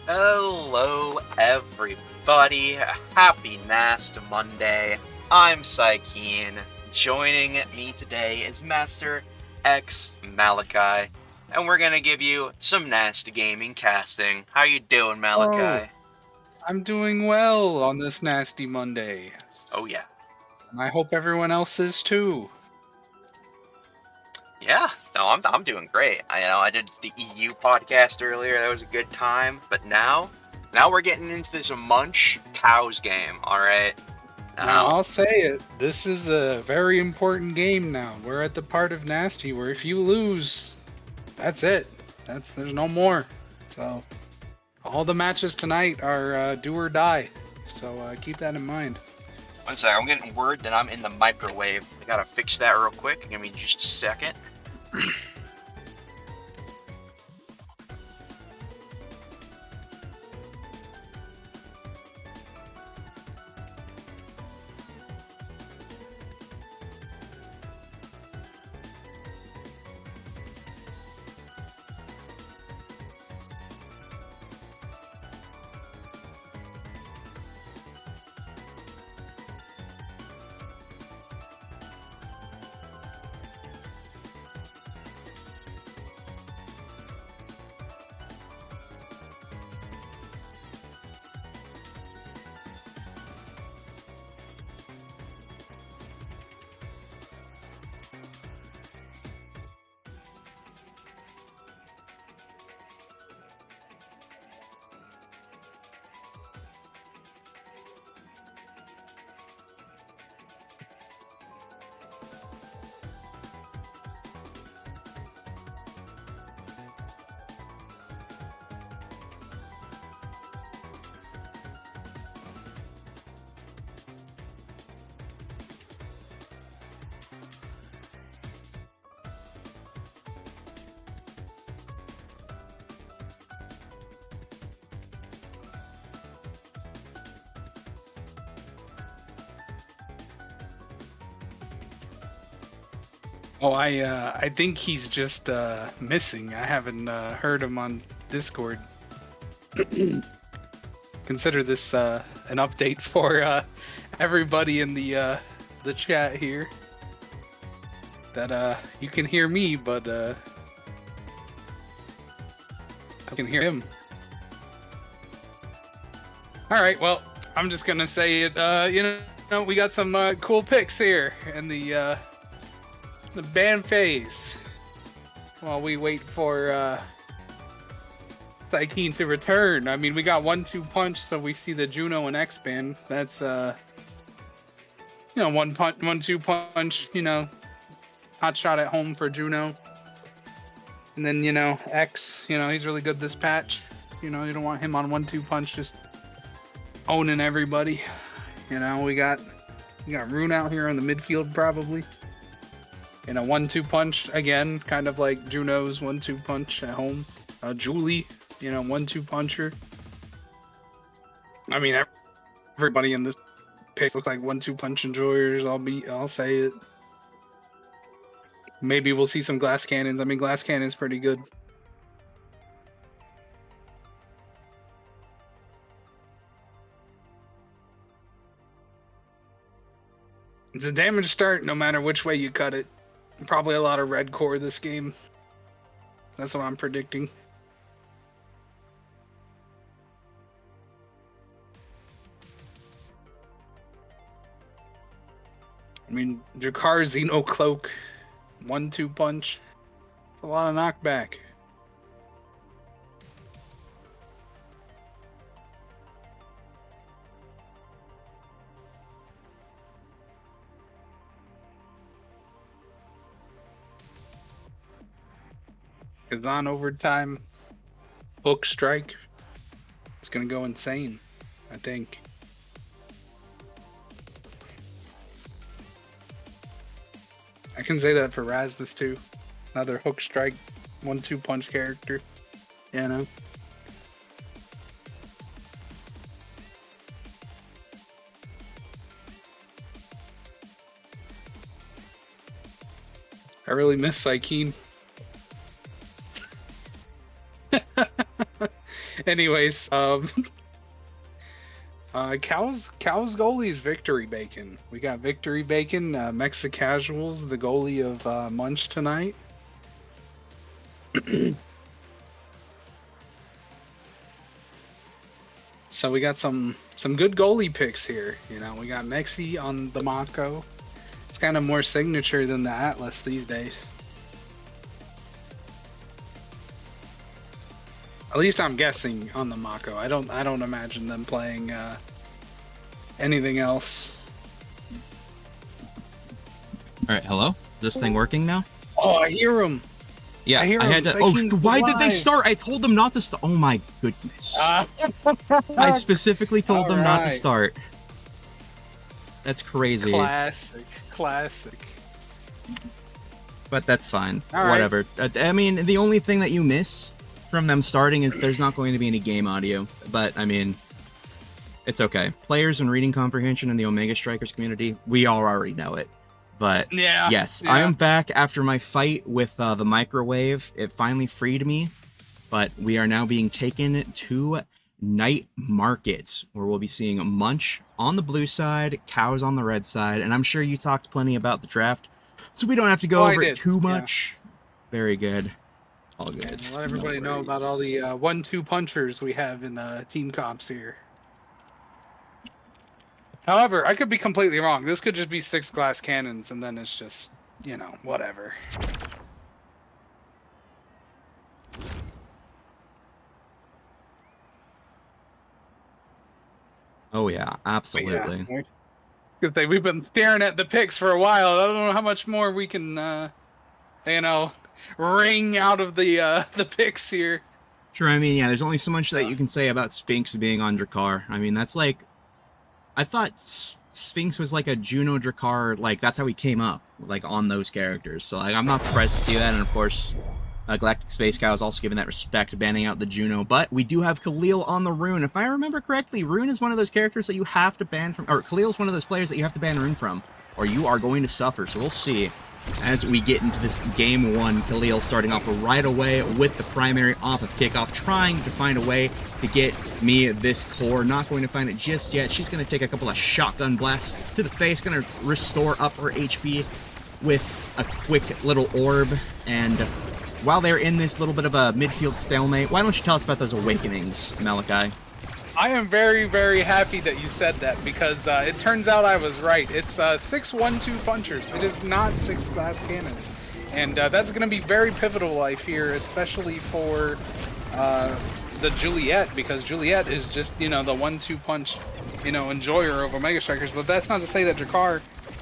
Hello, everybody. Happy Nast Monday. I'm Saikeen. Joining me today is Master X Malachi, and we're gonna give you some Nast gaming casting. How you doing, Oh, Malachi? I'm doing well on this nasty Monday. Oh yeah, And I hope everyone else is too. yeah. No, I'm doing great. I did the EU podcast earlier. That was a good time. But now we're getting into this Munch Cows game. All right. Now, Now, I'll say it. This is a very important game now. We're at the part of nasty where if you lose, that's it. There's no more. So, all the matches tonight are do or die. So, keep that in mind. one sec, I'm getting word that I'm in the microwave. I gotta fix that real quick. Give me just a second. Oh, I think he's just missing. I haven't heard him on Discord. Consider this an update for everybody in the chat here. That you can hear me, but I can hear him. All right, well, I'm just gonna say it. We got some cool picks here in the band phase. While we wait for Saikeen to return. I mean, we got 1-2 punch, so we see the Juno and X band. That's 1-2 punch. Hot shot at home for Juno. And then X. He's really good this patch. You don't want him on 1-2 punch just owning everybody. We got Rune out here on the midfield probably. In a 1-2 punch again, kind of like Juno's 1-2 punch at home. Julie, 1-2 puncher. I mean, everybody in this pick look like 1-2 punch enjoyers. I'll say it. Maybe we'll see some glass cannons. I mean, glass cannon's pretty good. It's a damage start no matter which way you cut it. Probably a lot of red core this game. That's what I'm predicting. I mean, Jakar Xeno Cloak, 1-2 punch. A lot of knockback. Kazan overtime. Hook strike. It's gonna go insane, I think. I can say that for Rasmus too. Another hook strike, 1-2 punch character. I really miss Saikeen. Anyways, Cal's goalie's Victory Bacon. We got Victory Bacon, Mexicasuals, the goalie of Munch tonight. So we got some good goalie picks here. You know, we got Mexi on the Mako. It's kind of more signature than the Atlas these days. At least I'm guessing on the Mako. I don't imagine them playing anything else. All right, hello. This thing working now? Oh, I hear him. Yeah, I hear had him. to. Oh, Sakin's why did they live. start? I told them not to start. Oh my goodness! I specifically told them not to start. That's crazy. Classic. But that's fine. All Whatever. I mean, the only thing that you miss from them starting is there's not going to be any game audio. But I mean, it's okay. Players and reading comprehension in the Omega Strikers community, we all already know it. But yes, I am back after my fight with the microwave. It finally freed me, but we are now being taken to Night Markets, where we'll be seeing Munch on the blue side, Cows on the red side, and I'm sure you talked plenty about the draft, so we don't have to go over it too much. Yeah. Very good. All good. Let everybody know about all the 1-2 punchers we have in the team comps here. However, I could be completely wrong. This could just be 6 glass cannons, and then it's just, you know, whatever. Oh yeah, absolutely. Yeah. Because we've been staring at the picks for a while. I don't know how much more we can, you know, wring out of the picks here. Sure, I mean, yeah, there's only so much that you can say about Sphinx being on Drakkar. I mean, that's like... I thought Sphinx was like a Juno Drakkar, like, that's how he came up, like, on those characters. So, like, I'm not surprised to see that, and of course, Galactic Space Cow is also given that respect, banning out the Juno. But we do have Khalil on the Rune. If I remember correctly, Rune is one of those characters that you have to ban from, or Khalil's one of those players that you have to ban Rune from, or you are going to suffer. So we'll see as we get into this game 1. Khalil starting off right away with the primary off of kickoff, trying to find a way to get me this core. Not going to find it just yet. She's going to take a couple of shotgun blasts to the face, going to restore up her HP with a quick little orb. And while they're in this little bit of a midfield stalemate, why don't you tell us about those awakenings, Malachi? I am very, very happy that you said that, because it turns out I was right. It's 6 1-2 punchers. It is not 6 glass cannons. And that's going to be very pivotal, I fear, especially for the Juliet, because Juliet is just, you know, the 1-2 punch, you know, enjoyer of Omega Strikers. But that's not to say that Drakkar,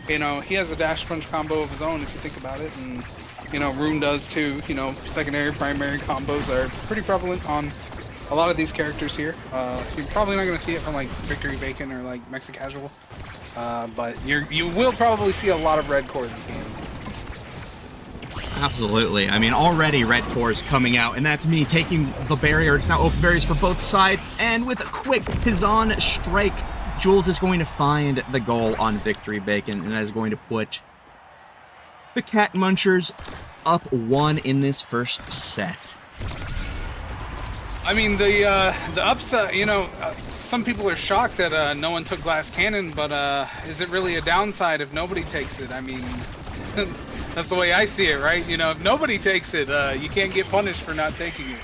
you know, he has a dash punch combo of his own, if you think about it. And, you know, Rune does too. You know, secondary, primary combos are pretty prevalent on a lot of these characters here. You're probably not going to see it from like Victory Bacon or like Mexicasual, but you will probably see a lot of red core this game. Absolutely. I mean, already red core is coming out, and that's me taking the barrier. It's now open barriers for both sides, and with a quick Pizon strike, Jules is going to find the goal on Victory Bacon, and that is going to put the Cat Munchers up 1 in this first set. I mean, the upside, you know, some people are shocked that no one took Glass Cannon, but is it really a downside if nobody takes it? I mean, that's the way I see it, right? You know, if nobody takes it, you can't get punished for not taking it.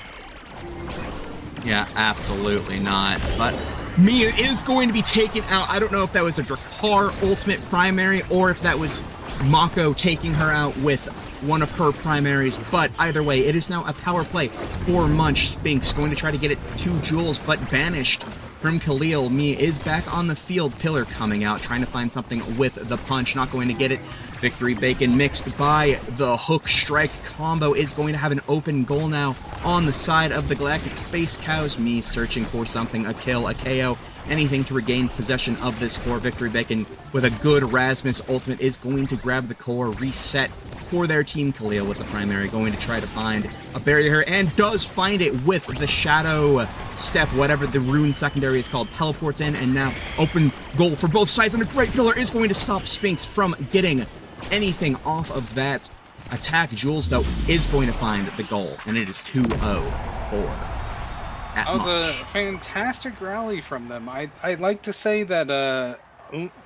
Yeah, absolutely not. But Mia is going to be taken out. I don't know if that was a Drakkar ultimate primary or if that was Mako taking her out with one of her primaries, but either way, it is now a power play for Munch. Sphinx going to try to get it to Jules, but banished from Khalil. Mia is back on the field. Pillar coming out, trying to find something with the punch, not going to get it. Victory Bacon mixed by the hook strike combo is going to have an open goal now on the side of the Galactic Space Cows. Me searching for something, a kill, a KO, anything to regain possession of this core. Victory Bacon with a good Rasmus ultimate is going to grab the core, reset for their team. Khalil with the primary going to try to find a barrier and does find it with the shadow step, whatever the rune secondary is called, teleports in, and now open goal for both sides, and a great pillar is going to stop Sphinx from getting anything off of that attack. Jules, though, is going to find the goal, and it is 2-0 for at That was a much. fantastic rally from them. I'd like to say that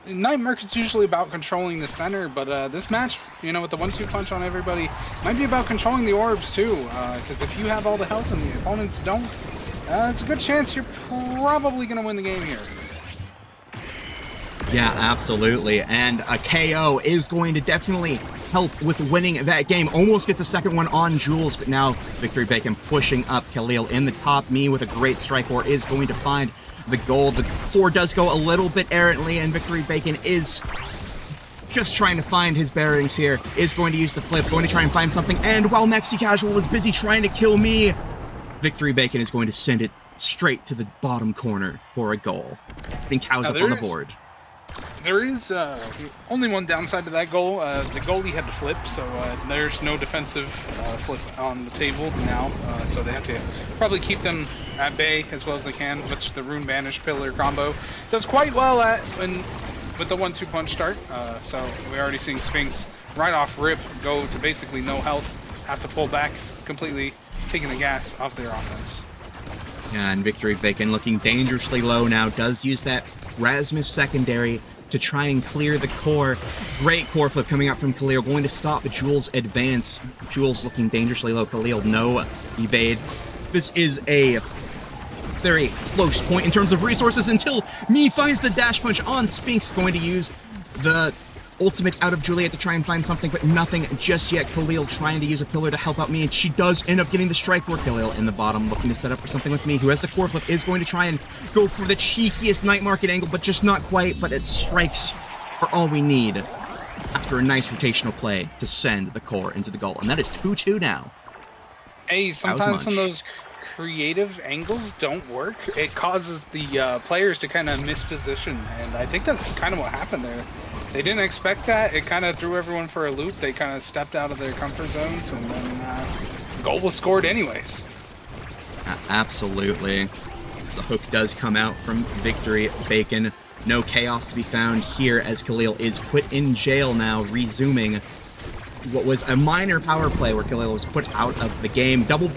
Night Market's usually about controlling the center, but this match, with the 1-2 punch on everybody, might be about controlling the orbs too. Because if you have all the health and the opponents don't, it's a good chance you're probably gonna win the game here. Yeah, absolutely. And a KO is going to definitely help with winning that game. Almost gets a second one on Jules, but now Victory Bacon pushing up Khalil in the top. Me with a great strike core is going to find the goal. The core does go a little bit errantly, and Victory Bacon is just trying to find his bearings here. Is going to use the flip, going to try and find something. And while Mexi Casual was busy trying to kill me, Victory Bacon is going to send it straight to the bottom corner for a goal. Putting cows up on the board. There is only one downside to that goal. The goalie had to flip, so there's no defensive flip on the table now. So they have to probably keep them at bay as well as they can, which the Rune Banish Pillar combo does quite well with the 1-2 punch start. So we're already seeing Sphinx right off rip go to basically no health, have to pull back, completely taking the gas off their offense. Yeah, and Victory Bacon looking dangerously low now, does use that Rasmus secondary to try and clear the core. Great core flip coming out from Khalil, going to stop Jules' advance. Jules looking dangerously low. Khalil, no evade. This is a very close point in terms of resources until Me finds the dash punch on Sphinx, going to use the ultimate out of Juliet to try and find something, but nothing just yet. Khalil trying to use a pillar to help out Me, and she does end up getting the strike for Khalil in the bottom, looking to set up for something with Me, who has the core flip, is going to try and go for the cheekiest Night Market angle, but just not quite, but it strikes for all we need after a nice rotational play to send the core into the goal, and that is 2-2 now. Hey, sometimes some of those creative angles don't work. It causes the players to kind of misposition, and I think that's kind of what happened there. They didn't expect that. It kind of threw everyone for a loop. They kind of stepped out of their comfort zones, and then goal was scored anyways. Absolutely. The hook does come out from Victory Bacon. No chaos to be found here as Khalil is put in jail now, resuming what was a minor power play where Khalil was put out of the game. Double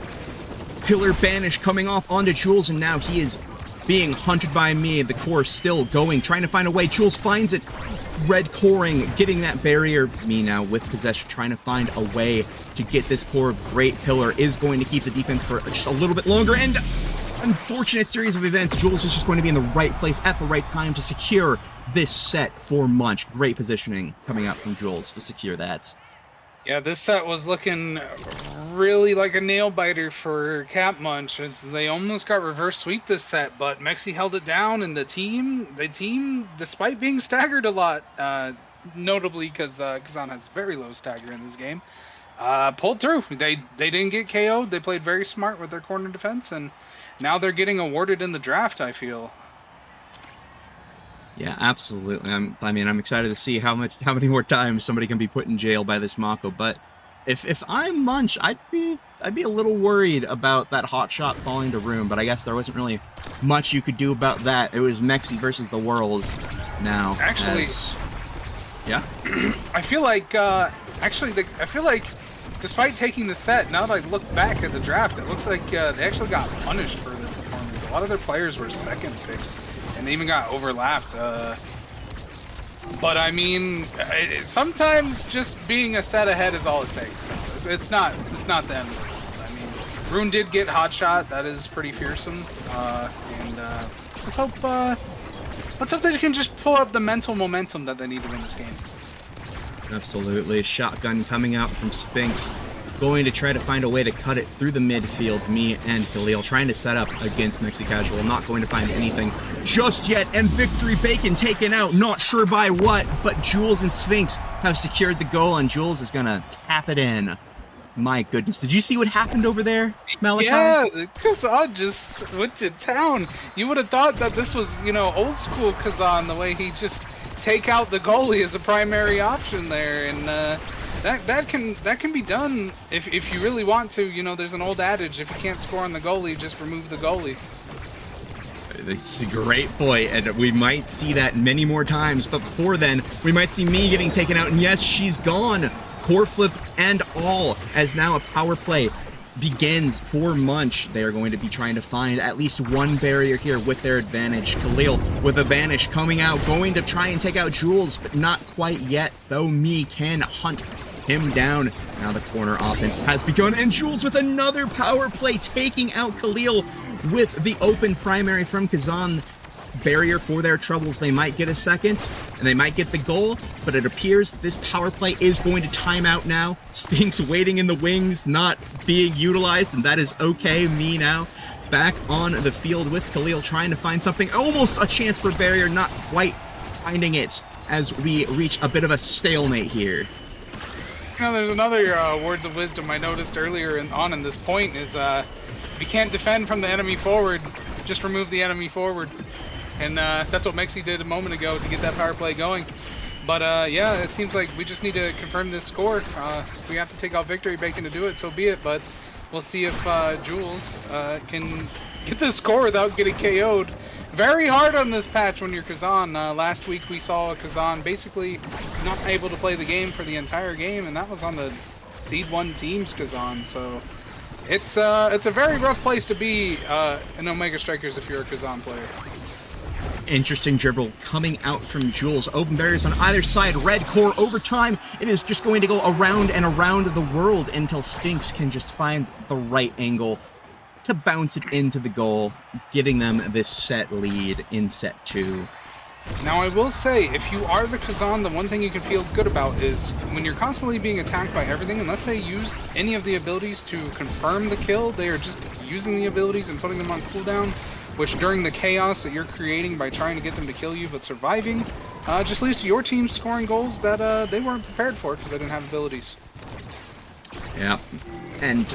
pillar banish coming off onto Jules, and now he is being hunted by Me. The core still going, trying to find a way. Jules finds it. Red coring, getting that barrier. Me now with possession, trying to find a way to get this core. Great pillar is going to keep the defense for just a little bit longer, and unfortunate series of events. Jules is just going to be in the right place at the right time to secure this set for Munch. Great positioning coming out from Jules to secure that. Yeah, this set was looking really like a nail biter for Cap Munch, as they almost got reverse sweep this set, but Mexi held it down, and the team, despite being staggered a lot, notably because Kazan has very low stagger in this game, pulled through. They didn't get KO'd. They played very smart with their corner defense, and now they're getting awarded in the draft, I feel. Yeah, absolutely. I'm excited to see how many more times somebody can be put in jail by this Mako. But if I'm Munch, I'd be a little worried about that hot shot falling to Room. But I guess there wasn't really much you could do about that. It was Mexi versus the Worlds. Now, actually, yeah. I feel like despite taking the set, now that I look back at the draft, it looks like they actually got punished for their performance. A lot of their players were second picks, and they even got overlapped. But I mean, sometimes just being a set ahead is all it takes. It's not the end of the world. I mean, Rune did get hot shot. That is pretty fearsome. And let's hope they can just pull up the mental momentum that they need to win this game. Absolutely. Shotgun coming out from Sphinx. Going to try to find a way to cut it through the midfield. Me and Khalil trying to set up against Mexi Casual. Not going to find anything just yet. And Victory Bacon taken out. Not sure by what, but Jules and Sphinx have secured the goal, and Jules is going to tap it in. My goodness. Did you see what happened over there, Malachi? Yeah, Kazan just went to town. You would have thought that this was, old school Kazan, the way he just take out the goalie as a primary option there, and that can be done if you really want to. There's an old adage: if you can't score on the goalie, just remove the goalie. This is a great point, and we might see that many more times. But before then, we might see Me getting taken out, and yes, she's gone. Core flip and all, as now a power play. begins for Munch. They are going to be trying to find at least one barrier here with their advantage. Khalil with a vanish coming out, going to try and take out Jules, but not quite yet, though Me can hunt him down. Now the corner offense has begun, and Jules with another power play, taking out Khalil with the open primary from Kazan. Barrier for their troubles. They might get a second, and they might get the goal, but it appears this power play is going to time out now. Spinks waiting in the wings, not being utilized, and that is okay. Me now back on the field with Khalil, trying to find something. Almost a chance for barrier, not quite finding it, as we reach a bit of a stalemate here. You know, there's another words of wisdom I noticed earlier in this point is if you can't defend from the enemy forward, just remove the enemy forward. And that's what Mexi did a moment ago to get that power play going. But yeah, it seems like we just need to confirm this score. We have to take out Victory Bacon to do it, so be it. But we'll see if Jules can get the score without getting KO'd. Very hard on this patch when you're Kazan. Last week we saw Kazan basically not able to play the game for the entire game, and that was on the Seed 1 team's Kazan. So it's a very rough place to be in Omega Strikers if you're a Kazan player. Interesting dribble coming out from Jules. Open barriers on either side. Red core over time. It is just going to go around and around the world until Spinks can just find the right angle to bounce it into the goal, giving them this set lead in set 2. Now I will say, if you are the Kazan, the one thing you can feel good about is when you're constantly being attacked by everything, unless they use any of the abilities to confirm the kill, they are just using the abilities and putting them on cooldown, which during the chaos that you're creating by trying to get them to kill you but surviving, just leads to your team scoring goals that they weren't prepared for because they didn't have abilities. Yeah, and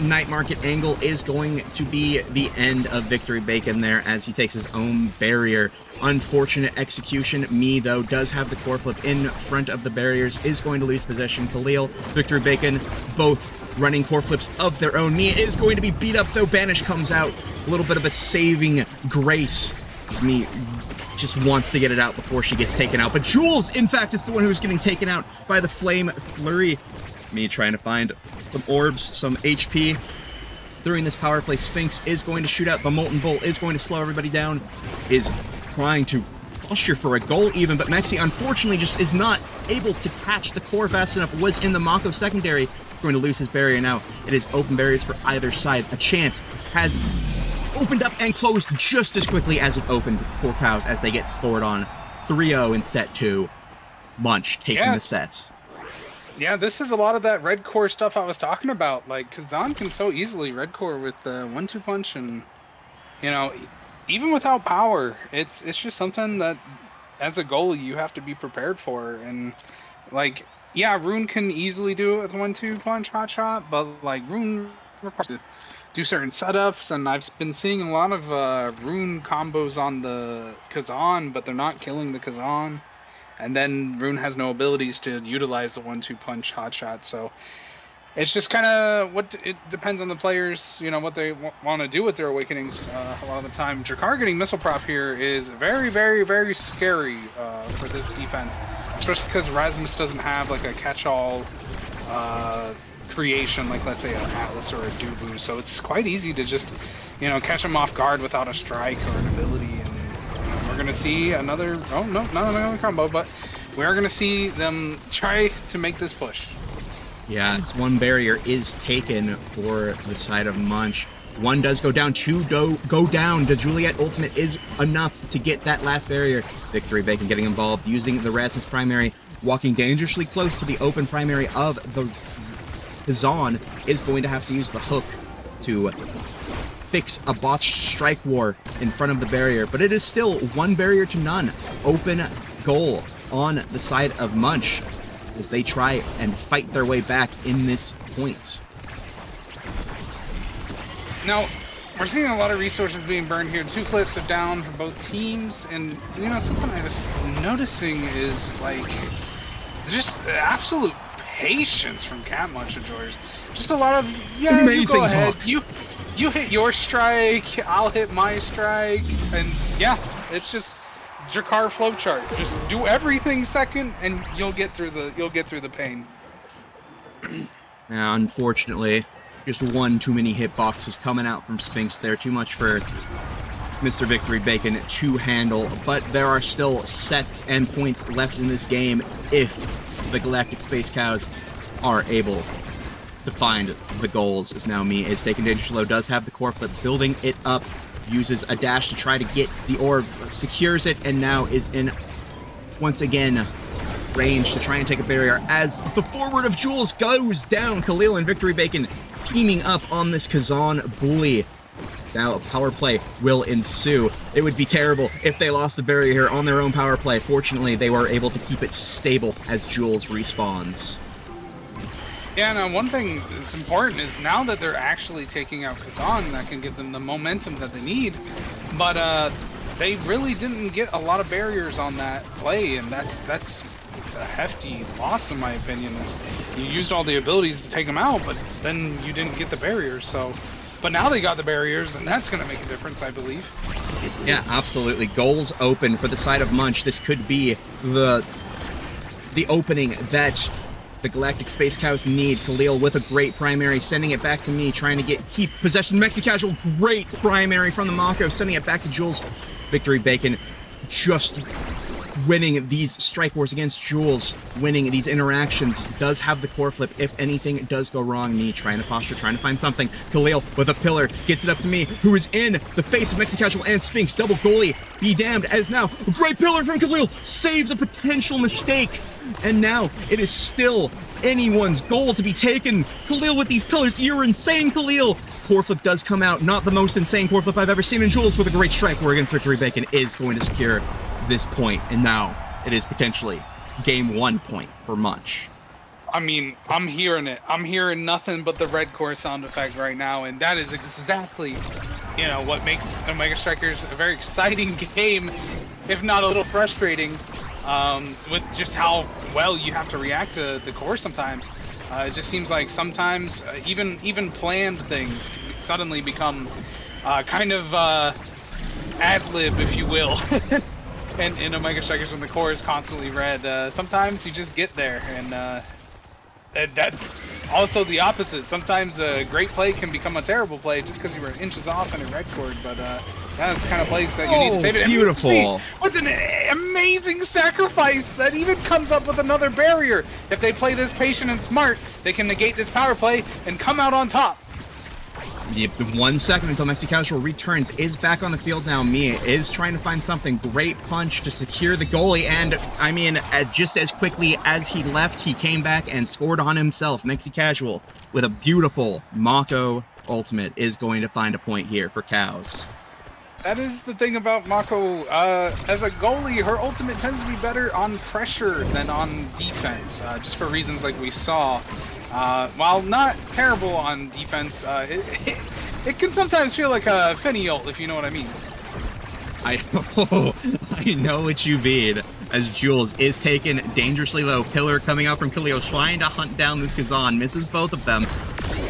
Night Market angle is going to be the end of Victory Bacon there as he takes his own barrier. Unfortunate execution. Me, though, does have the core flip in front of the barriers, is going to lose possession. Khalil, Victory Bacon, both running core flips of their own. Me is going to be beat up, though. Banish comes out. A little bit of a saving grace as Me just wants to get it out before she gets taken out. But Jules, in fact, is the one who's getting taken out by the Flame Flurry. Me trying to find some orbs, some HP. During this power play, Spinks is going to shoot out. The Molten Bolt is going to slow everybody down. Is trying to posture for a goal even, but Mexi unfortunately just is not able to catch the core fast enough. Was in the Mako secondary. It's going to lose his barrier now. It is open barriers for either side. A chance has opened up and closed just as quickly as it opened for Cows as they get scored on 3-0 in set 2. Munch taking the set. Yeah, this is a lot of that red core stuff I was talking about. Like, Kazan can so easily red core with the 1-2 punch, and you know, even without power, it's just something that as a goalie you have to be prepared for. And like, yeah, Rune can easily do it with 1-2 punch hot shot, but like Rune requires to do certain setups, and I've been seeing a lot of Rune combos on the Kazan, but they're not killing the Kazan. And then Rune has no abilities to utilize the 1-2 punch hot shot, so it's just kind of it depends on the players, you know, what they want to do with their awakenings. A lot of the time, Drakkar getting missile prop here is very, very, very scary for this defense, especially because Rasmus doesn't have like a catch-all creation like, let's say, an Atlas or a Dubu, so it's quite easy to just, you know, catch him off guard without a strike or an ability. We're going to see another, oh no, not another combo, but we're going to see them try to make this push. Yeah, it's one barrier is taken for the side of Munch. One does go down, two go down. The Juliet ultimate is enough to get that last barrier. Victory Bacon getting involved, using the Rasmus primary, walking dangerously close to the open primary of the Zon, is going to have to use the hook to fix a botched strike war in front of the barrier, but it is still 1 barrier to none. Open goal on the side of Munch as they try and fight their way back in this point. Now, we're seeing a lot of resources being burned here. 2 cliffs are down for both teams, and you know, something I was noticing is like just absolute patience from Cat Munch enjoyers. Just a lot of, yeah, amazing, you go ahead, you hit your strike, I'll hit my strike, and yeah, it's just Drakkar flowchart. Just do everything second, and you'll get through the pain. Now, unfortunately, Just one too many hitboxes coming out from Sphinx there. Too much for Mr. Victory Bacon to handle. But there are still sets and points left in this game if the Galactic Space Cows are able to find the goals. As now Mia is taken dangerously low, does have the core flip, building it up, uses a dash to try to get the orb, secures it, and now is in, once again, range to try and take a barrier as the forward of Jules goes down. Khalil and Victory Bacon teaming up on this Kazan bully. Now a power play will ensue. It would be terrible if they lost the barrier here on their own power play. Fortunately, they were able to keep it stable as Jules respawns. Yeah, now one thing that's important is now that they're actually taking out Kazan, that can give them the momentum that they need. But they really didn't get a lot of barriers on that play, and that's a hefty loss in my opinion. You used all the abilities to take them out, but then you didn't get the barriers. But now they got the barriers, and that's going to make a difference, I believe. Yeah, absolutely. Goals open for the side of Munch. This could be the opening that the Galactic Space Cows need. Khalil with a great primary, sending it back to me, trying to keep possession. Mexicasual, great primary from the Mako, sending it back to Jules. Victory Bacon just winning these strike wars against Jules, winning these interactions, does have the core flip if anything does go wrong. Me trying to posture, trying to find something. Khalil with a pillar, gets it up to me, who is in the face of Mexicasual and Sphinx. Double goalie, be damned, as now a great pillar from Khalil saves a potential mistake. And now it is still anyone's goal to be taken. Khalil with these pillars, you're insane, Khalil. Core flip does come out, not the most insane core flip I've ever seen, and Jules with a great strike where against Victory Bacon is going to secure this point, and now it is potentially game 1 point for Munch. I mean, I'm hearing it. I'm hearing nothing but the red core sound effect right now, and that is exactly, what makes Omega Strikers a very exciting game, if not a little frustrating, with just how well you have to react to the core sometimes. It just seems like sometimes even planned things suddenly become kind of ad-lib, if you will. And in Omega Strikers, when the core is constantly red, sometimes you just get there, and that's also the opposite. Sometimes a great play can become a terrible play just because you were inches off in a red cord, but that's the kind of plays that you need to save it. Beautiful. What's an amazing sacrifice that even comes up with another barrier. If they play this patient and smart, they can negate this power play and come out on top. Yep, 1 second until Mexicasual returns, is back on the field now. Mia is trying to find something. Great punch to secure the goalie, and I mean, just as quickly as he left, he came back and scored on himself. Mexicasual with a beautiful Mako ultimate is going to find a point here for Cows. That is the thing about Mako. As a goalie, her ultimate tends to be better on pressure than on defense, just for reasons like we saw. While not terrible on defense, it can sometimes feel like a Finny ult, if you know what I mean. I know what you mean. As Jules is taken dangerously low, pillar coming out from Khalil, trying to hunt down this Kazan, misses both of them.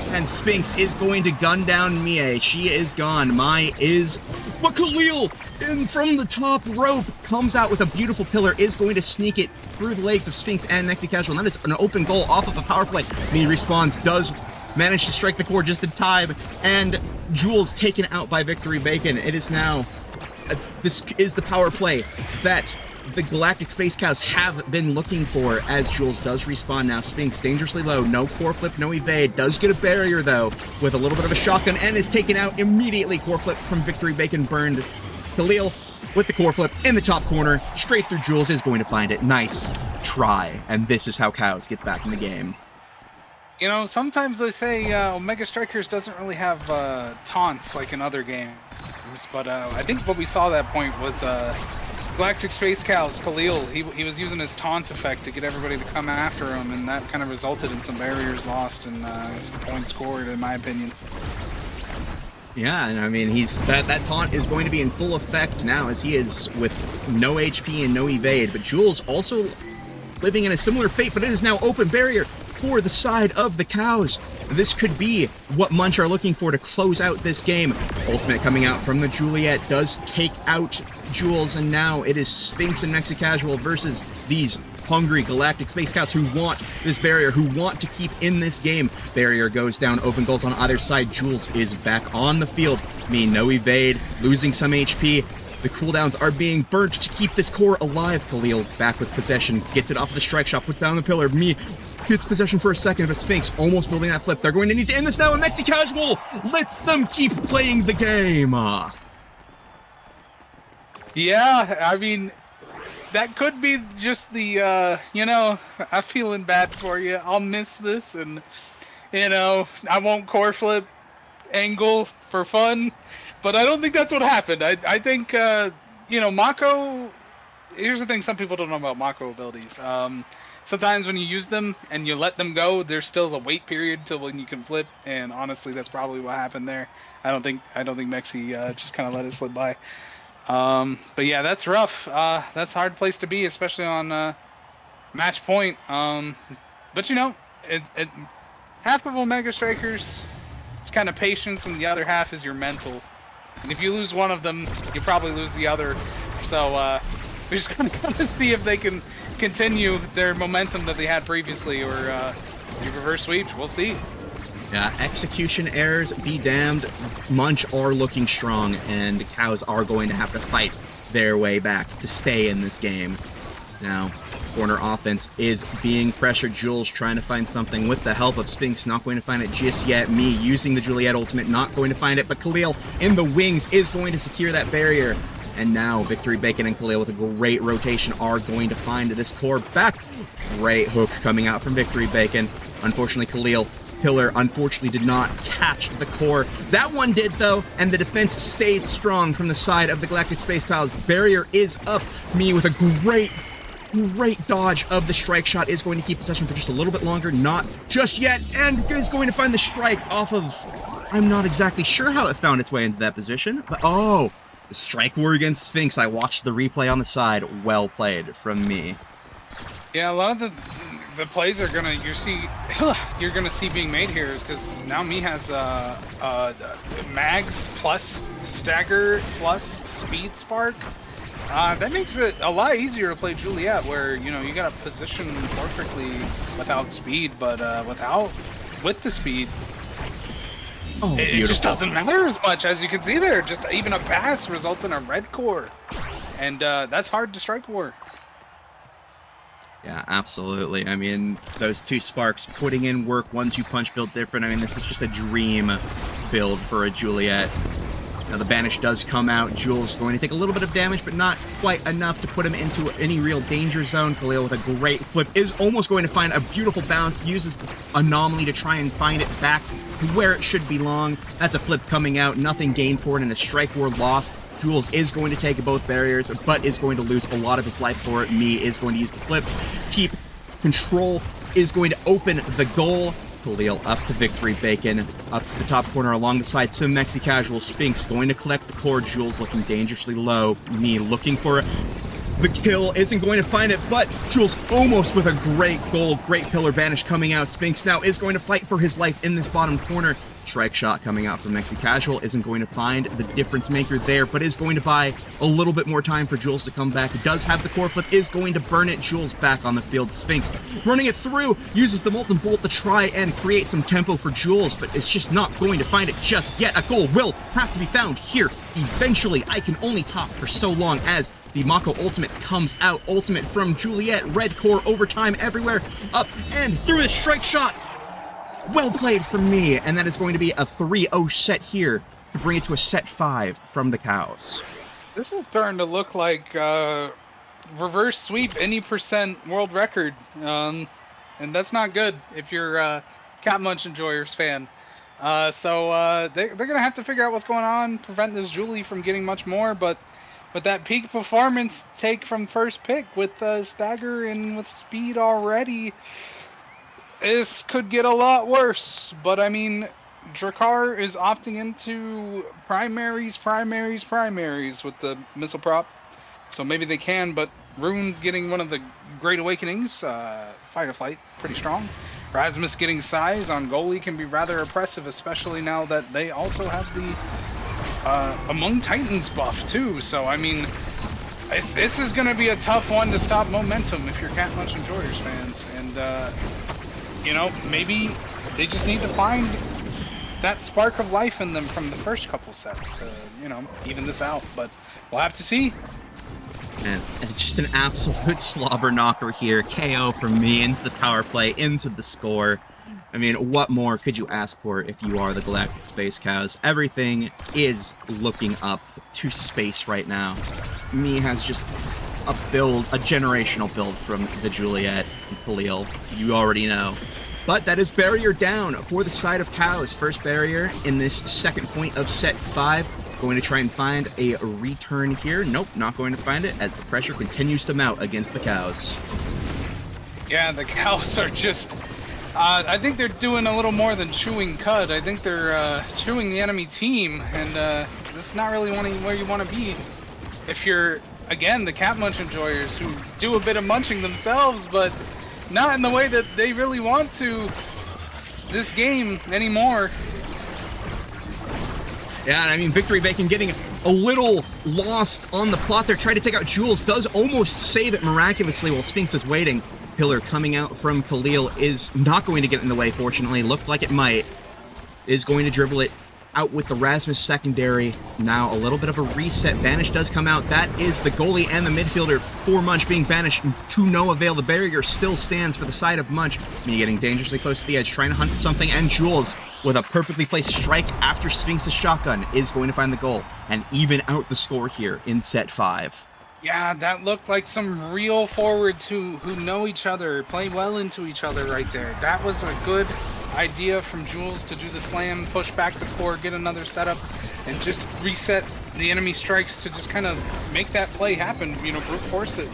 And Sphinx is going to gun down Mie. She is gone. Mai is... But Khalil, in from the top rope, comes out with a beautiful pillar, is going to sneak it through the legs of Sphinx and Mexicasual. And that is an open goal off of a power play. Mie responds, does manage to strike the core just in time, and Jules taken out by Victory Bacon. It is now... this is the power play that the Galactic Space Cows have been looking for, as Jules does respawn now. Sphinx dangerously low, no core flip, no evade, does get a barrier though, with a little bit of a shotgun, and is taken out immediately. Core flip from Victory Bacon burned. Khalil with the core flip in the top corner, straight through Jules, is going to find it. Nice try, and this is how Cows gets back in the game. Sometimes they say Omega Strikers doesn't really have taunts like in other games, but I think what we saw at that point was Galactic Space Cows, Khalil, he was using his taunt effect to get everybody to come after him, and that kind of resulted in some barriers lost and some points scored, in my opinion. Yeah, and I mean, that taunt is going to be in full effect now, as he is with no HP and no evade, but Jules also living in a similar fate, but it is now open barrier for the side of the Cows. This could be what Munch are looking for to close out this game. Ultimate coming out from the Juliet does take out Jules, and now it is Sphinx and Mexicasual versus these hungry Galactic Space Scouts who want this barrier, who want to keep in this game. Barrier goes down, open goals on either side. Jules is back on the field. Me, no evade, losing some HP. The cooldowns are being burnt to keep this core alive. Khalil back with possession, gets it off of the strike shot, puts down the pillar. Me gets possession for a second, but Sphinx almost building that flip. They're going to need to end this now, and Mexi Casual lets them keep playing the game. Yeah, I mean, that could be just the, I'm feeling bad for you. I'll miss this, and, I won't core flip angle for fun, but I don't think that's what happened. I think, Mako, here's the thing some people don't know about Mako abilities. Sometimes when you use them and you let them go, there's still a wait period till when you can flip, and honestly, that's probably what happened there. I don't think Mexi just kind of let it slip by. But yeah, that's rough. That's a hard place to be, especially on match point. But half of Omega Strikers, it's kind of patience, and the other half is your mental. And if you lose one of them, you probably lose the other. So we're just gonna see if they can continue their momentum that they had previously, or you reverse sweep. We'll see. Yeah, execution errors be damned. Munch are looking strong, and Cows are going to have to fight their way back to stay in this game. Now, corner offense is being pressured. Jules trying to find something with the help of Sphinx, not going to find it just yet. Me using the Juliet ultimate, not going to find it, but Khalil in the wings is going to secure that barrier. And now Victory Bacon and Khalil with a great rotation are going to find this core back. Great hook coming out from Victory Bacon. Unfortunately, Khalil pillar unfortunately did not catch the core. That one did though, and the defense stays strong from the side of the Galactic Space Pals. Barrier is up. Me with a great dodge of the strike shot is going to keep possession for just a little bit longer. Not just yet, and is going to find the strike off of... I'm not exactly sure how it found its way into that position, but the strike war against Sphinx. I watched the replay on the side. Well played from me. Yeah, a lot of the plays are you're gonna see being made here is because now Me has mags plus stagger plus speed spark. That makes it a lot easier to play Juliet, where you gotta position perfectly without speed, but with the speed. Oh, it just doesn't matter as much, as you can see there. Just even a pass results in a red core, and that's hard to strike war. Yeah, absolutely. I mean, those two sparks putting in work, 1-2 punch build different. I mean, this is just a dream build for a Juliet. Now the banish does come out. Jules going to take a little bit of damage, but not quite enough to put him into any real danger zone. Khalil with a great flip is almost going to find a beautiful bounce, uses the anomaly to try and find it back where it should belong. That's a flip coming out, nothing gained for it, and a strike war lost. Jules is going to take both barriers, but is going to lose a lot of his life for it. Me is going to use the flip. Keep control, is going to open the goal. Khalil up to Victory Bacon, up to the top corner along the side. Some Mexi Casual. Sphinx going to collect the core. Jules looking dangerously low. Me looking for the kill, isn't going to find it, but Jules almost with a great goal. Great pillar vanish coming out. Sphinx now is going to fight for his life in this bottom corner. Strike shot coming out from Mexi Casual isn't going to find the difference maker there, but is going to buy a little bit more time for Jules to come back. It does have the core flip, is going to burn it. Jules back on the field. Sphinx running it through, uses the Molten Bolt to try and create some tempo for Jules, but it's just not going to find it just yet. A goal will have to be found here eventually. I can only talk for so long as the Mako ultimate comes out. Ultimate from Juliet, red core, overtime everywhere, up and through the strike shot. Well played from Me, and that is going to be a 3-0 set here to bring it to a set 5 from the Cows. This is starting to look like reverse sweep any % world record, and that's not good if you're a Cat Munch Enjoyers fan. So they're gonna have to figure out what's going on, prevent this Julie from getting much more. But with that peak performance take from first pick with stagger and with speed already, this could get a lot worse. But I mean, Drakkar is opting into primaries with the missile prop, so maybe they can. But Rune's getting one of the Great Awakenings, Fight or Flight, pretty strong. Rasmus getting size on goalie can be rather oppressive, especially now that they also have the Among Titans buff too. So I mean, This is going to be a tough one to stop momentum if you're Cat Munch Enjoyers fans. And, maybe they just need to find that spark of life in them from the first couple sets to, even this out. But we'll have to see. And just an absolute slobber knocker here. KO from me into the power play, into the score. I mean, what more could you ask for if you are the Galactic Space Cows? Everything is looking up to space right now. Me has just a generational build from the Juliet and Khalil. You already know. But that is barrier down for the side of Cows. First barrier in this second point of set 5. Going to try and find a return here. Nope, not going to find it as the pressure continues to mount against the Cows. Yeah, the Cows are just... I think they're doing a little more than chewing cud. I think they're chewing the enemy team, and that's not really where you want to be. If you're, again, the Cat Munch Enjoyers, who do a bit of munching themselves, but not in the way that they really want to this game anymore. Yeah, and I mean, Victory Bacon getting a little lost on the plot there, trying to take out Jules, does almost save it miraculously while Sphinx is waiting. Pillar coming out from Khalil is not going to get in the way, fortunately. Looked like it might. Is going to dribble it out with the Rasmus secondary. Now a little bit of a reset. Banish does come out. That is the goalie and the midfielder for Munch being banished to no avail. The barrier still stands for the side of Munch. Me getting dangerously close to the edge, trying to hunt for something, and Jules with a perfectly placed strike after Sphinx's shotgun is going to find the goal and even out the score here in set 5. Yeah, that looked like some real forwards who know each other, play well into each other right there. That was a good idea from Jules to do the slam, push back the core, get another setup, and just reset the enemy strikes to just kind of make that play happen, brute force it.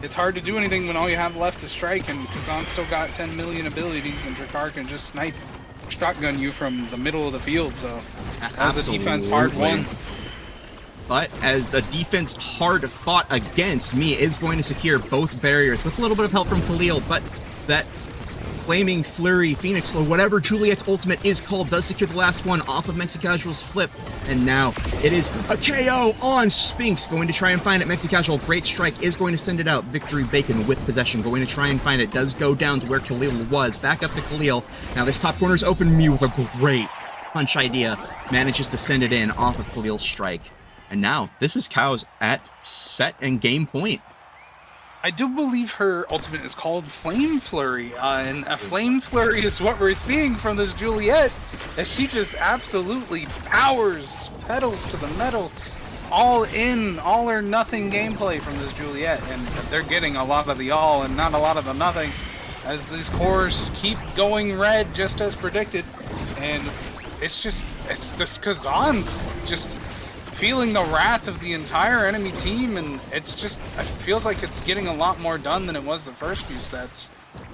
It's hard to do anything when all you have left is strike, and Kazan still got 10 million abilities, and Drakkar can just snipe, shotgun you from the middle of the field, so that was a defense hard one. But as a defense hard fought against, Me is going to secure both barriers with a little bit of help from Khalil, but that Flaming Flurry, Phoenix Flow, whatever Juliet's ultimate is called, does secure the last one off of Mexicasual's flip. And now it is a KO on Sphinx, going to try and find it. Mexicasual, great strike, is going to send it out. Victory Bacon with possession, going to try and find it. Does go down to where Khalil was. Back up to Khalil. Now this top corner is open. Me with a great punch idea. Manages to send it in off of Khalil's strike. And now, this is Cows at set and game point. I do believe her ultimate is called Flame Flurry, and a Flame Flurry is what we're seeing from this Juliet, as she just absolutely powers pedals to the metal, all or nothing gameplay from this Juliet, and they're getting a lot of the all and not a lot of the nothing, as these cores keep going red just as predicted, and it's this Kazan's just feeling the wrath of the entire enemy team, and it feels like it's getting a lot more done than it was the first few sets,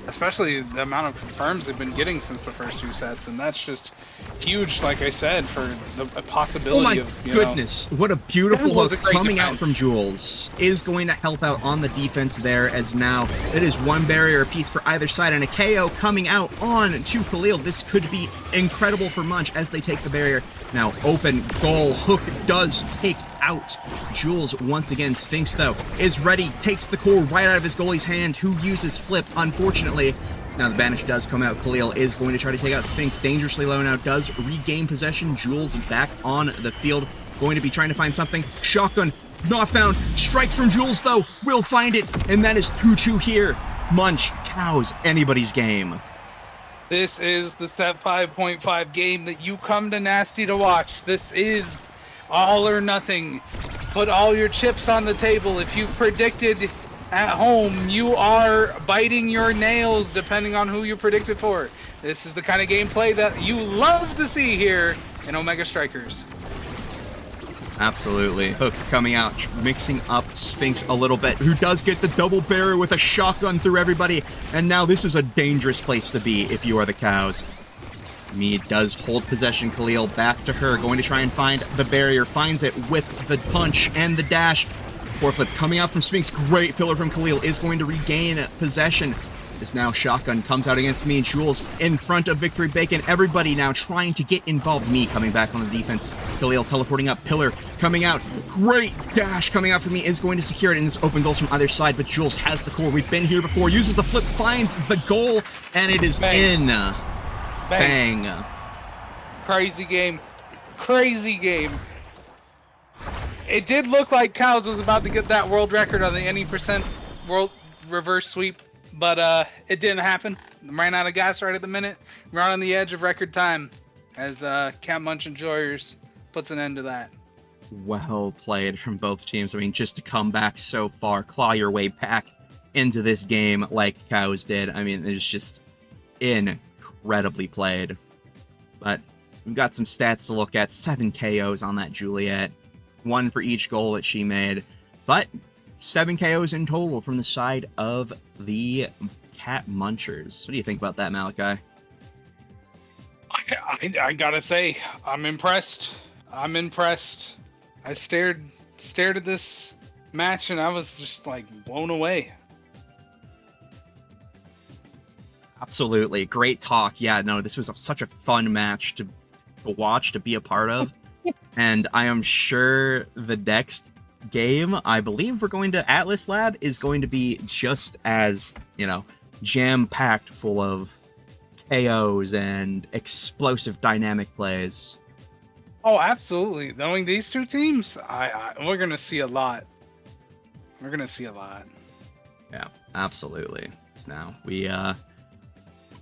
especially the amount of confirms they've been getting since the first 2 sets, and that's just huge, like I said, for the possibility of, goodness, what a beautiful hook coming defense out from Jules is going to help out on the defense there, as now it is one barrier apiece for either side, and a KO coming out on to Khalil. This could be incredible for Munch as they take the barrier. Now open goal, hook does take out Jules once again. Sphinx though is ready, takes the core right out of his goalie's hand, who uses flip, unfortunately. So now the banish does come out. Khalil is going to try to take out Sphinx dangerously low now, does regain possession. Jules back on the field, going to be trying to find something. Shotgun not found. Strike from Jules though will find it, and that is 2-2 here. Munch, Cows, anybody's game. This is the set 5.5 game that you come to Nasty to watch. This is all or nothing. Put all your chips on the table. If you predicted at home, you are biting your nails depending on who you predicted for. This is the kind of gameplay that you love to see here in Omega Strikers. Absolutely. Hook coming out, mixing up Sphinx a little bit, who does get the double barrier with a shotgun through everybody. And now this is a dangerous place to be if you are the Cows. Me does hold possession. Khalil back to her, going to try and find the barrier. Finds it with the punch and the dash. Foreflip coming out from Sphinx. Great pillar from Khalil is going to regain possession. is now shotgun, comes out against me. Jules in front of Victory Bacon. Everybody now trying to get involved. Me coming back on the defense. Khalil teleporting up. Pillar coming out. Great dash coming out for me is going to secure it in this open goals from either side, but Jules has the core. We've been here before. Uses the flip, finds the goal, and it is in. Bang. Crazy game. Crazy game. It did look like Cows was about to get that world record on the any percent world reverse sweep, but it didn't happen. Ran out of gas right at the minute. We're on the edge of record time as Camp Munch Enjoyers puts an end to that. Well played from both teams. I mean, just to come back so far, claw your way back into this game like Cows did. I mean, it's just incredibly played. But we've got some stats to look at. 7 KOs on that Juliet. 1 for each goal that she made. But 7 KOs in total from the side of the Cat Munchers. What do you think about that, Malachi? I gotta say, I'm impressed. I'm impressed. I stared at this match and I was just like blown away. Absolutely. Great talk. Yeah, no, this was such a fun match to watch, to be a part of. And I am sure the next game, I believe we're going to Atlas Lab, is going to be just as, jam-packed full of KOs and explosive dynamic plays. Oh, absolutely. Knowing these two teams, we're going to see a lot. We're going to see a lot. Yeah, absolutely. So now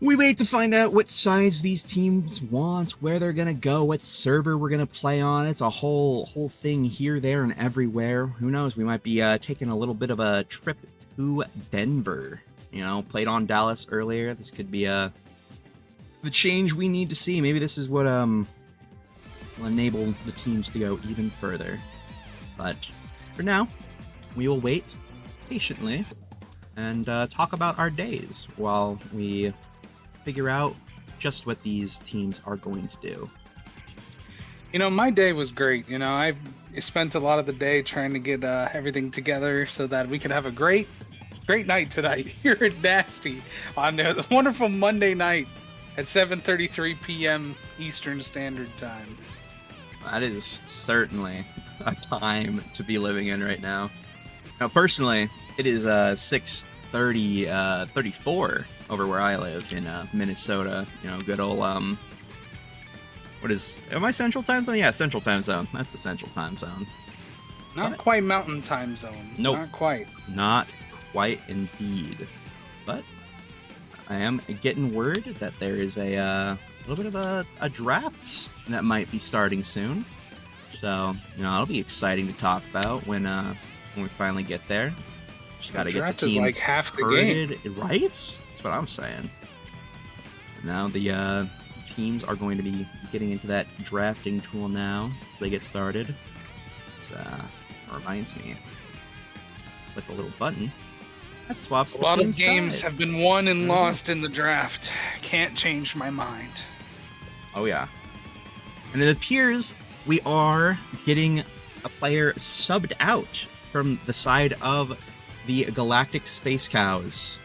we wait to find out what size these teams want, where they're gonna go, what server we're gonna play on. It's a whole thing here, there, and everywhere. Who knows? We might be taking a little bit of a trip to Denver. Played on Dallas earlier. This could be the change we need to see. Maybe this is what will enable the teams to go even further. But for now, we will wait patiently and talk about our days while we figure out just what these teams are going to do. My day was great. I spent a lot of the day trying to get everything together so that we could have a great night tonight here at Nasty on a wonderful Monday night at 7:33 p.m. Eastern Standard Time. That is certainly a time to be living in right now. Now, personally, it is 6:34 over where I live in Minnesota. Good old am I Central Time Zone? Yeah, Central Time Zone. That's the Central Time Zone. Not quite Mountain Time Zone. Nope. Not quite. Not quite indeed. But I am getting word that there is a little bit of a draft that might be starting soon. So, it'll be exciting to talk about when we finally get there. Just gotta get the teams is like half the game. Right? That's what I'm saying. Now the teams are going to be getting into that drafting tool now as they get started. It reminds me. Click a little button. That swaps the A lot of team games sides. have been won and lost in the draft. Can't change my mind. Oh yeah. And it appears we are getting a player subbed out from the side of the Galactic Space Cows.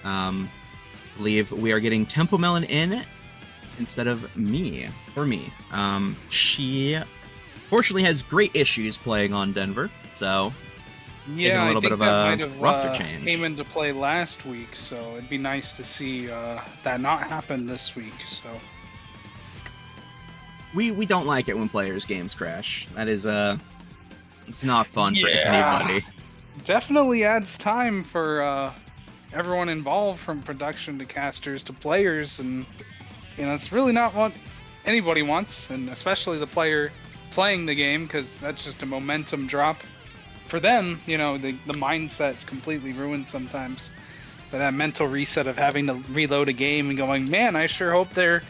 Believe we are getting Tempo Melon in instead of me. She fortunately has great issues playing on Denver, so Yeah, a little I think bit of that a might have roster change. came into play last week, so it'd be nice to see that not happen this week. So we don't like it when players' games crash. That is it's not fun for Yeah. anybody. definitely adds time for everyone involved, from production to casters to players, and it's really not what anybody wants, and especially the player playing the game, because that's just a momentum drop for them. The mindset's completely ruined sometimes by that mental reset of having to reload a game and going, man, I sure hope they're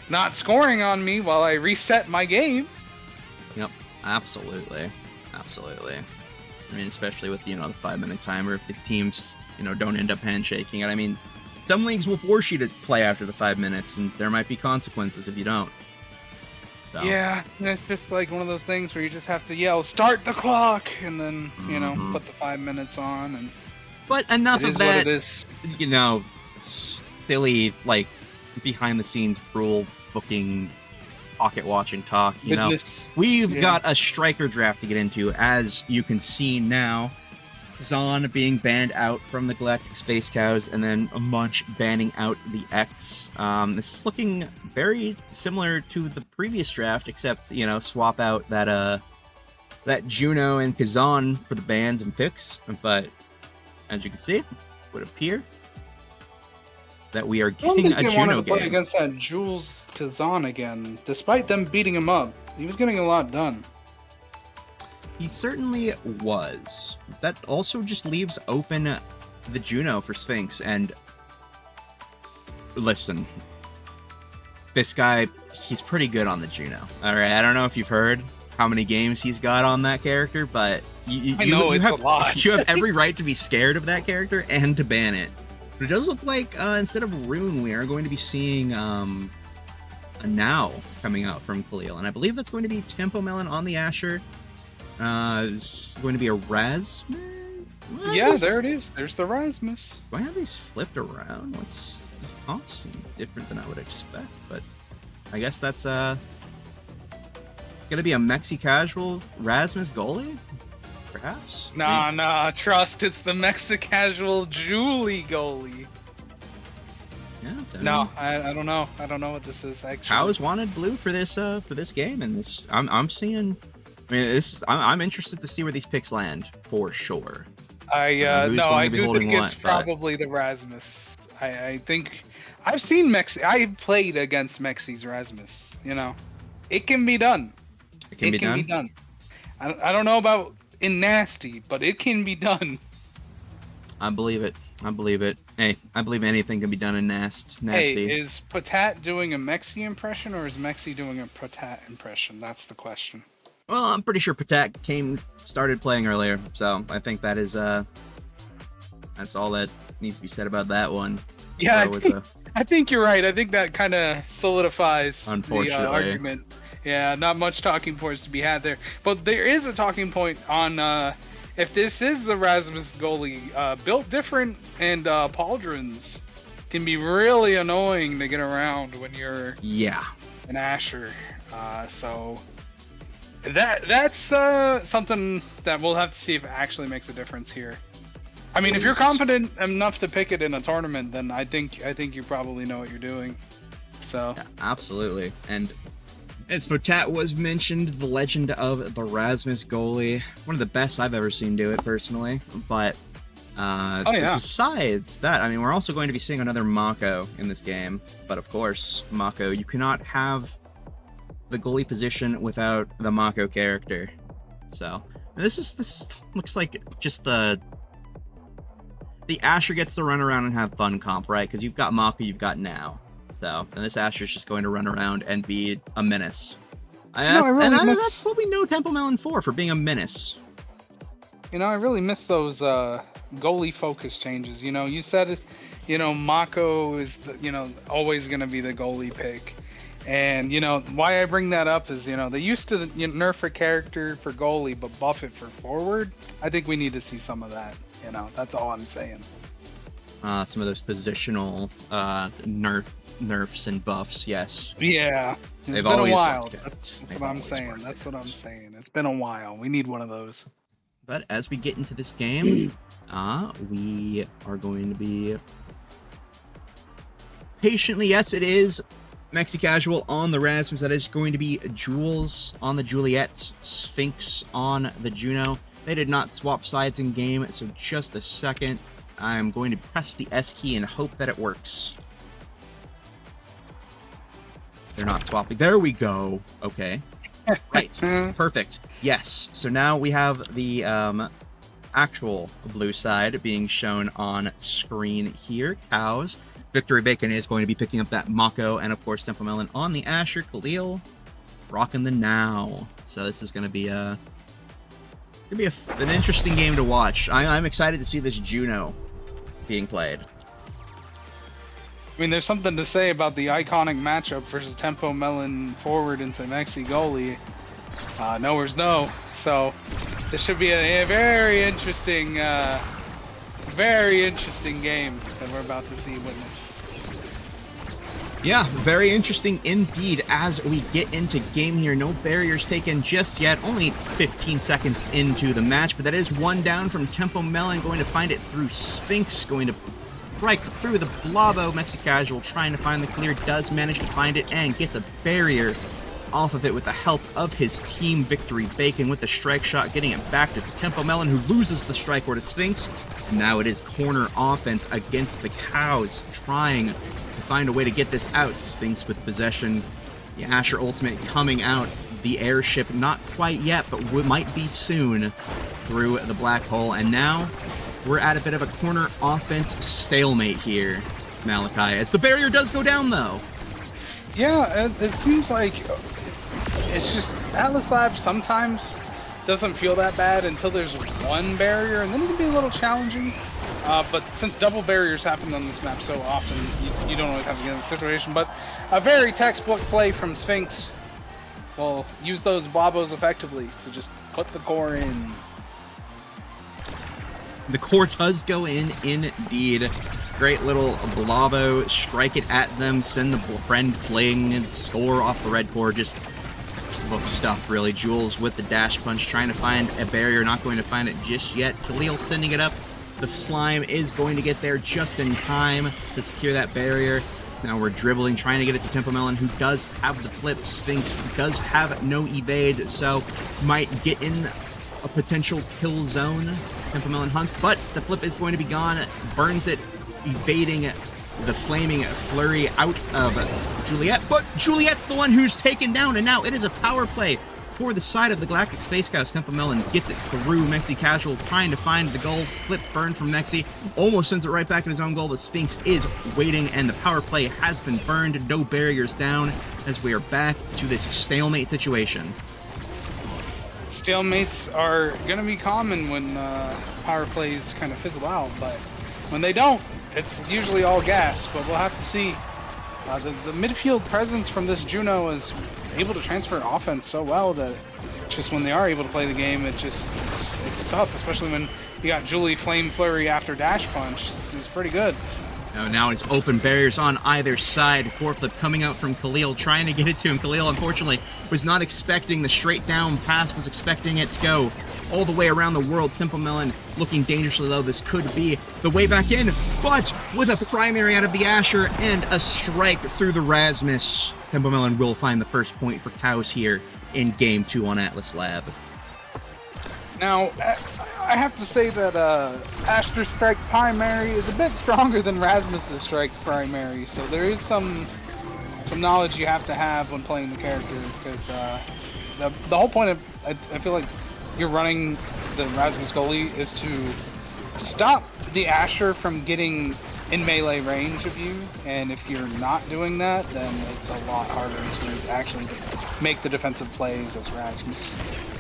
not scoring on me while I reset my game. Yep, absolutely. I mean, especially with the 5-minute timer, if the teams don't end up handshaking. And I mean, some leagues will force you to play after the 5 minutes, and there might be consequences if you don't. So. Yeah, it's just like one of those things where you just have to yell, "Start the clock," and then put the 5 minutes on. And but enough it of is that. what it is. Billy, like, behind the scenes rule booking, pocket watching talk. You know, Goodness. we've Yeah. got a striker draft to get into, as you can see now. Zon being banned out from the Galactic Space Cows, and then a Munch banning out the X. This is looking very similar to the previous draft, except, you know, swap out that Juno and Kazan for the bans and picks. But as you can see, it would appear that we are I don't getting think a they wanted Juno to play game. against that Jules Kazan again. Despite them beating him up, he was getting a lot done. He certainly was. That also just leaves open the Juno for Sphinx, and listen, this guy, he's pretty good on the Juno. Alright, I don't know if you've heard how many games he's got on that character, but I know it's have, a lot. you have every right to be scared of that character and to ban it. But it does look like, instead of Rune, we are going to be seeing a Now coming out from Khalil, and I believe that's going to be Tempo Melon on the Asher. It's going to be a Rasmus. Yeah, there it is. There's the Rasmus. Do I have these flipped around? What's these comps seem different than I would expect, but I guess that's gonna be a Mexi casual Rasmus goalie, perhaps. Nah, trust. It's the Mexicasual Julie goalie. Yeah. No, I don't know. I don't know what this is actually. Cows wanted blue for this game, and this I'm seeing. I mean, I'm interested to see where these picks land for sure. I do think it's but probably the Rasmus. I think I've seen Mexi. I've played against Mexi's Rasmus. You know, it can be done. it can be done. I don't know about in nasty, but it can be done. I believe it. Hey, I believe anything can be done in nasty. Hey, is Patat doing a Mexi impression or is Mexi doing a Patat impression? That's the question. Well, I'm pretty sure Patak started playing earlier, so I think that is that's all that needs to be said about that one. Yeah, I think you're right. I think that kind of solidifies the argument. Yeah, not much talking points to be had there, but there is a talking point on if this is the Rasmus goalie. Built different and pauldrons can be really annoying to get around when you're an Asher. So. That's something that we'll have to see if it actually makes a difference here. I mean, if you're confident enough to pick it in a tournament, then I think you probably know what you're doing. So yeah, absolutely. And as Potat was mentioned, the legend of the Rasmus goalie, one of the best I've ever seen do it personally. But besides that, I mean, we're also going to be seeing another Mako in this game. But of course, Mako, you cannot have the goalie position without the Mako character. So this looks like just the Asher gets to run around and have fun comp, right? Because you've got Mako, you've got Now. So and this Asher's just going to run around and be a menace. That's what we know Temple Melon for being a menace. You know, I really miss those goalie focus changes. You know, you said, you know, Mako is always going to be the goalie pick. And, you know, why I bring that up is, you know, they used to nerf a character for goalie, but buff it for forward. I think we need to see some of that, you know, that's all I'm saying. Some of those positional nerfs and buffs, yes. Yeah. It's been a while. That's what I'm saying. That's what I'm saying. It's been a while. We need one of those. But as we get into this game, we are going to be patiently, yes, it is Mexi Casual on the Rasmus. That is going to be Jules on the Juliet, Sphinx on the Juno. They did not swap sides in game, so just a second. I'm going to press the S key and hope that it works. They're not swapping. There we go. Okay. Right. Perfect. Yes. So now we have the actual blue side being shown on screen here. Cows. Victory Bacon is going to be picking up that Mako, and of course Temple Melon on the Asher. Khalil rocking the Now. So this is going to be an interesting game to watch. I'm excited to see this Juno being played. I mean, there's something to say about the iconic matchup versus Tempo Melon forward into Mexi goalie. Nowhere's no. So this should be a very interesting game that we're about to see witness. Yeah, very interesting indeed as we get into game here. No barriers taken just yet, only 15 seconds into the match, but that is one down from Tempo Melon, going to find it through Sphinx, going to strike through the Blavo. Mexi Casual trying to find the clear, does manage to find it and gets a barrier off of it with the help of his team. Victory Bacon with the strike shot, getting it back to Tempo Melon, who loses the strike or to Sphinx. Now it is corner offense against the Cows, trying to find a way to get this out. Sphinx with possession. The Asher ultimate coming out. The airship not quite yet, but might be soon through the black hole. And now we're at a bit of a corner offense stalemate here, Malachi, as the barrier does go down though. Yeah, it seems like it's just Atlas Lab sometimes doesn't feel that bad until there's one barrier, and then it can be a little challenging. But since double barriers happen on this map so often, you don't always have to get in the situation. But a very textbook play from Sphinx will use those Blabos effectively. So just put the core in. The core does go in indeed. Great little Blavo, strike it at them, send the friend fling, score off the red core. Just look stuff, really. Jules with the dash punch, trying to find a barrier, not going to find it just yet. Khalil sending it up. The slime is going to get there just in time to secure that barrier. So now we're dribbling, trying to get it to Tempo Melon, who does have the flip. Sphinx does have no evade, so might get in a potential kill zone. Tempo Melon hunts, but the flip is going to be gone. Burns it, evading the flaming flurry out of Juliet, but Juliet's the one who's taken down, and now it is a power play for the side of the Galactic Space Cows. Tempo Melon gets it through. Mexi Casual trying to find the goal. Flip burn from Mexi. Almost sends it right back in his own goal. The Sphinx is waiting, and the power play has been burned. No barriers down as we are back to this stalemate situation. Stalemates are going to be common when power plays kind of fizzle out, but when they don't, it's usually all gas. But we'll have to see. The midfield presence from this Juno is able to transfer offense so well that just when they are able to play the game, it's tough, especially when you got Julie Flame Flurry after dash punch. It's pretty good. Now it's open barriers on either side. Core flip coming out from Khalil, trying to get it to him. Khalil, unfortunately, was not expecting the straight down pass, was expecting it to go all the way around the world. Tempo Melon looking dangerously low. This could be the way back in, but with a primary out of the Asher and a strike through the Rasmus, Tempo Melon will find the first point for Cows here in Game 2 on Atlas Lab. Now, I have to say that Asher Strike Primary is a bit stronger than Rasmus's Strike Primary, so there is some knowledge you have to have when playing the character, because the whole point of, I feel like you're running the Rasmus goalie is to stop the Asher from getting in melee range of you, and if you're not doing that, then it's a lot harder to actually make the defensive plays as Rasmus.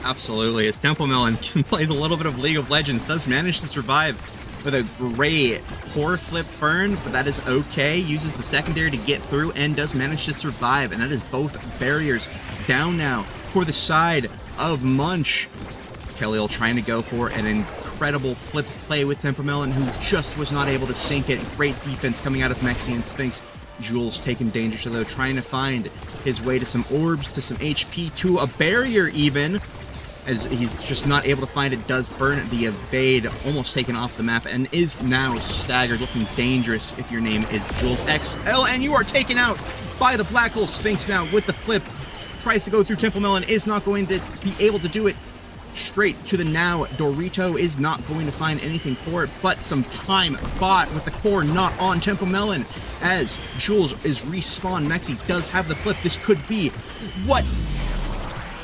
Absolutely, as Tempo Melon plays a little bit of League of Legends, does manage to survive with a great core flip burn, but that is okay. Uses the secondary to get through and does manage to survive, and that is both barriers down now for the side of Munch. Khalil trying to go for an incredible flip play with Tempo Melon, who just was not able to sink it. Great defense coming out of Mexi and Sphinx. Jules taking danger, though, trying to find his way to some orbs, to some HP, to a barrier even, as he's just not able to find it. Does burn the evade, almost taken off the map, and is now staggered, looking dangerous if your name is Jules XL, and you are taken out by the Black Hole. Sphinx now with the flip, tries to go through Tempo Melon, is not going to be able to do it. Straight to the now. Dorito is not going to find anything for it, but some time bought with the core not on Tempo Melon as Jules is respawned. Mexi does have the flip. This could be what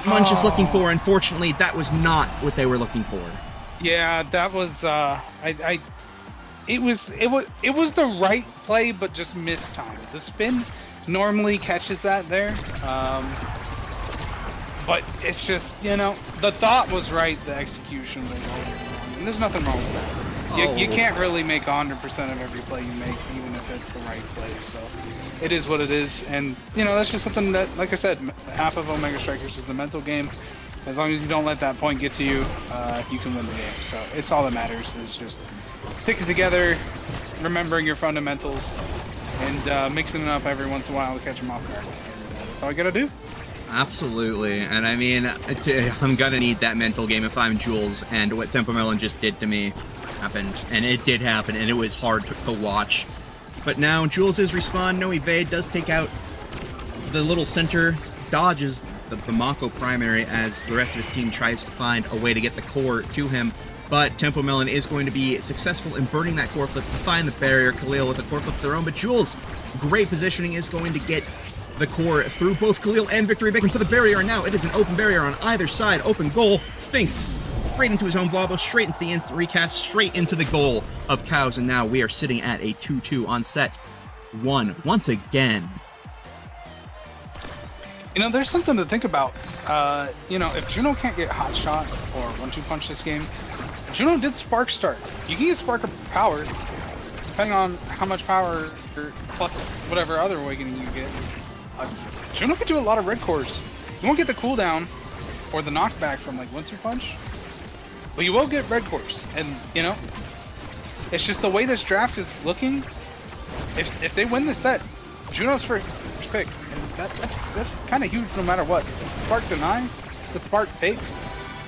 Munch is looking for. Unfortunately, that was not what they were looking for. Yeah, that was it was the right play, but just mistimed. The spin normally catches that there. But it's just, the thought was right, the execution was wrong. And there's nothing wrong with that. You can't really make 100% of every play you make, even if it's the right play. So it is what it is. And, that's just something that, like I said, half of Omega Strikers is the mental game. As long as you don't let that point get to you, you can win the game. So it's all that matters, is just sticking together, remembering your fundamentals, and mixing it up every once in a while to catch him off guard. And that's all I gotta do. Absolutely, and I mean, I'm gonna need that mental game if I'm Jules, and what Tempo Melon just did to me happened, and it did happen, and it was hard to watch. But now Jules is respawn, no evade, does take out the little center, dodges the Mako primary as the rest of his team tries to find a way to get the core to him. But Tempo Melon is going to be successful in burning that core flip to find the barrier. Khalil with a core flip of their own, but Jules, great positioning, is going to get the core through both Khalil and Victory Bacon to the barrier, and now it is an open barrier on either side. Open goal. Sphinx straight into his own Blobbo, straight into the instant recast, straight into the goal of Cows, and now we are sitting at a 2-2 on set 1 once again. You know, there's something to think about. You know, if Juno can't get Hot Shot or 1-2 Punch this game, Juno did Spark Start. You can get Spark of Power, depending on how much power or plus whatever other awakening you get. Juno can do a lot of red cores. You won't get the cooldown or the knockback from like 1-2 Punch, but you will get red cores. And you know, it's just the way this draft is looking. If they win the set, Juno's first pick, and that's kind of huge no matter what. Spark Deny, the Spark Fake,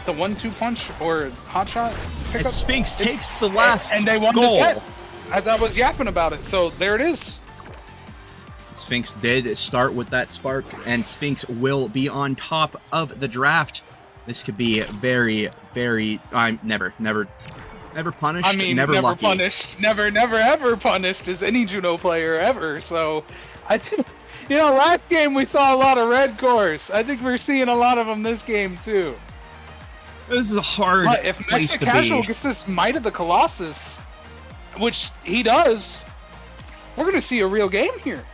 the 1-2 Punch or Hot Shot. And Sphinx takes the last and they won goal. the set. As I was yapping about it, so there it is. Sphinx did start with that spark, and Sphinx will be on top of the draft. This could be very, very... I'm never punished, I mean, never lucky. Punished, never ever punished as any Juno player ever. So, I think, you know, last game we saw a lot of red cores. I think we're seeing a lot of them this game too. This is a hard But if place Mexican to Casual be. gets this Might of the Colossus, which he does, we're gonna see a real game here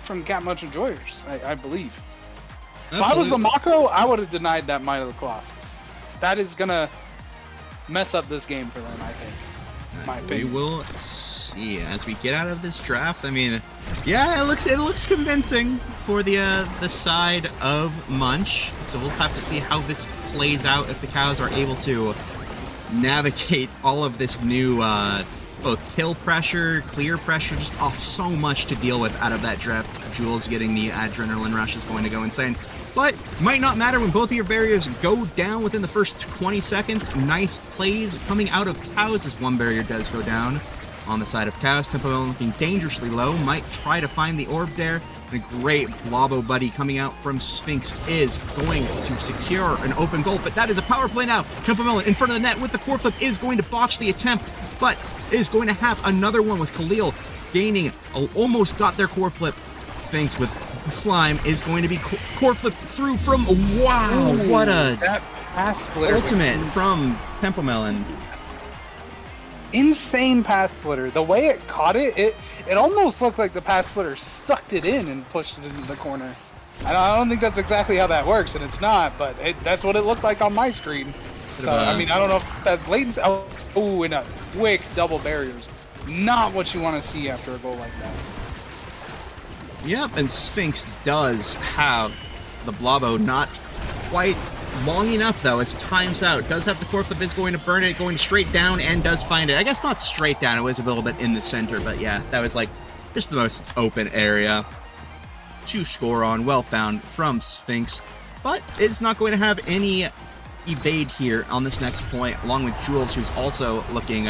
from Cat Munch Enjoyers, I believe. If I was the Mako, I would have denied that Might of the Colossus. That is gonna mess up this game for them, I think. My We opinion. will see as we get out of this draft. I mean, yeah, it looks convincing for the side of Munch. So we'll have to see how this plays out if the Cows are able to navigate all of this new both kill pressure, clear pressure, just so much to deal with out of that draft. Jules getting the adrenaline rush is going to go insane. But might not matter when both of your barriers go down within the first 20 seconds. Nice plays coming out of Cows as one barrier does go down. On the side of Cows, Tempo Melon looking dangerously low. Might try to find the orb there. And a great Blobbo buddy coming out from Sphinx is going to secure an open goal. But that is a power play now. Tempo Melon in front of the net with the core flip is going to botch the attempt, but is going to have another one with Khalil gaining. Almost got their core flip. Sphinx with Slime is going to be core flipped through from... Wow, Ooh, what a that pass splitter. ultimate from Tempo Melon. Insane pass splitter. The way it caught it, it almost looked like the pass splitter sucked it in and pushed it into the corner. I don't think that's exactly how that works, and it's not, but that's what it looked like on my screen. So, I mean, I don't know if that's latency. Oh, and a quick double barriers. Not what you want to see after a goal like that. Yep, and Sphinx does have the Blobbo, not quite long enough though, as it times out. Does have the core flip, is going to burn it, going straight down, and does find it. I guess not straight down, it was a little bit in the center, but yeah, that was like just the most open area to score on. Well found from Sphinx, but it's not going to have any evade here on this next point, along with Jules, who's also looking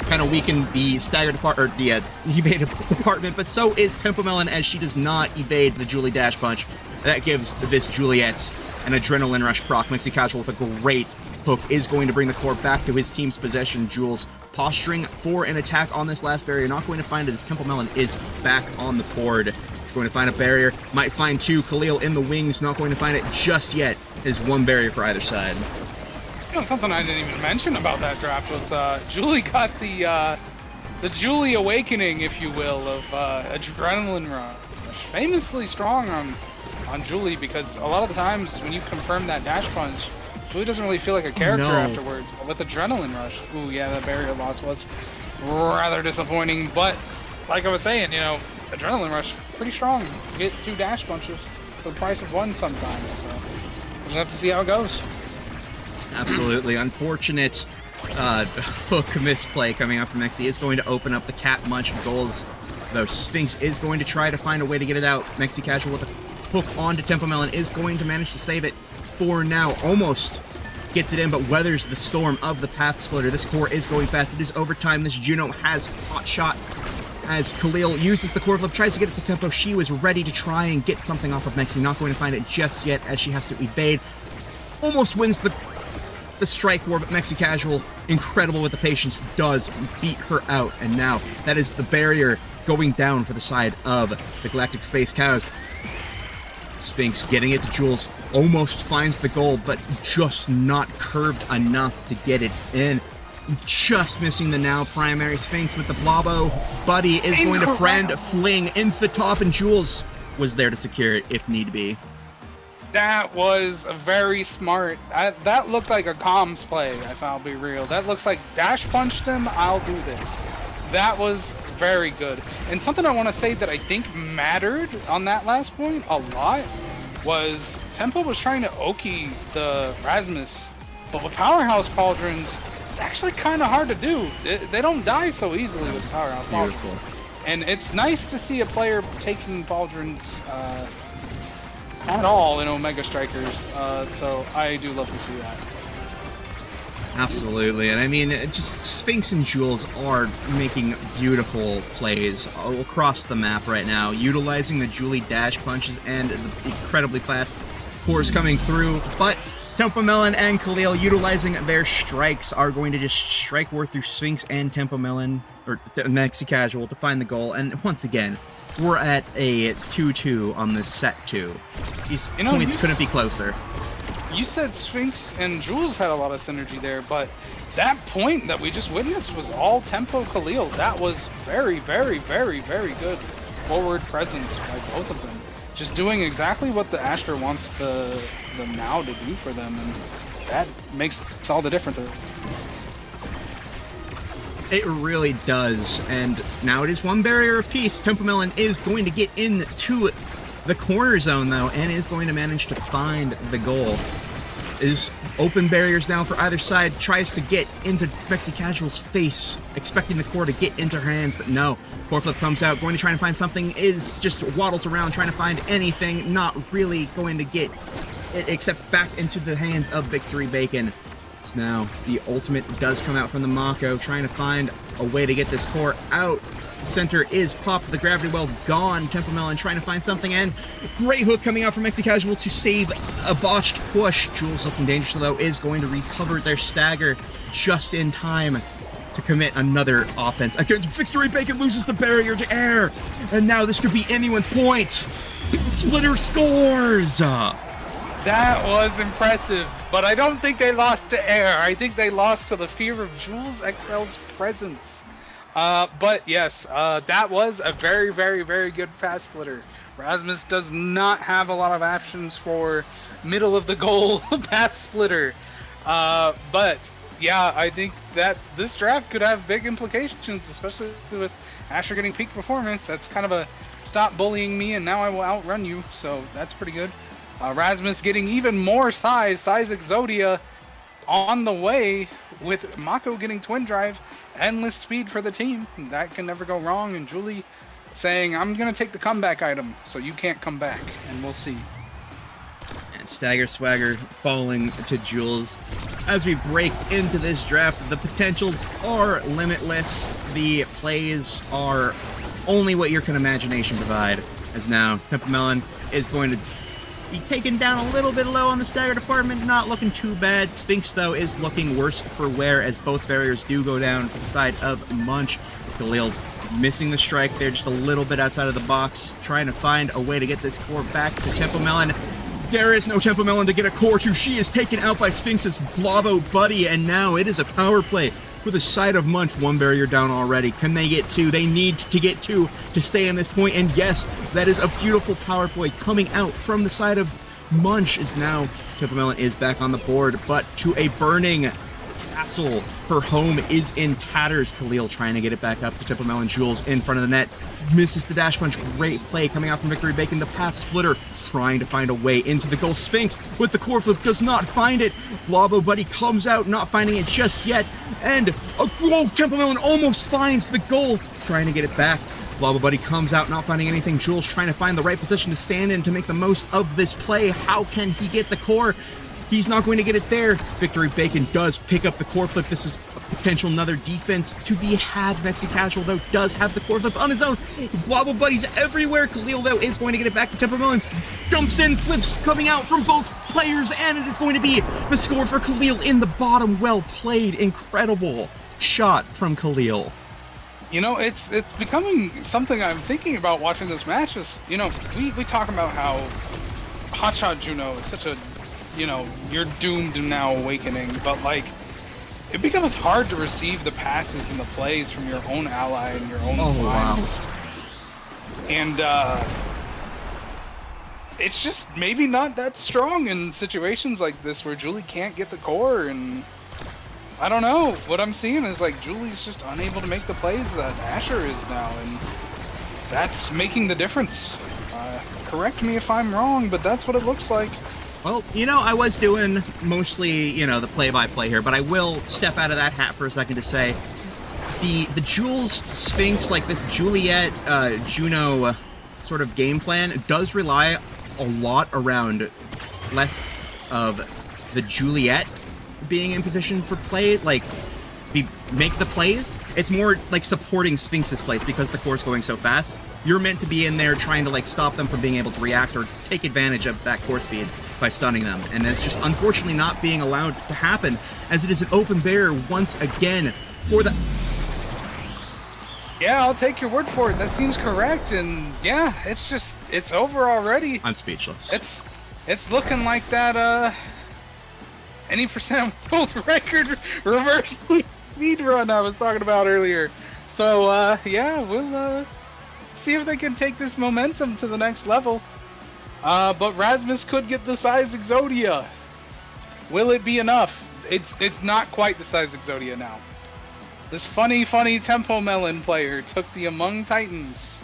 kind of weak in the staggered department, or the evade department, but so is Tempo Melon, as she does not evade the Julie dash punch. That gives this Juliet an adrenaline rush proc. Mixie Casual with a great hook is going to bring the core back to his team's possession. Jules posturing for an attack on this last barrier, not going to find it as Tempo Melon is back on the board. It's going to find a barrier, might find two. Khalil in the wings, not going to find it just yet. Is one barrier for either side. You know, something I didn't even mention about that draft was Julie got the Julie awakening, if you will, of adrenaline rush. Famously strong on Julie, because a lot of the times when you confirm that dash punch, Julie doesn't really feel like a character afterwards. But with adrenaline rush, ooh yeah, that barrier loss was rather disappointing. But like I was saying, you know, adrenaline rush pretty strong. You get two dash punches for the price of one sometimes. So we'll just have to see how it goes. Absolutely unfortunate hook misplay coming up from Mexi is going to open up the Cat Munch goals though. Sphinx is going to try to find a way to get it out. Mexi Casual with a hook onto Tempo Melon is going to manage to save it for now. Almost gets it in, but weathers the storm of the Path Splitter. This core is going fast. It is overtime. This Juno has hot shot as Khalil uses the core flip, tries to get it to Tempo. She was ready to try and get something off of Mexi. Not going to find it just yet as she has to evade. Almost wins the strike war, but Mexi Casual, incredible with the patience, does beat her out. And now that is the barrier going down for the side of the Galactic Space Cows. Sphinx getting it to Jules, almost finds the goal, but just not curved enough to get it in. Just missing the now primary. Sphinx with the Blobbo. Buddy is going to friend fling into the top, and Jules was there to secure it if need be. That was a very smart. That looked like a comms play, if I'll be real. That looks like dash punch them, I'll do this. That was very good. And something I want to say that I think mattered on that last point a lot was Tempo was trying to Oki the Rasmus, but with Powerhouse Pauldrons, it's actually kind of hard to do. They don't die so easily with Powerhouse Pauldrons. And it's nice to see a player taking Pauldrons at all in Omega Strikers, so I do love to see that. Absolutely, and I mean, just Sphinx and Jules are making beautiful plays across the map right now, utilizing the Julie dash punches and the incredibly fast cores coming through, but Tempo Melon and Khalil utilizing their strikes are going to just strike war through Sphinx and Tempo Melon, or Mexi Casual, to find the goal, and once again, we're at a 2-2 on this set 2. These points couldn't be closer. You said Sphinx and Jules had a lot of synergy there, but that point that we just witnessed was all Tempo Khalil. That was very, very, very, very good forward presence by both of them. Just doing exactly what the Asher wants the Now to do for them, and that makes all the difference. It really does, and now it is one barrier apiece. Tempo Melon is going to get into the corner zone, though, and is going to manage to find the goal. Is open barriers now for either side, tries to get into Mexi Casual's face, expecting the core to get into her hands, but no. Core flip comes out, going to try and find something, is just waddles around trying to find anything, not really going to get it except back into the hands of Victory Bacon. So now the ultimate does come out from the Mako, trying to find a way to get this core out. The center is popped, the gravity well gone. Tempo Melon trying to find something, and great hook coming out from Mexi Casual to save a botched push. Jules, looking dangerous though, is going to recover their stagger just in time to commit another offense. Again, Victory Bacon loses the barrier to air, and now this could be anyone's point. Splitter scores! That was impressive, but I don't think they lost to air. I think they lost to the fear of Jules XL's presence. But yes, that was a very, very, very good Path Splitter. Rasmus does not have a lot of options for middle of the goal Path Splitter. But yeah, I think that this draft could have big implications, especially with Asher getting peak performance. That's kind of a stop bullying me and now I will outrun you, so that's pretty good. Rasmus getting even more size Exodia on the way, with Mako getting twin drive, endless speed for the team. That can never go wrong, and Julie saying, I'm going to take the comeback item, so you can't come back, and we'll see. And Stagger Swagger falling to Jules. As we break into this draft, the potentials are limitless. The plays are only what your imagination provide, as now Tempo Melon is going to be taken down a little bit low on the stagger department, not looking too bad. Sphinx, though, is looking worse for wear as both barriers do go down for the side of Munch. Khalil missing the strike there, just a little bit outside of the box, trying to find a way to get this core back to Tempo Melon. There is no Tempo Melon to get a core to. She is taken out by Sphinx's Blobbo buddy, and now it is a power play for the side of Munch. One barrier down already. Can they get two? They need to get two to stay in this point, and yes, that is a beautiful power play coming out from the side of Munch. Is now Tempo Melon is back on the board, but to a burning castle. Her home is in tatters. Khalil trying to get it back up to Tempo Melon. Jules in front of the net. Misses the dash punch. Great play coming out from Victory Bacon. The Path Splitter trying to find a way into the goal. Sphinx with the core flip does not find it. Blobbo buddy comes out, not finding it just yet. And Tempo Melon almost finds the goal. Trying to get it back Blobba Buddy comes out not finding anything. Jules trying to find the right position to stand in to make the most of this play. How can he get the core? He's not going to get it there. Victory Bacon does pick up the core flip. This is a potential another defense to be had. Mexi Casual, though, does have the core flip on his own. Blobba Buddy's everywhere. Khalil, though, is going to get it back to Temple Melon. Jumps in, flips coming out from both players, and it is going to be the score for Khalil in the bottom. Well played. Incredible shot from Khalil. You know, it's becoming something I'm thinking about watching this match is, you know, we talk about how Hotshot Juno is such a, you know, you're doomed now awakening, but like, it becomes hard to receive the passes and the plays from your own ally and your own slimes. Wow. And it's just maybe not that strong in situations like this where Julie can't get the core, and I don't know. What I'm seeing is like Julie's just unable to make the plays that Asher is now, and that's making the difference. Correct me if I'm wrong, but that's what it looks like. Well, you know, I was doing mostly, you know, the play-by-play here, but I will step out of that hat for a second to say the Jules Sphinx, like this Juliet Juno sort of game plan, does rely a lot around less of the Juliet being in position for play, like make the plays. It's more like supporting Sphinx's plays because the core's going so fast. You're meant to be in there trying to like stop them from being able to react or take advantage of that core speed by stunning them, and it's just unfortunately not being allowed to happen, as it is an open barrier once again for the... Yeah, I'll take your word for it. That seems correct, and yeah, it's over already. I'm speechless. It's looking like that any percent world record reverse speed run I was talking about earlier. So yeah, we'll see if they can take this momentum to the next level. But Rasmus could get the size Exodia. Will it be enough? It's not quite the size Exodia now. This funny Tempo Melon player took the Among Titans,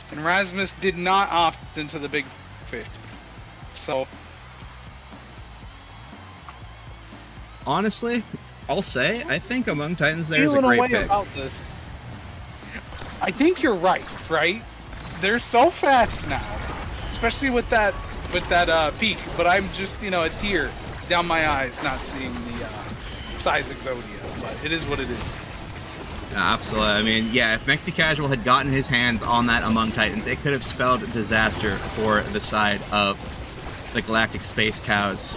and Rasmus did not opt into the big fish. So honestly, I'll say I think Among Titans there is a great pick. About this. I think you're right. They're so fast now, especially with that peak. But I'm just, you know, a tear down my eyes not seeing the size Exodia. But it is what it is. Absolutely. I mean, yeah, if Mexi Casual had gotten his hands on that Among Titans, it could have spelled disaster for the side of the Galactic Space Cows.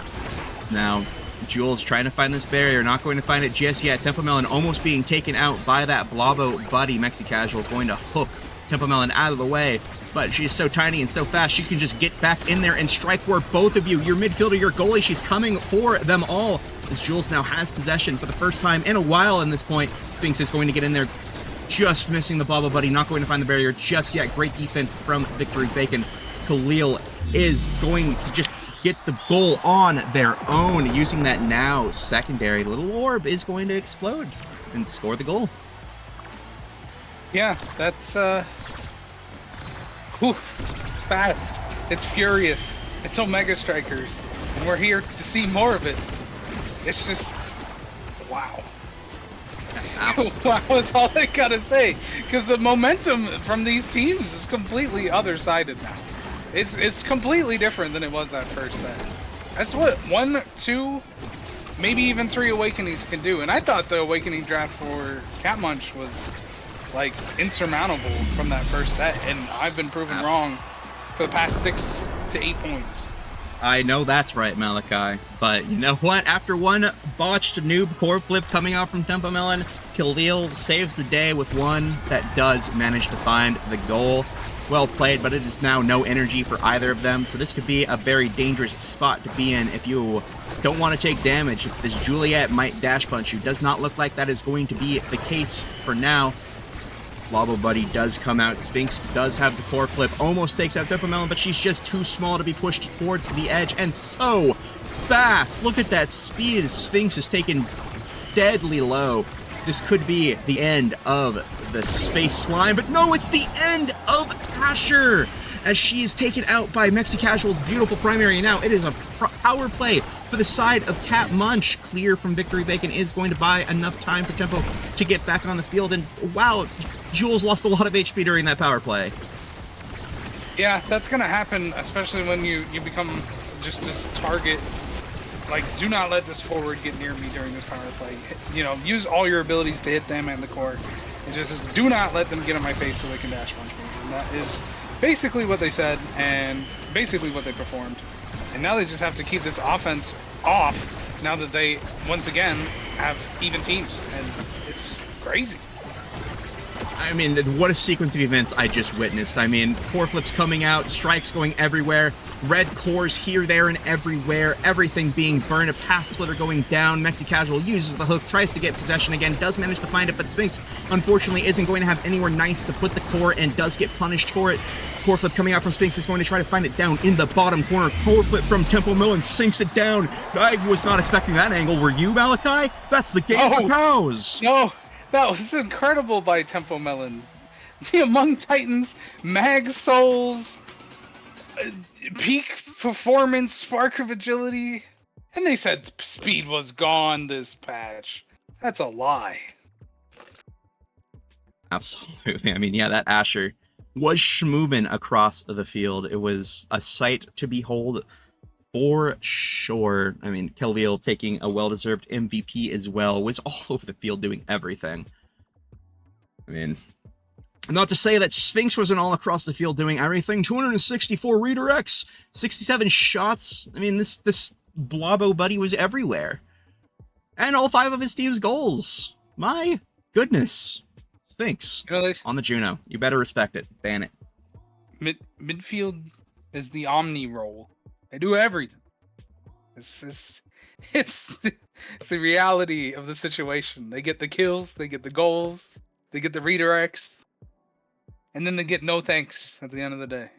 It's now Jules trying to find this barrier, not going to find it just yet. Tempo Melon almost being taken out by that Blobbo Buddy. Mexi Casual going to hook Tempo Melon out of the way, but she's so tiny and so fast, she can just get back in there and strike where both of you, your midfielder, your goalie, she's coming for them all. As Jules now has possession for the first time in a while in this point. Sphinx is going to get in there, just missing the Blobbo Buddy, not going to find the barrier just yet. Great defense from Victory Bacon. Khalil is going to just get the goal on their own using that now secondary. Little orb is going to explode and score the goal. Yeah, that's fast. It's furious. It's Omega Strikers, and we're here to see more of it. It's just wow. Wow, that's all I gotta say. Because the momentum from these teams is completely other-sided now. It's completely different than it was that first set. That's what 1, 2, maybe even 3 Awakenings can do. And I thought the Awakening draft for Cat Munch was like insurmountable from that first set, and I've been proven wrong for the past 6 to 8 points. I know that's right, Malachi, but you know what? After one botched noob core flip coming out from Tempo Melon, Khalil saves the day with one that does manage to find the goal. Well played, but it is now no energy for either of them, so this could be a very dangerous spot to be in if you don't want to take damage. If this Juliet might dash punch you, does not look like that is going to be the case for now. Blobbo Buddy does come out. Sphinx does have the core flip. Almost takes out Tempo Melon, but she's just too small to be pushed towards the edge. And so fast. Look at that speed. Sphinx is taken deadly low. This could be the end of the Space Slime, but no, it's the end of Asher, as she is taken out by Mexi Casual's beautiful primary. And now it is a power play for the side of Cat Munch. Clear from Victory Bacon is going to buy enough time for Tempo to get back on the field. And wow, Jules lost a lot of HP during that power play. Yeah, that's gonna happen, especially when you become just this target. Like, do not let this forward get near me during this power play. You know, use all your abilities to hit them and the core. And just do not let them get in my face so they can dash punch me. And that is basically what they said, and basically what they performed. And now they just have to keep this offense off, now that they, once again, have even teams. And it's just crazy. I mean, what a sequence of events I just witnessed. I mean, core flips coming out, strikes going everywhere, red cores here, there, and everywhere, everything being burned, a path splitter going down. Mexi Casual uses the hook, tries to get possession again, does manage to find it, but Sphinx, unfortunately, isn't going to have anywhere nice to put the core and does get punished for it. Core flip coming out from Sphinx is going to try to find it down in the bottom corner. Core flip from Temple Melon sinks it down. I was not expecting that angle. Were you, Malachi? That's the game for cows. No. That was incredible by Tempo Melon. The Among Titans, Mag Souls, peak performance, spark of agility, and they said speed was gone this patch. That's a lie. Absolutely. I mean, yeah, that Asher was schmovin' across the field. It was a sight to behold for sure. I mean, Kelviel taking a well-deserved MVP as well, was all over the field doing everything. I mean, not to say that Sphinx wasn't all across the field doing everything. 264 redirects, 67 shots. I mean, this Blobo buddy was everywhere. And all 5 of his team's goals. My goodness. Sphinx, on the Juno. You better respect it. Ban it. Midfield is the Omni role. They do everything. It's the reality of the situation. They get the kills, they get the goals, they get the redirects, and then they get no thanks at the end of the day.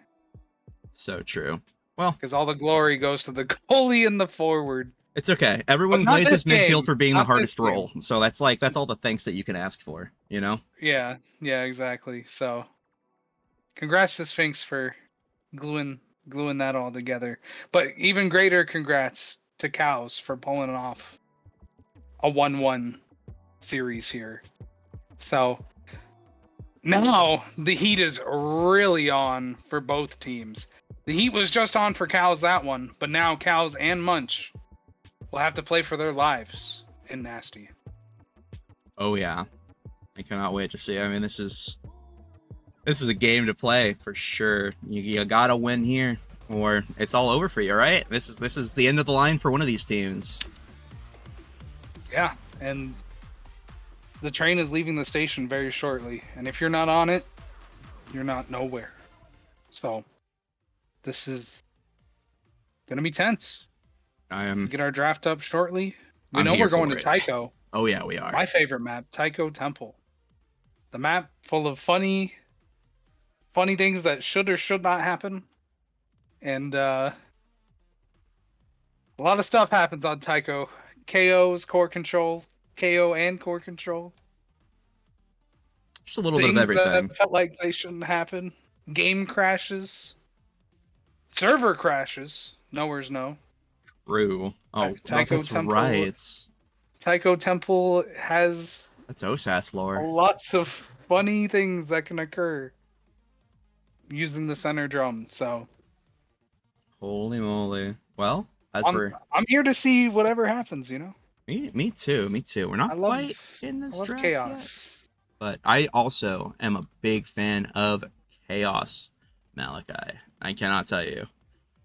So true. Well, because all the glory goes to the goalie and the forward. It's okay. Everyone plays this midfield for being the hardest role. Game. So that's all the thanks that you can ask for, you know? Yeah, exactly. So congrats to Sphinx for gluing that all together. But even greater congrats to Cows for pulling off a 1-1 series here. So now the heat is really on for both teams. The heat was just on for Cows that one, but now Cows and Munch will have to play for their lives in Nasty. Oh yeah. I cannot wait to see. I mean, this is a game to play for sure. You gotta win here, or it's all over for you, right? This is the end of the line for one of these teams. Yeah, and the train is leaving the station very shortly, and if you're not on it, you're not nowhere. So this is gonna be tense. Get our draft up shortly. We know we're going to Tycho. Oh yeah, we are. My favorite map, Tycho Temple. The map full of funny things that should or should not happen. And a lot of stuff happens on Tycho. KOs, core control, KO and core control. Just a little bit of everything. That felt like they shouldn't happen. Game crashes. Server crashes. Nowhere's no. True. Oh, Tycho that's Temple, right. Tycho Temple has that's OSAS lore. Lots of funny things that can occur using the center drum. So, holy moly! Well, I'm here to see whatever happens. You know. Me too. We're not quite in this draft chaos yet, but I also am a big fan of chaos, Malachi. I cannot tell you.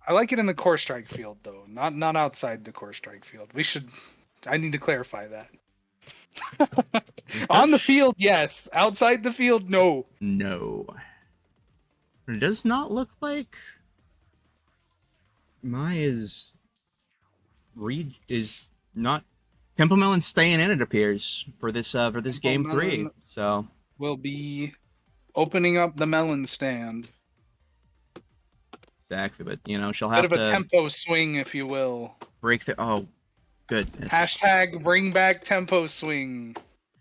I like it in the core strike field, though, not outside the core strike field. I need to clarify that. On the field, yes. Outside the field, no. No. It does not look like is not Temple Melon staying in, it appears, for this game 3. So we'll be opening up the melon stand. Exactly, but she'll have to bit of a tempo swing, if you will. Break the goodness. Hashtag bring back tempo swing.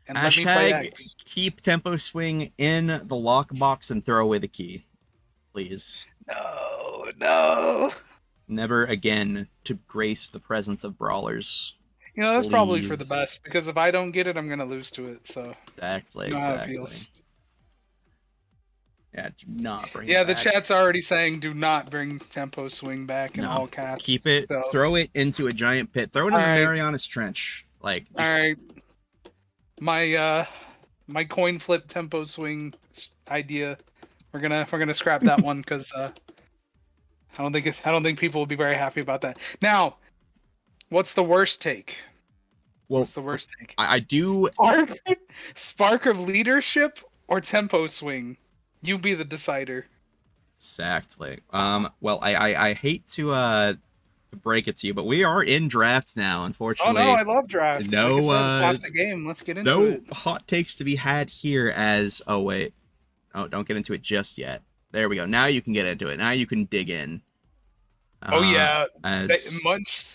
And let me play X. Keep tempo swing in the lockbox and throw away the key, please. No. Never again to grace the presence of brawlers. That's probably for the best, because if I don't get it, I'm gonna lose to it. So exactly. Yeah, do not bring Yeah, it the back. chat's already saying do not bring tempo swing back in all caps. Keep it. So. Throw it into a giant pit. Throw it in the Marianas Trench. Like, all right, my coin flip tempo swing idea. We're gonna scrap that one because I don't think people will be very happy about that. Now, what's the worst take? well, What's the worst take? I do. Spark of leadership or tempo swing? You be the decider. Exactly. Well, I hate to break it to you, but we are in draft now. Unfortunately. Oh no, I love draft. No, like I said, it's off the game. Let's get into no it. hot takes to be had here. As don't get into it just yet. There we go. Now you can get into it. Now you can dig in. Oh yeah, as Munch.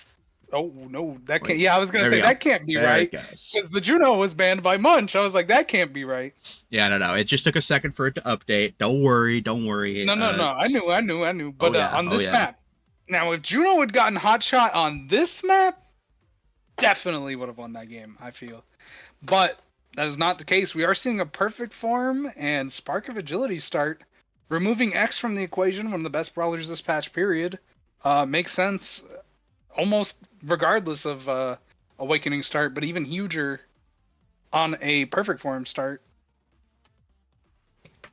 Oh no, that can't. Wait, Yeah, I was gonna say that can't be there right. it goes. Because the Juno was banned by Munch. I was like, that can't be right. Yeah, no. It just took a second for it to update. Don't worry. No. I knew. But on this map, now if Juno had gotten hot shot on this map, definitely would have won that game. I feel, but that is not the case. We are seeing a perfect form and Spark of Agility start, removing X from the equation. One of the best brawlers this patch period. Makes sense. Almost regardless of Awakening start, but even huger on a perfect form start.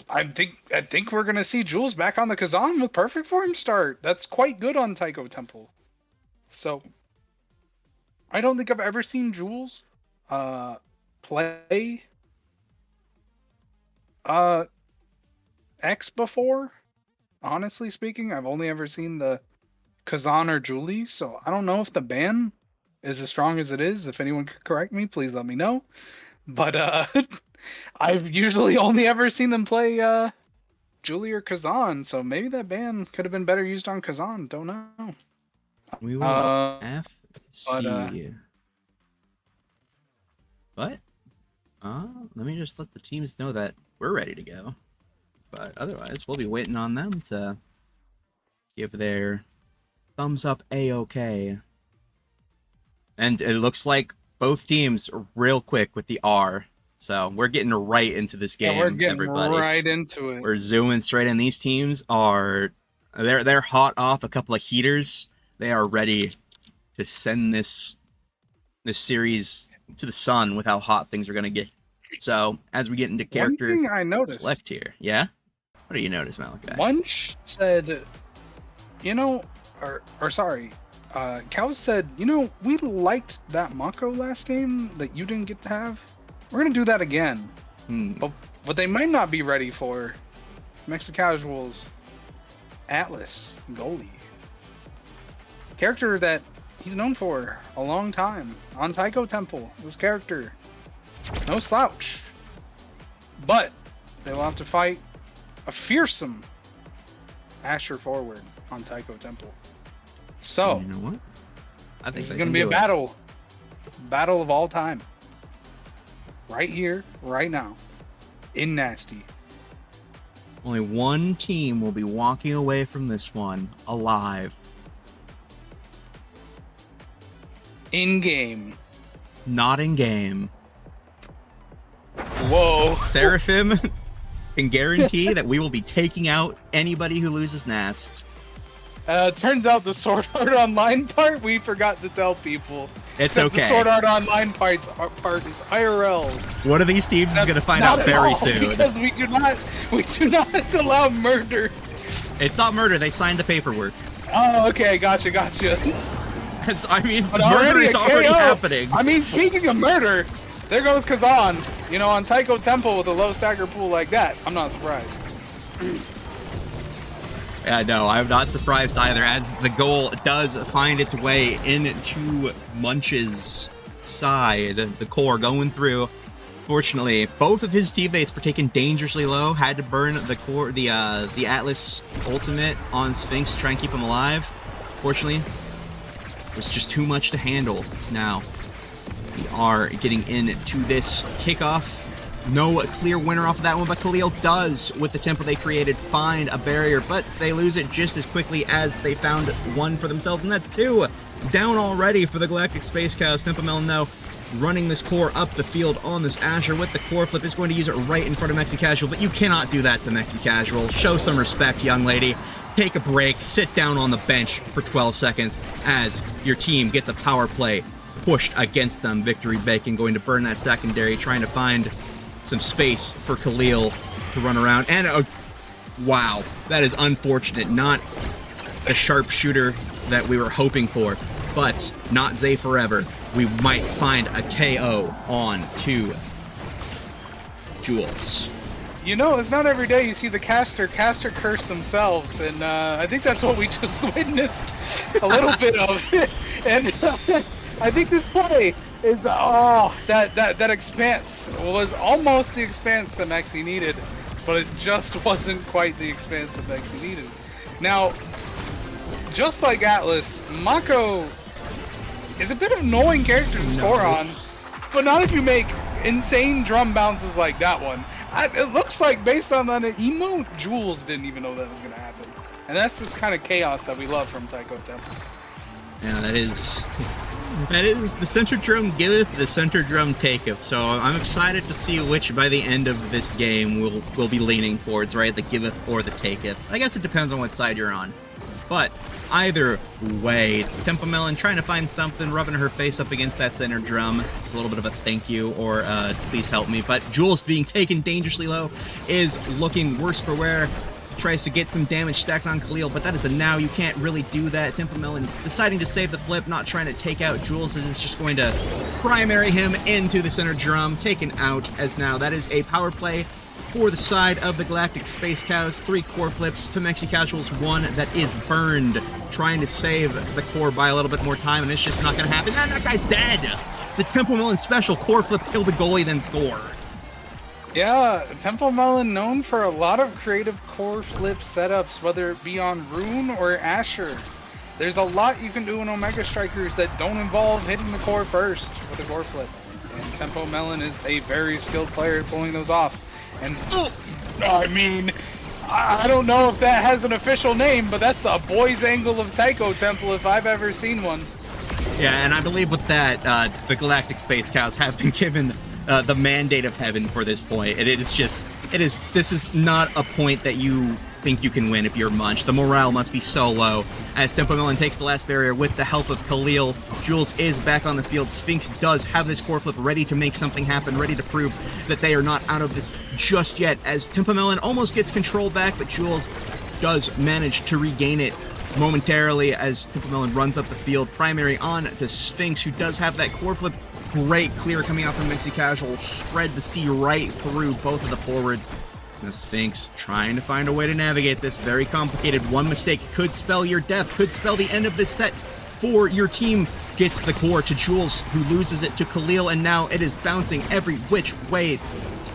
I think we're gonna see Jules back on the Kazan with perfect form start. That's quite good on Taiko Temple. So I don't think I've ever seen Jules play X before. Honestly speaking, I've only ever seen the Kazan or Julie, so I don't know if the ban is as strong as it is. If anyone could correct me, please let me know. But I've usually only ever seen them play Julie or Kazan, so maybe that ban could have been better used on Kazan. Don't know. We will FC. But let me just let the teams know that we're ready to go. But otherwise, we'll be waiting on them to give their thumbs up A-OK. And it looks like both teams are real quick with the R. So we're getting right into this game, we're getting everybody. Right into it. We're zooming straight in. These teams are they're hot off a couple of heaters. They are ready to send this series to the sun with how hot things are gonna get. So as we get into character One thing I noticed. select here. Yeah? What do you notice, Malachi? Munch said, Cal said, we liked that Mako last game that you didn't get to have. We're going to do that again. But what they might not be ready for, Mexicasual's Atlas goalie. Character that he's known for a long time. On Taiko Temple, this character. No slouch. But they will have to fight a fearsome Asher forward on Taiko Temple. So, you know what? I think this is going to be a battle. Battle of all time. Right here, right now. In Nasty. Only one team will be walking away from this one alive. In game. Not in game. Whoa. Seraphim can guarantee that we will be taking out anybody who loses Nast. Turns out the Sword Art Online part we forgot to tell people. It's okay. The Sword Art Online part is IRL. One of these teams is going to find out very soon. Because we do not allow murder. It's not murder. They signed the paperwork. Oh, okay. Gotcha. Murder is KO. already happening. I mean, speaking of murder, there goes Kazan. On Taiko Temple with a low stagger pool like that. I'm not surprised. Yeah, no, I'm not surprised either, as the goal does find its way into Munch's side. The core going through. Fortunately, both of his teammates were taken dangerously low. Had to burn the Atlas ultimate on Sphinx to try and keep him alive. Fortunately, it was just too much to handle. So now we are getting into this kickoff. No clear winner off of that one, but Khalil does, with the tempo they created, find a barrier, but they lose it just as quickly as they found one for themselves, and that's two down already for the Galactic Space Cows. Tempo Melon, though, running this core up the field on this Asher with the core flip, is going to use it right in front of Mexi Casual, but you cannot do that to Mexi Casual. Show some respect, young lady. Take a break, sit down on the bench for 12 seconds as your team gets a power play pushed against them. Victory Bacon going to burn that secondary, trying to find some space for Khalil to run around. And wow, that is unfortunate. Not the sharpshooter that we were hoping for, but not Zay forever. We might find a KO on to Jules. You know, it's not every day you see the caster curse themselves, and I think that's what we just witnessed a little bit of. And I think this play is, that expanse was almost the expanse that Mexi needed, but it just wasn't quite the expanse that Mexi needed. Now, just like Atlas, Mako is a bit of an annoying character to score on, but not if you make insane drum bounces like that one. It looks like, based on that emote, Jules didn't even know that was going to happen. And that's this kind of chaos that we love from Taiko Temple. Yeah, that is the center drum giveth, the center drum taketh. So I'm excited to see which, by the end of this game, we'll be leaning towards, right? The giveth or the taketh. I guess it depends on what side you're on. But either way, Tempo Melon trying to find something, rubbing her face up against that center drum. It's a little bit of a thank you or please help me. But Jules being taken dangerously low is looking worse for wear. Tries to get some damage stacked on Khalil, but that is a now. You can't really do that. Tempo Melon deciding to save the flip, not trying to take out Jules. It is just going to primary him into the center drum, taken out as now. That is a power play for the side of the Galactic Space Cows. 3 core flips to Mexi Casuals, 1 that is burned. Trying to save the core by a little bit more time, and it's just not going to happen. And that guy's dead! The Tempo Melon special core flip, kill the goalie, then score. Yeah, Temple Melon known for a lot of creative core flip setups, whether it be on Rune or Asher. There's a lot you can do in Omega Strikers that don't involve hitting the core first with a core flip. And Tempo Melon is a very skilled player at pulling those off. And, I mean, I don't know if that has an official name, but that's the boys' angle of Taiko Temple if I've ever seen one. Yeah, and I believe with that, the Galactic Space Cows have been given the mandate of heaven for this point. This is not a point that you think you can win if you're Munch. The morale must be so low. As Tempo Melon takes the last barrier with the help of Khalil, Jules is back on the field. Sphinx does have this core flip ready to make something happen, ready to prove that they are not out of this just yet, as Tempo Melon almost gets control back, but Jules does manage to regain it momentarily as Tempo Melon runs up the field. Primary on to Sphinx, who does have that core flip. Great clear coming out from Mexi Casual, spread the sea right through both of the forwards. The Sphinx trying to find a way to navigate this. Very complicated. One mistake could spell your death, could spell the end of this set for your team. Gets the core to Jules, who loses it to Khalil, and now it is bouncing every which way.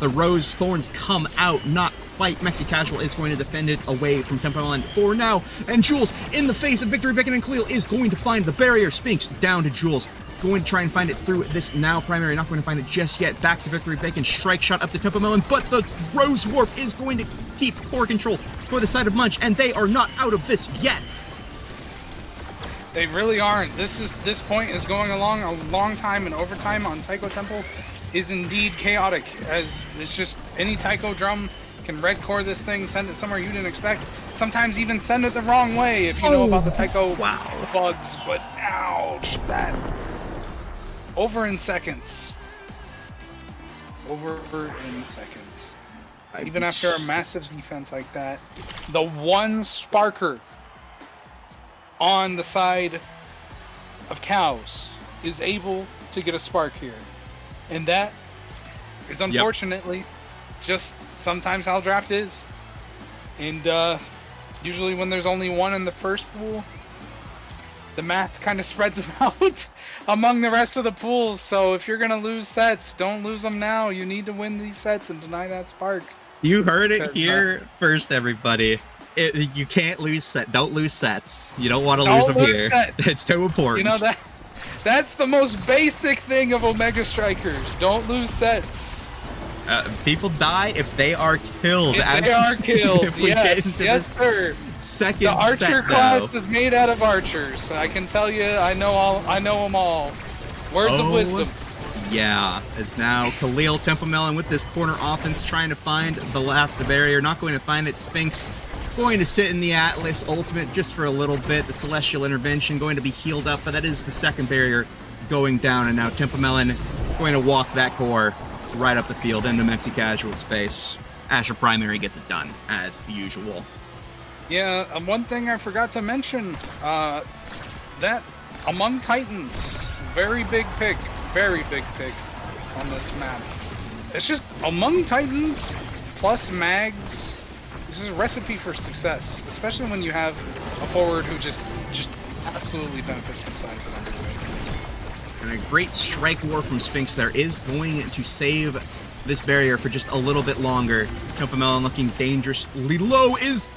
The Rose Thorns come out, not quite. Mexi Casual is going to defend it away from Tempo Melon for now, and Jules, in the face of Victory Bacon and Khalil, is going to find the barrier. Sphinx down to Jules. Going to try and find it through this now primary. Not going to find it just yet. Back to Victory Bacon. Strike shot up to Tempo Melon, but the Rose Warp is going to keep core control for the side of Munch, and they are not out of this yet. They really aren't. This point is going along a long time, and overtime on Taiko Temple is indeed chaotic, as it's just any Taiko drum can red core this thing, send it somewhere you didn't expect. Sometimes even send it the wrong way if you know about the Taiko bugs, but ouch, that. Over in seconds. Even after a massive defense like that, the one Sparker on the side of Cows is able to get a spark here. And that is unfortunately just sometimes how draft is. And usually when there's only one in the first pool, the math kind of spreads them out among the rest of the pools. So if you're going to lose sets, don't lose them now. You need to win these sets and deny that spark. You heard it here first, everybody. You can't lose sets. Don't lose sets. You don't want to lose them here. It's too important. You know, that's the most basic thing of Omega Strikers. Don't lose sets. People die if they are killed. If they are killed, if we get into yes, sir. Second the archer set, class though. is made out of archers. I can tell you, I know them all. Words of wisdom. Yeah, it's now Khalil Templemelon with this corner offense trying to find the last barrier. Not going to find it. Sphinx going to sit in the Atlas ultimate just for a little bit. The Celestial Intervention going to be healed up, but that is the second barrier going down. And now Templemelon going to walk that core right up the field into Mexi Casual's face. Asher Primary gets it done, as usual. Yeah, one thing I forgot to mention, that Among Titans, very big pick on this map. It's just Among Titans plus Mags. This is a recipe for success, especially when you have a forward who just absolutely benefits from sides in every way. And a great strike war from Sphinx there is going to save this barrier for just a little bit longer. Templemelon looking dangerously low is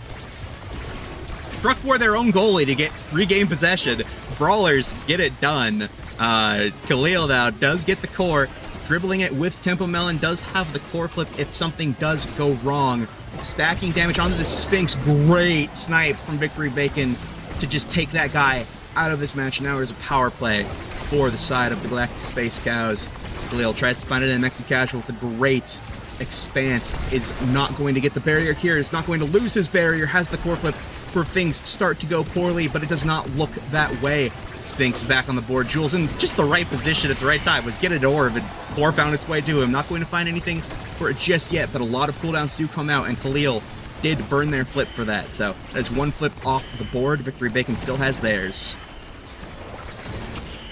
struck for their own goalie to regain possession. Brawlers get it done. Khalil now does get the core, dribbling it with Templemelon, does have the core flip if something does go wrong. Stacking damage onto the Sphinx. Great snipe from Victory Bacon to just take that guy out of this match. Now there's a power play for the side of the Galactic Space Cows. Khalil tries to find it in Mexi Casual with a great expanse. Is not going to get the barrier here. It's not going to lose his barrier. Has the core flip where things start to go poorly, but it does not look that way. Sphinx back on the board. Jules in just the right position at the right time. Was get a orb and core found its way to him. Not going to find anything for it just yet, but a lot of cooldowns do come out, and Khalil did burn their flip for that. So that's one flip off the board. Victory Bacon still has theirs.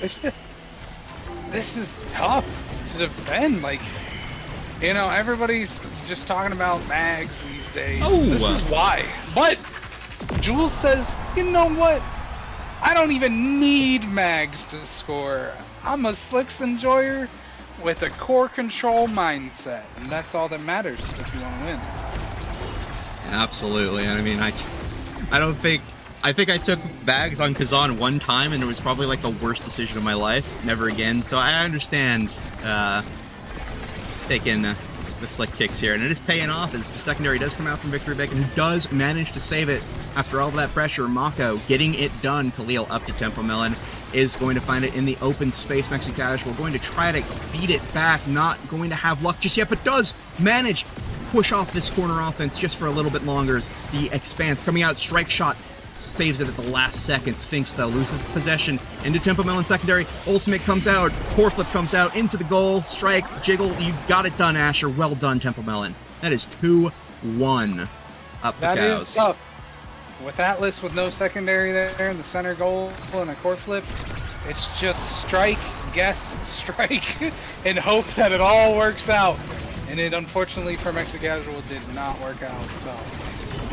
This is tough to defend. Like, you know, everybody's just talking about Mags these days. Oh. This is why. But Jules says, you know what? I don't even need Mags to score. I'm a Slicks enjoyer with a core control mindset, and that's all that matters if you want to win. Absolutely. I mean, I think I took bags on Kazan one time, and it was probably like the worst decision of my life. Never again. So I understand taking the slick kicks here, and it is paying off as the secondary does come out from Victory Bacon, who does manage to save it after all of that pressure. Mako getting it done. Khalil up to Templemelon is going to find it in the open space. Mexi Casual going to try to beat it back. Not going to have luck just yet, but does manage push off this corner offense just for a little bit longer. The expanse coming out, strike shot saves it at the last second. Sphinx, though, loses possession into Templemelon secondary. Ultimate comes out. Core flip comes out into the goal. Strike, jiggle. You got it done, Asher. Well done, Templemelon. That is 2-1 up the That Cows. is tough. With Atlas with no secondary there in the center goal and a core flip, it's just strike, guess, strike, and hope that it all works out. And it, unfortunately for Mexi Casual, did not work out. So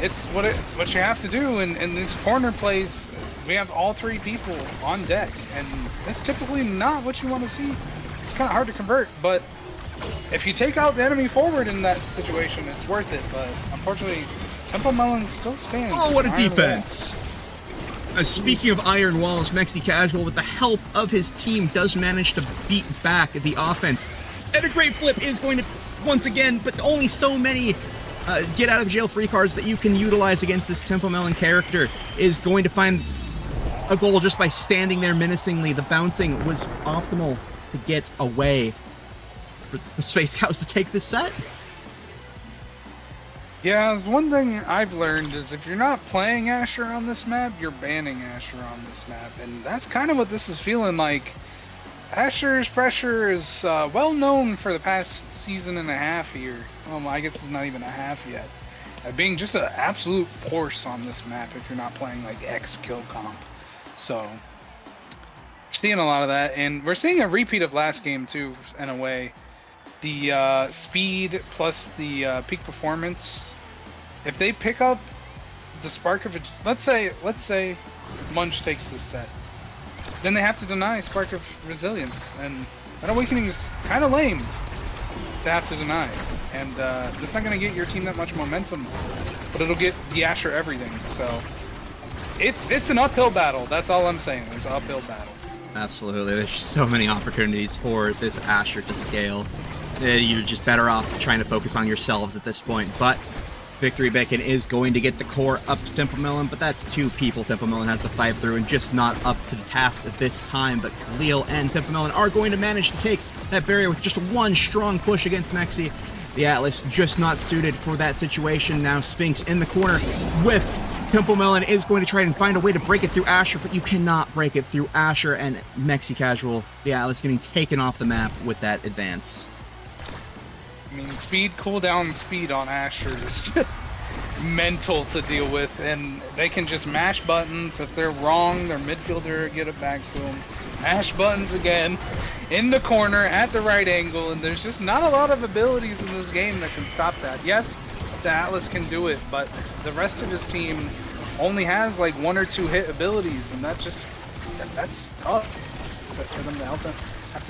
it's what you have to do in these corner plays. We have all three people on deck, and it's typically not what you want to see. It's kind of hard to convert, but if you take out the enemy forward in that situation, it's worth it. But unfortunately, Templemelon still stands. Oh, what a defense! Speaking of iron walls, Mexi Casual, with the help of his team, does manage to beat back the offense. And a great flip is going to, once again, but only so many get out of jail free cards that you can utilize against this Templemelon character, is going to find a goal just by standing there menacingly. The bouncing was optimal to get away for the Space Cows to take this set. Yeah, one thing I've learned is if you're not playing Asher on this map, you're banning Asher on this map. And that's kind of what this is feeling like. Asher's pressure is well known for the past season and a half here. Well, I guess it's not even a half yet. Being just an absolute force on this map if you're not playing like X kill comp. So, seeing a lot of that. And we're seeing a repeat of last game too, in a way. The speed plus the peak performance. If they pick up the spark of, let's say Munch takes this set, then they have to deny Spark of Resilience, and that Awakening is kind of lame to have to deny. And it's not going to get your team that much momentum, but it'll get the Asher everything. So it's an uphill battle. That's all I'm saying. There's an uphill battle. Absolutely. There's just so many opportunities for this Asher to scale. You're just better off trying to focus on yourselves at this point. But Victory Bacon is going to get the core up to Templemelon, but that's two people Templemelon has to fight through and just not up to the task at this time. But Khalil and Templemelon are going to manage to take that barrier with just one strong push against Mexi. The Atlas just not suited for that situation. Now Sphinx in the corner with Temple Melon is going to try and find a way to break it through Asher, but you cannot break it through Asher, and Mexi Casual, the Atlas, getting taken off the map with that advance. I mean, speed, cooldown speed on Asher is just mental to deal with, and they can just mash buttons. If they're wrong, their midfielder get it back to them. Mash buttons again, in the corner, at the right angle, and there's just not a lot of abilities in this game that can stop that. Yes, the Atlas can do it, but the rest of his team only has like 1 or 2 hit abilities, and that's tough for them to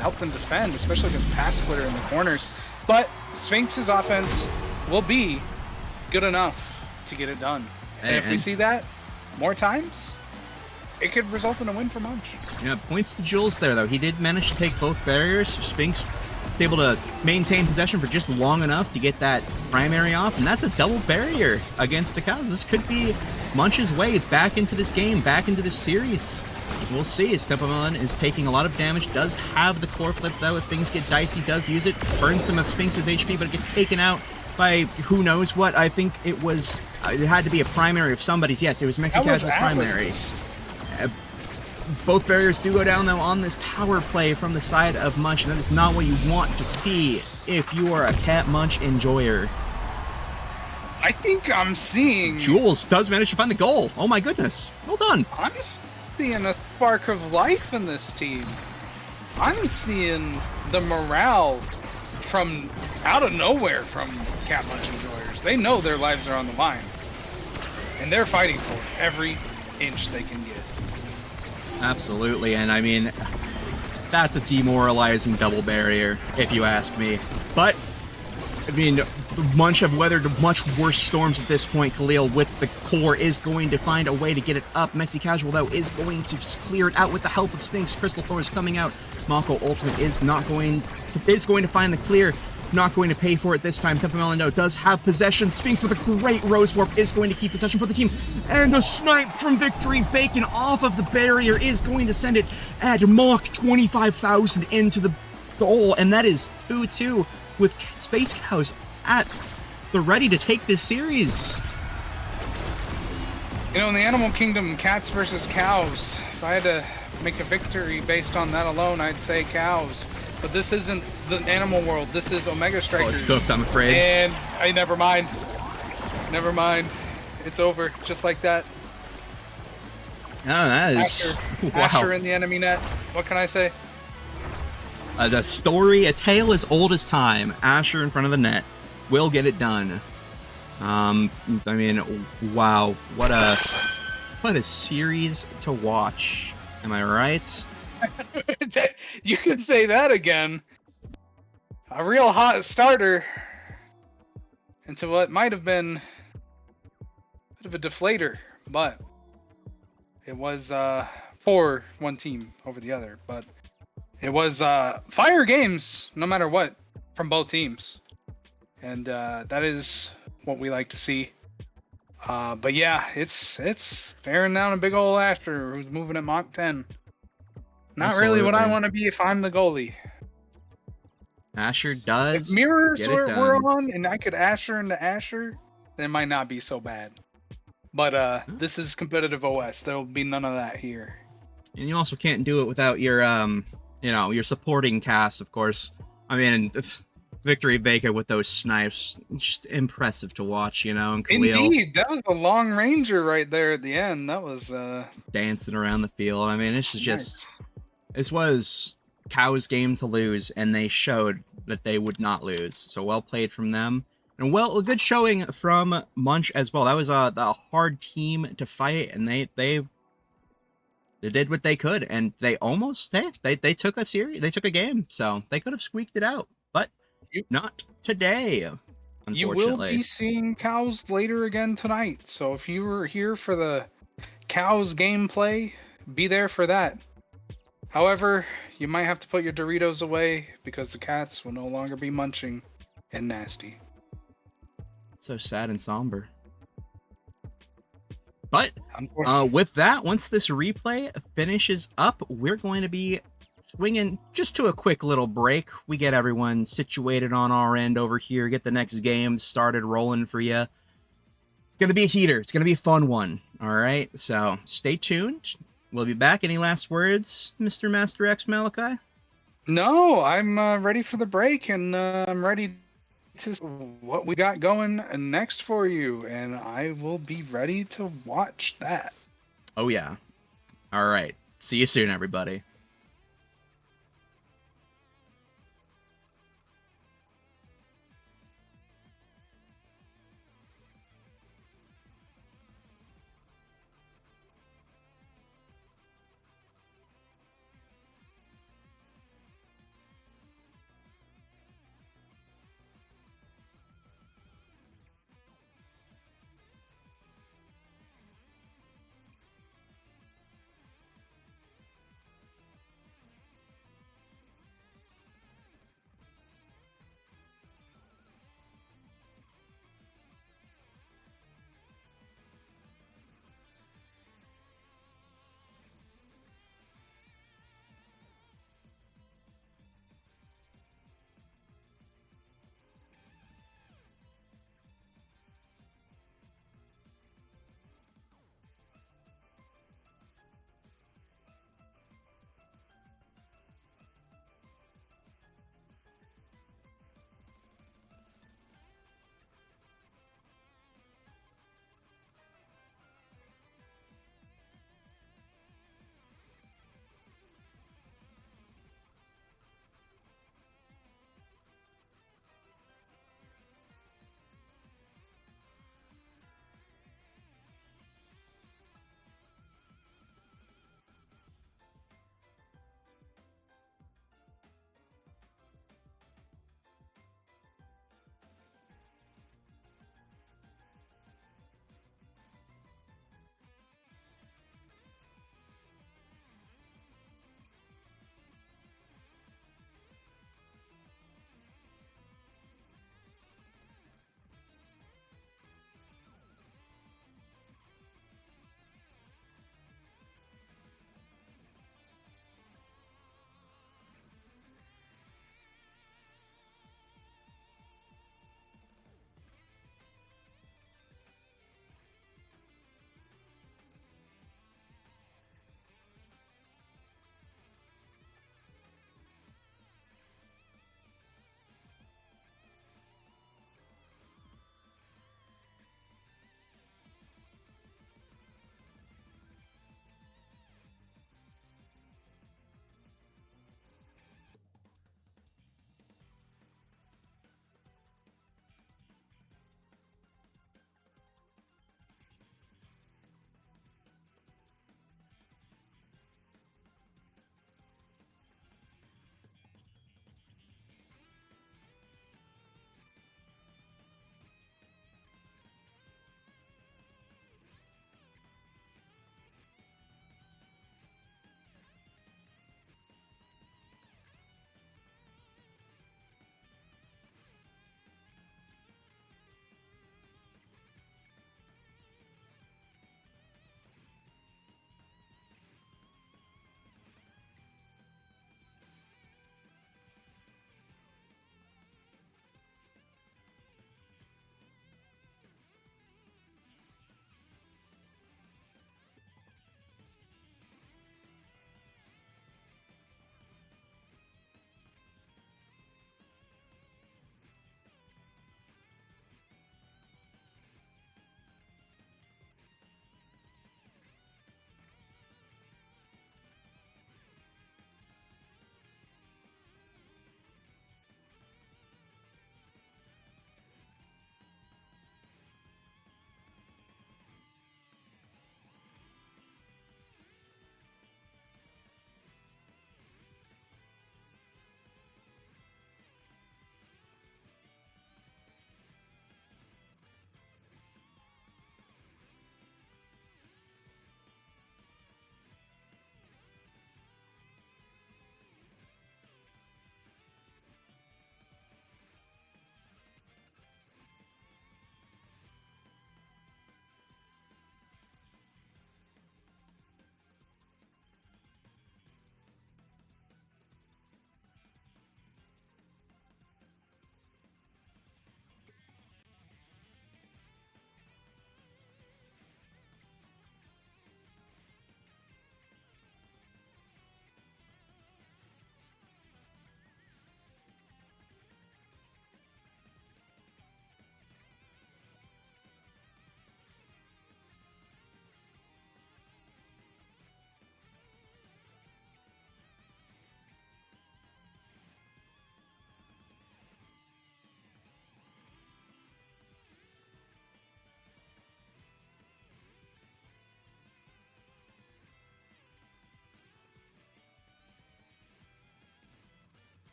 help them defend, especially against Path Splitter in the corners. But Sphinx's offense will be good enough to get it done. And if we see that more times, it could result in a win for Munch. Yeah, points to Jules there, though. He did manage to take both barriers. Sphinx able to maintain possession for just long enough to get that primary off, and that's a double barrier against the Cows. This could be Munch's way back into this game, back into this series. We'll see, as Temple Melon is taking a lot of damage, does have the core flip, though. If things get dicey, does use it, burns some of Sphinx's HP, but it gets taken out by who knows what. I think it was, it had to be a primary of somebody's. Yes, it was Mexi Casual's primary. Both barriers do go down, though, on this power play from the side of Munch, and that is not what you want to see if you are a Cat Munch enjoyer. I think I'm seeing... Jules does manage to find the goal. Oh my goodness. Well done. I'm seeing a spark of life in this team. I'm seeing the morale from out of nowhere from Cat Munch enjoyers. They know their lives are on the line, and they're fighting for every inch they can get. Absolutely, and I mean, that's a demoralizing double barrier, if you ask me. But, I mean, Munch have weathered much worse storms at this point. Khalil, with the core, is going to find a way to get it up. Mexi Casual, though, is going to clear it out with the help of Sphinx. Crystal Thor is coming out. Mako Ultimate is going to find the clear. Not going to pay for it this time. Temple Melon, though, does have possession. Sphinx with a great Rose Warp is going to keep possession for the team. And a snipe from Victory Bacon off of the barrier is going to send it at Mach 25,000 into the goal. And that is 2-2 with Space Cows at the ready to take this series. You know, in the Animal Kingdom, cats versus cows, if I had to make a victory based on that alone, I'd say cows. But this isn't the animal world. This is Omega Strikers. Oh, it's cooked, I'm afraid. And never mind. Never mind. It's over, just like that. Oh, that is... Asher in the enemy net. What can I say? The story, a tale as old as time. Asher in front of the net will get it done. I mean, wow. What a series to watch. Am I right? You could say that again. A real hot starter into what might have been a bit of a deflator, but it was for one team over the other. But it was fire games, no matter what, from both teams, and that is what we like to see. But yeah, it's staring down a big old Asher who's moving at Mach 10. Not Absolutely. really what I want to be if I'm the goalie. Asher does. If mirrors get it were done. on and I could Asher into Asher, then it might not be so bad. But this is competitive OS. There will be none of that here. And you also can't do it without your your supporting cast, of course. I mean, Victory Baker with those snipes, just impressive to watch, and Khalil Indeed, that was a long ranger right there at the end. That was dancing around the field. I mean, it's just nice. This was Cow's game to lose, and they showed that they would not lose. So well played from them. And a good showing from Munch as well. That was a hard team to fight, and they did what they could, and they almost they took a series, they took a game, so they could have squeaked it out, but not today, unfortunately. You will be seeing Cows later again tonight. So if you were here for the Cows gameplay, be there for that. However, you might have to put your Doritos away because the cats will no longer be munching and nasty. So sad and somber. But Unfortunately. with that, once this replay finishes up, we're going to be swinging just to a quick little break. We get everyone situated on our end over here, get the next game started rolling for you. It's going to be a heater. It's going to be a fun one. All right. So stay tuned. We'll be back. Any last words, Mr. Master X Malachi? No, I'm ready for the break, and I'm ready to see what we got going next for you, and I will be ready to watch that. Oh, yeah. All right. See you soon, everybody.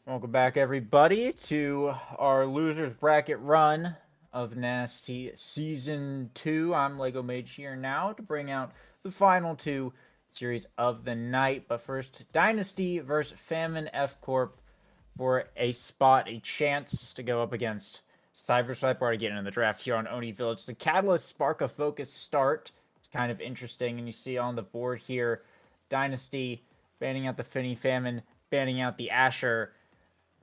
Welcome back, everybody, to our losers bracket run of Nasty Season 2. I'm Lego Mage here now to bring out the final two series of the night. But first, Dynasty versus Famine F Corp for a spot, a chance to go up against Cyberswipe. We're already getting in the draft here on Oni Village. The Catalyst Spark of Focus start. It's kind of interesting, and you see on the board here, Dynasty banning out the Finny Famine, banning out the Asher.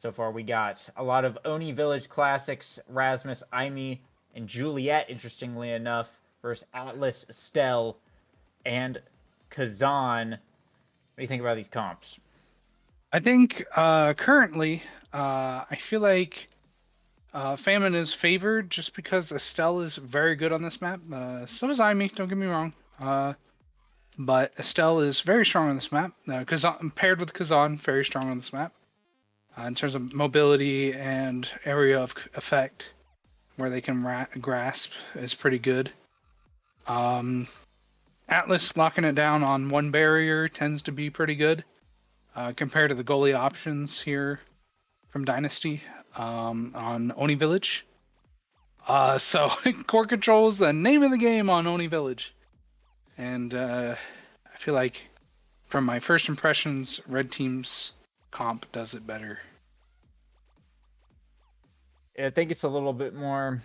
So far, we got a lot of Oni Village classics, Rasmus, Aimee, and Juliet, interestingly enough, versus Atlas, Estelle, and Kazan. What do you think about these comps? I think currently, I feel like Famine is favored just because Estelle is very good on this map. So is Aimee, don't get me wrong. But Estelle is very strong on this map. Kazan, paired with Kazan, very strong on this map. In terms of mobility and area of effect, where they can grasp is pretty good. Atlas locking it down on one barrier tends to be pretty good compared to the goalie options here from Dynasty on Oni Village. So core control is the name of the game on Oni Village, and I feel like from my first impressions, Red Team's comp does it better. I think it's a little bit more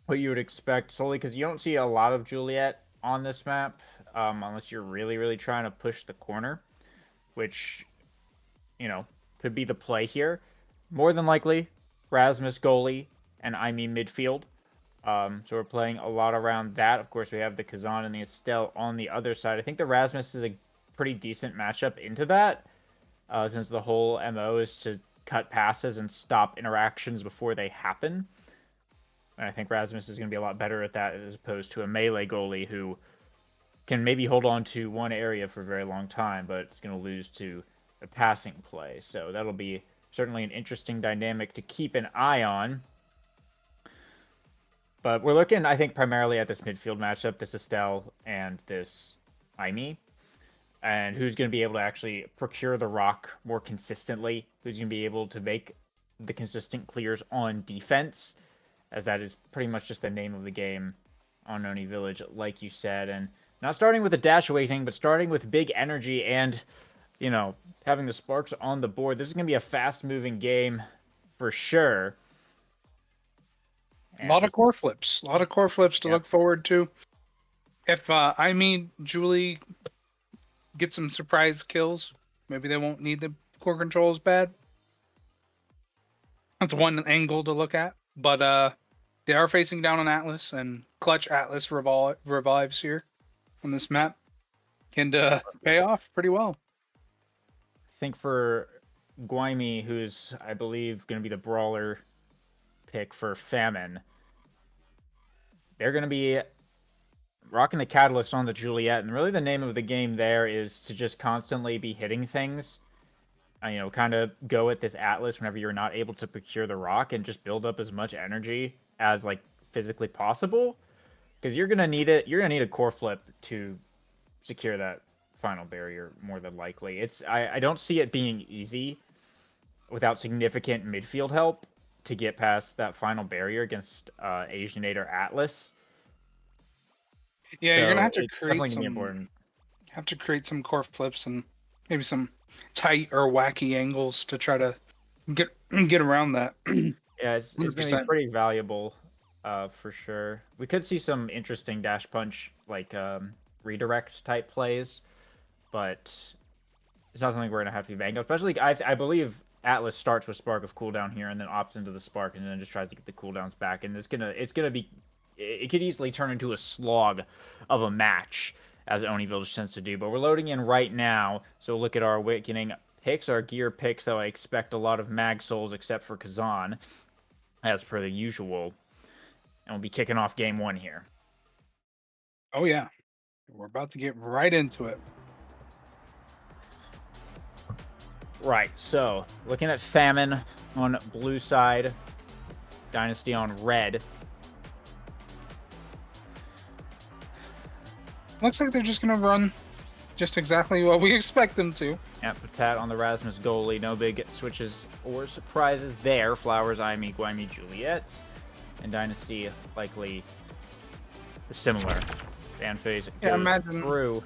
what you would expect, solely because you don't see a lot of Juliet on this map, unless you're really, really trying to push the corner, which, could be the play here. More than likely, Rasmus goalie and Aimee midfield. So we're playing a lot around that. Of course, we have the Kazan and the Estelle on the other side. I think the Rasmus is a pretty decent matchup into that, since the whole MO is to cut passes and stop interactions before they happen. And I think Rasmus is going to be a lot better at that as opposed to a melee goalie who can maybe hold on to one area for a very long time, but it's going to lose to a passing play. So that'll be certainly an interesting dynamic to keep an eye on. But we're looking, I think, primarily at this midfield matchup, this Estelle and this Aimee, and who's going to be able to actually procure the rock more consistently, who's going to be able to make the consistent clears on defense, as that is pretty much just the name of the game on Oni Village, like you said. And not starting with a dash waiting, but starting with big energy and, having the sparks on the board. This is going to be a fast-moving game for sure. A lot of core flips. A lot of core flips to look forward to. If Julie get some surprise kills, maybe they won't need the core control as bad. That's one angle to look at. But they are facing down on Atlas, and clutch Atlas revives here on this map can pay off pretty well. I think for Guaimi, who's, I believe, going to be the brawler pick for Famine, they're going to be rocking the Catalyst on the Juliet, and really the name of the game there is to just constantly be hitting things. Kind of go at this Atlas whenever you're not able to procure the rock and just build up as much energy as physically possible, because you're gonna need it. You're gonna need a core flip to secure that final barrier more than likely. I don't see it being easy without significant midfield help to get past that final barrier against Asianate or Atlas. Yeah, so you're gonna have to create some core flips and maybe some tight or wacky angles to try to get around that. Yeah, it's going to be pretty valuable, for sure. We could see some interesting dash punch, redirect type plays, but it's not something we're going to have to be banking on. Especially, I believe Atlas starts with Spark of Cooldown here and then opts into the Spark and then just tries to get the cooldowns back. And it could easily turn into a slog of a match, as Oni Village tends to do. But we're loading in right now, so look at our Awakening picks, our gear picks, though I expect a lot of Mag Souls except for Kazan, as per the usual. And we'll be kicking off game one here. Oh, yeah. We're about to get right into it. Right, so looking at Famine on blue side, Dynasty on red. Looks like they're just going to run just exactly what we expect them to. Yeah, Patat on the Rasmus goalie. No big switches or surprises there. Flowers, Imi, Guimi, Juliet. And Dynasty likely similar. Fan phase Yeah, goes imagine. through.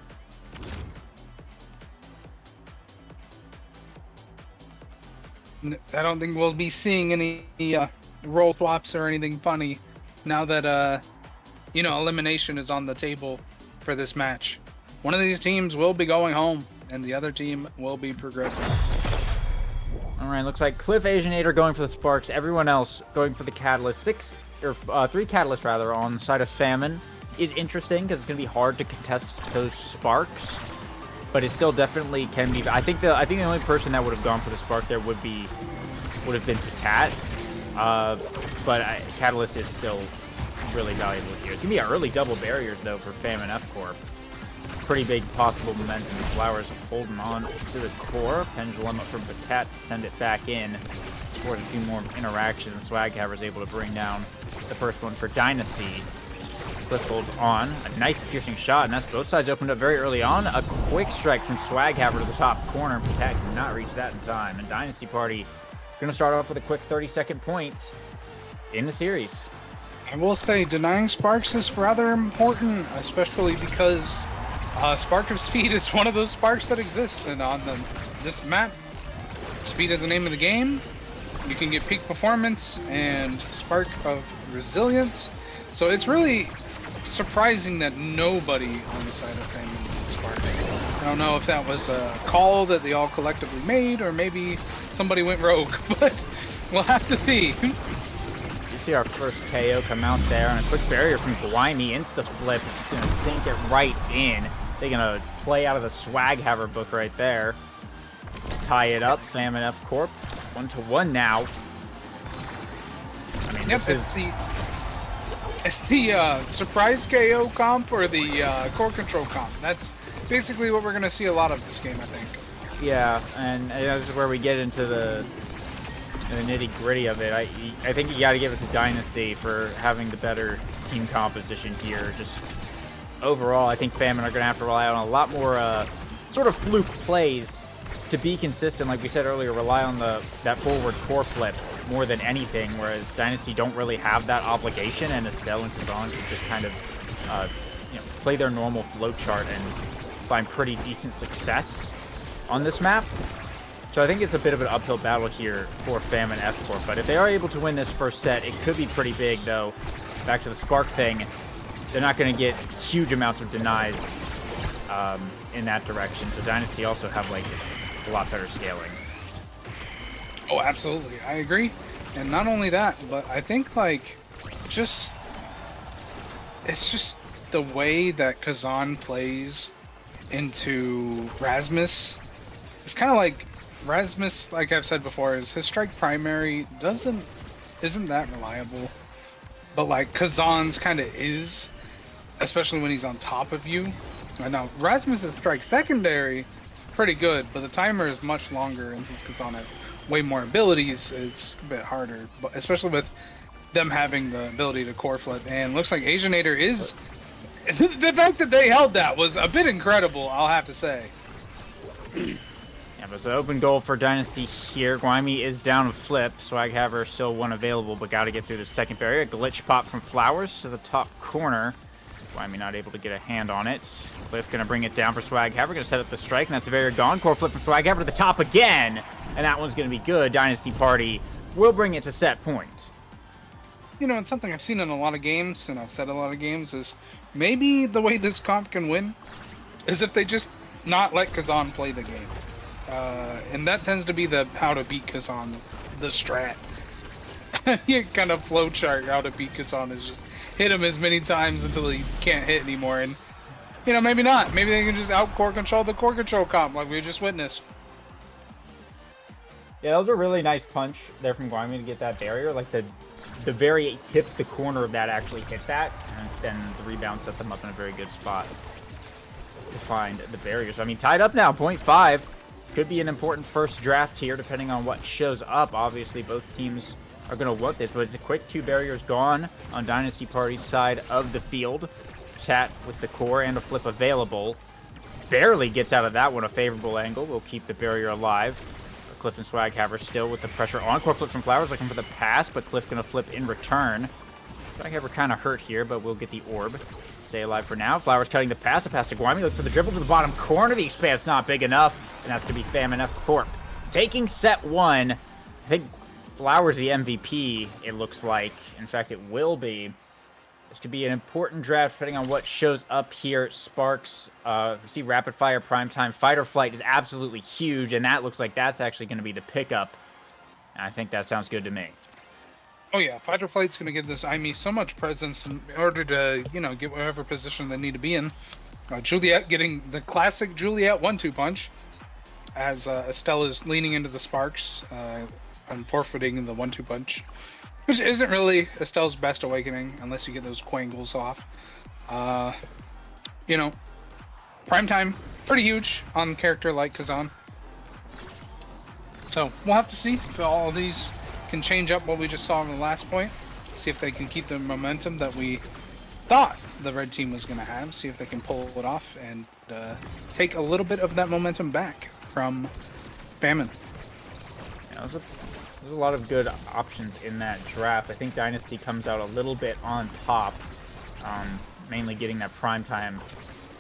I don't think we'll be seeing any role swaps or anything funny now that elimination is on the table for this match. One of these teams will be going home, and the other team will be progressing. All right, looks like Cliff Asianator going for the Sparks. Everyone else going for the Catalyst. 3 Catalysts rather on the side of Famine is interesting because it's going to be hard to contest those Sparks, but it still definitely can be. I think the only person that would have gone for the Spark there would have been Patat, but Catalyst is still really valuable here. It's gonna be an early double barriers though for Famine F Corp. Pretty big possible momentum. Flowers holding on to the core. Pendulum up from Patat to send it back in. Towards a few more interactions. Swaghammer is able to bring down the first one for Dynasty. Cliff holds on. A nice piercing shot, and that's both sides opened up very early on. A quick strike from Swaghammer to the top corner. Patat cannot reach that in time. And Dynasty Party going to start off with a quick 30-second point in the series. I will say denying Sparks is rather important, especially because Spark of Speed is one of those sparks that exists, and on this map, speed is the name of the game. You can get peak performance and Spark of Resilience, so it's really surprising that nobody on the side of Famine is Spark. I don't know if that was a call that they all collectively made, or maybe somebody went rogue, but we'll have to see. You see our first KO come out there, and a quick barrier from Guimi, insta-flip. It's going to sink it right in. They're going to play out of the Swaghammer book right there. Tie it up, Famine F Corp. 1-1 now. I mean, Yep, it's the surprise KO comp or the core control comp. That's basically what we're going to see a lot of this game, I think. Yeah, and this is where we get into the nitty-gritty of it. I think you got to give it to Dynasty for having the better team composition here. Just overall, I think Famine are going to have to rely on a lot more sort of fluke plays to be consistent. Like we said earlier, rely on that forward core flip more than anything, whereas Dynasty don't really have that obligation, and Estelle and Kazan can just kind of play their normal flow chart and find pretty decent success on this map. So I think it's a bit of an uphill battle here for Famine F Corp, but if they are able to win this first set, it could be pretty big, though. Back to the Spark thing, they're not going to get huge amounts of denies in that direction, so Dynasty also have like a lot better scaling. Oh, absolutely. I agree. And not only that, but I think like it's just the way that Kazan plays into Rasmus. It's kind of like Rasmus, like I've said before, is his strike primary isn't that reliable. But like Kazan's kind of is, especially when he's on top of you. I know Rasmus's strike secondary pretty good, but the timer is much longer, and since Kazan has way more abilities, it's a bit harder. But especially with them having the ability to core flip, and looks like Asianator is. The fact that they held that was a bit incredible, I'll have to say. Yeah, but it's an open goal for Dynasty here. Guimi is down a flip. Swaghammer still one available, but got to get through the second barrier. A glitch pop from Flowers to the top corner. Guimi not able to get a hand on it. Cliff going to bring it down for Swaghammer. Going to set up the strike, and that's a barrier gone. Core flip from Swaghammer to the top again. And that one's going to be good. Dynasty Party will bring it to set point. You know, it's something I've seen in a lot of games, and I've said a lot of games, is maybe the way this comp can win is if they just not let Kazan play the game. And that tends to be the how to beat Kazan, the strat. You kind of flowchart how to beat Kazan is just hit him as many times until he can't hit anymore. And, you know, maybe not. Maybe they can just out-core control the core control comp like we just witnessed. Yeah, that was a really nice punch there from Guimi to get that barrier. Like the very tip, the corner of that actually hit that, and then the rebound set them up in a very good spot to find the barriers. I mean, tied up now, 0.5. Could be an important first draft here, depending on what shows up. Obviously, both teams are going to want this, but it's a quick 2 barriers gone on Dynasty Party's side of the field. Chat with the core and a flip available. barely gets out of that one a favorable angle. We'll keep the barrier alive. Cliff and Swaghammer still with the pressure on. Core flip from Flowers looking for the pass, but Cliff's going to flip in return. Swaghammer kind of hurt here, but we'll get the orb. Stay alive for now. Flowers cutting the pass. A pass to Guami. Look for the dribble to the bottom corner. The expanse not big enough, and that's going to be Famine F Corp. Taking set 1. I think Flowers the MVP, it looks like. In fact, it will be. This could be an important draft depending on what shows up here. Sparks, we see Rapid Fire, Primetime. Fight or Flight is absolutely huge, and that looks like that's actually going to be the pickup. And I think that sounds good to me. Oh yeah, Fight or Flight's going to give this IME so much presence in order to, get whatever position they need to be in. Juliet getting the classic Juliet 1-2 punch as Estelle is leaning into the Sparks and forfeiting the 1-2 punch. Which isn't really Estelle's best awakening, unless you get those quangles off. Primetime, pretty huge on a character like Kazan. So, we'll have to see if all of these can change up what we just saw in the last point. See if they can keep the momentum that we thought the red team was going to have. See if they can pull it off and take a little bit of that momentum back from Famine. Yeah, there's a lot of good options in that draft. I think Dynasty comes out a little bit on top, mainly getting that prime time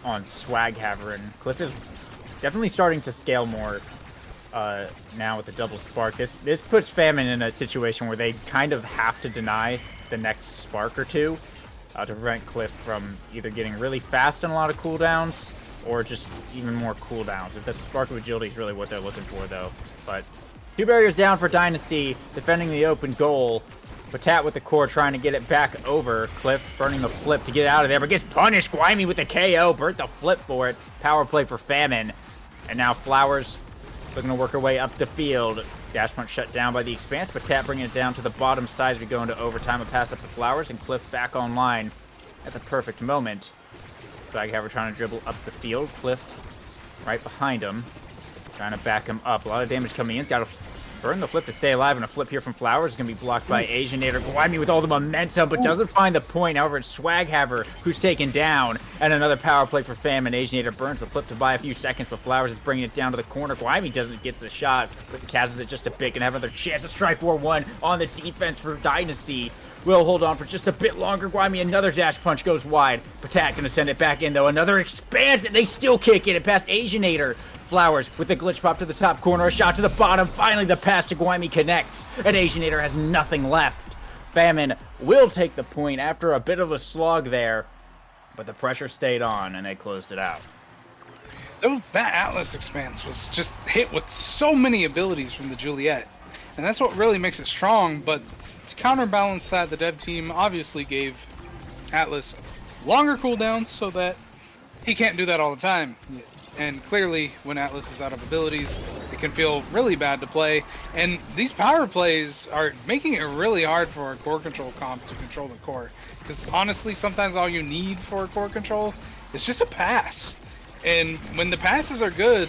on Swaghammer, and Cliff is definitely starting to scale more now with the double spark. This puts Famine in a situation where they kind of have to deny the next spark or two to prevent Cliff from either getting really fast on a lot of cooldowns or just even more cooldowns. If the spark of agility is really what they're looking for, though. But 2 barriers down for Dynasty, defending the open goal. Patat with the core trying to get it back over. Cliff burning the flip to get out of there, but gets punished. Guimi with the KO. Burnt the flip for it. Power play for Famine. And now Flowers looking to work her way up the field. Dash punch shut down by the Expanse. Patat bringing it down to the bottom side as we go into overtime. A pass up to Flowers, and Cliff back online at the perfect moment. Swaghammer trying to dribble up the field. Cliff right behind him, trying to back him up. A lot of damage coming in. He's got to burn the flip to stay alive, and a flip here from Flowers is going to be blocked by Asianator. Guimi with all the momentum, but doesn't find the point. However, it's Swaghammer who's taken down, and another power play for Famine. Asianator burns the flip to buy a few seconds, but Flowers is bringing it down to the corner. Guimi gets the shot, but Kazes it just a bit, and have another chance to strike war 1 on the defense for Dynasty. Will hold on for just a bit longer. Guimi, another dash punch goes wide. Patat going to send it back in, though. Another Expanse, and they still kick it past Asianator. Flowers with the glitch pop to the top corner, a shot to the bottom. Finally, the pass to Guimi connects, and Asianator has nothing left. Famine will take the point after a bit of a slog there, but the pressure stayed on, and they closed it out. That Atlas Expanse was just hit with so many abilities from the Juliet, and that's what really makes it strong. But to counterbalance that, the dev team obviously gave Atlas longer cooldowns so that he can't do that all the time. And clearly, when Atlas is out of abilities, it can feel really bad to play. And these power plays are making it really hard for a core control comp to control the core. Because honestly, sometimes all you need for a core control is just a pass. And when the passes are good,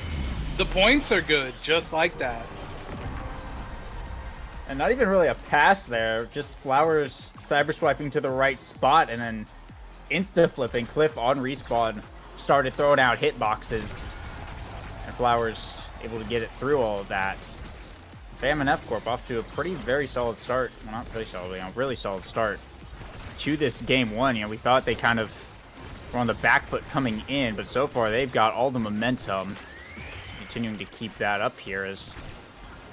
the points are good, just like that. And not even really a pass there, just Flowers cyber swiping to the right spot and then insta flipping. Cliff on respawn started throwing out hitboxes, and Flowers able to get it through all of that. Famine F Corp off to a very solid start. Well, not really solid, really solid start to this game 1. We thought they kind of were on the back foot coming in, but so far they've got all the momentum. Continuing to keep that up here as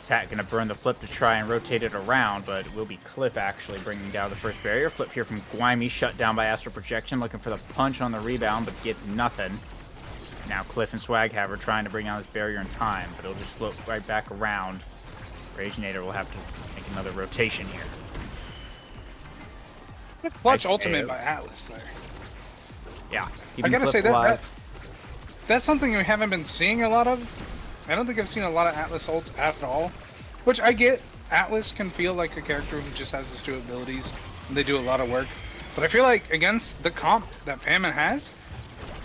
Tat gonna burn the flip to try and rotate it around, but it will be Cliff actually bringing down the first barrier. Flip here from Guimi, shut down by Astral Projection, looking for the punch on the rebound, but gets nothing. Now Cliff and Swaghammer trying to bring down this barrier in time, but it'll just float right back around. Raginator will have to make another rotation here. Clutch ultimate by Atlas there. Yeah, I gotta say that's something we haven't been seeing a lot of. I don't think I've seen a lot of Atlas ults at all, which I get. Atlas can feel like a character who just has his 2 abilities, and they do a lot of work. But I feel like against the comp that Famine has,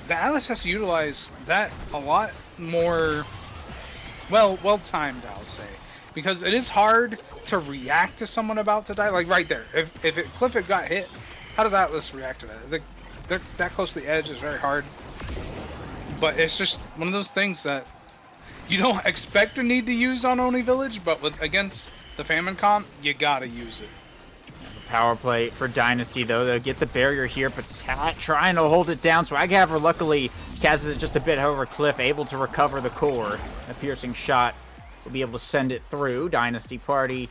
the Atlas has to utilize that a lot more, well-timed, I'll say. Because it is hard to react to someone about to die. Like right there, if Cliff had got hit, how does Atlas react to that? They're that close to the edge is very hard. But it's just one of those things that you don't expect to need to use on Oni Village, but against the Famine comp, you gotta use it. Power play for Dynasty, though. They'll get the barrier here, but Sat trying to hold it down. Swaghaver luckily casts it just a bit over Cliff, able to recover the core. A piercing shot will be able to send it through. Dynasty Party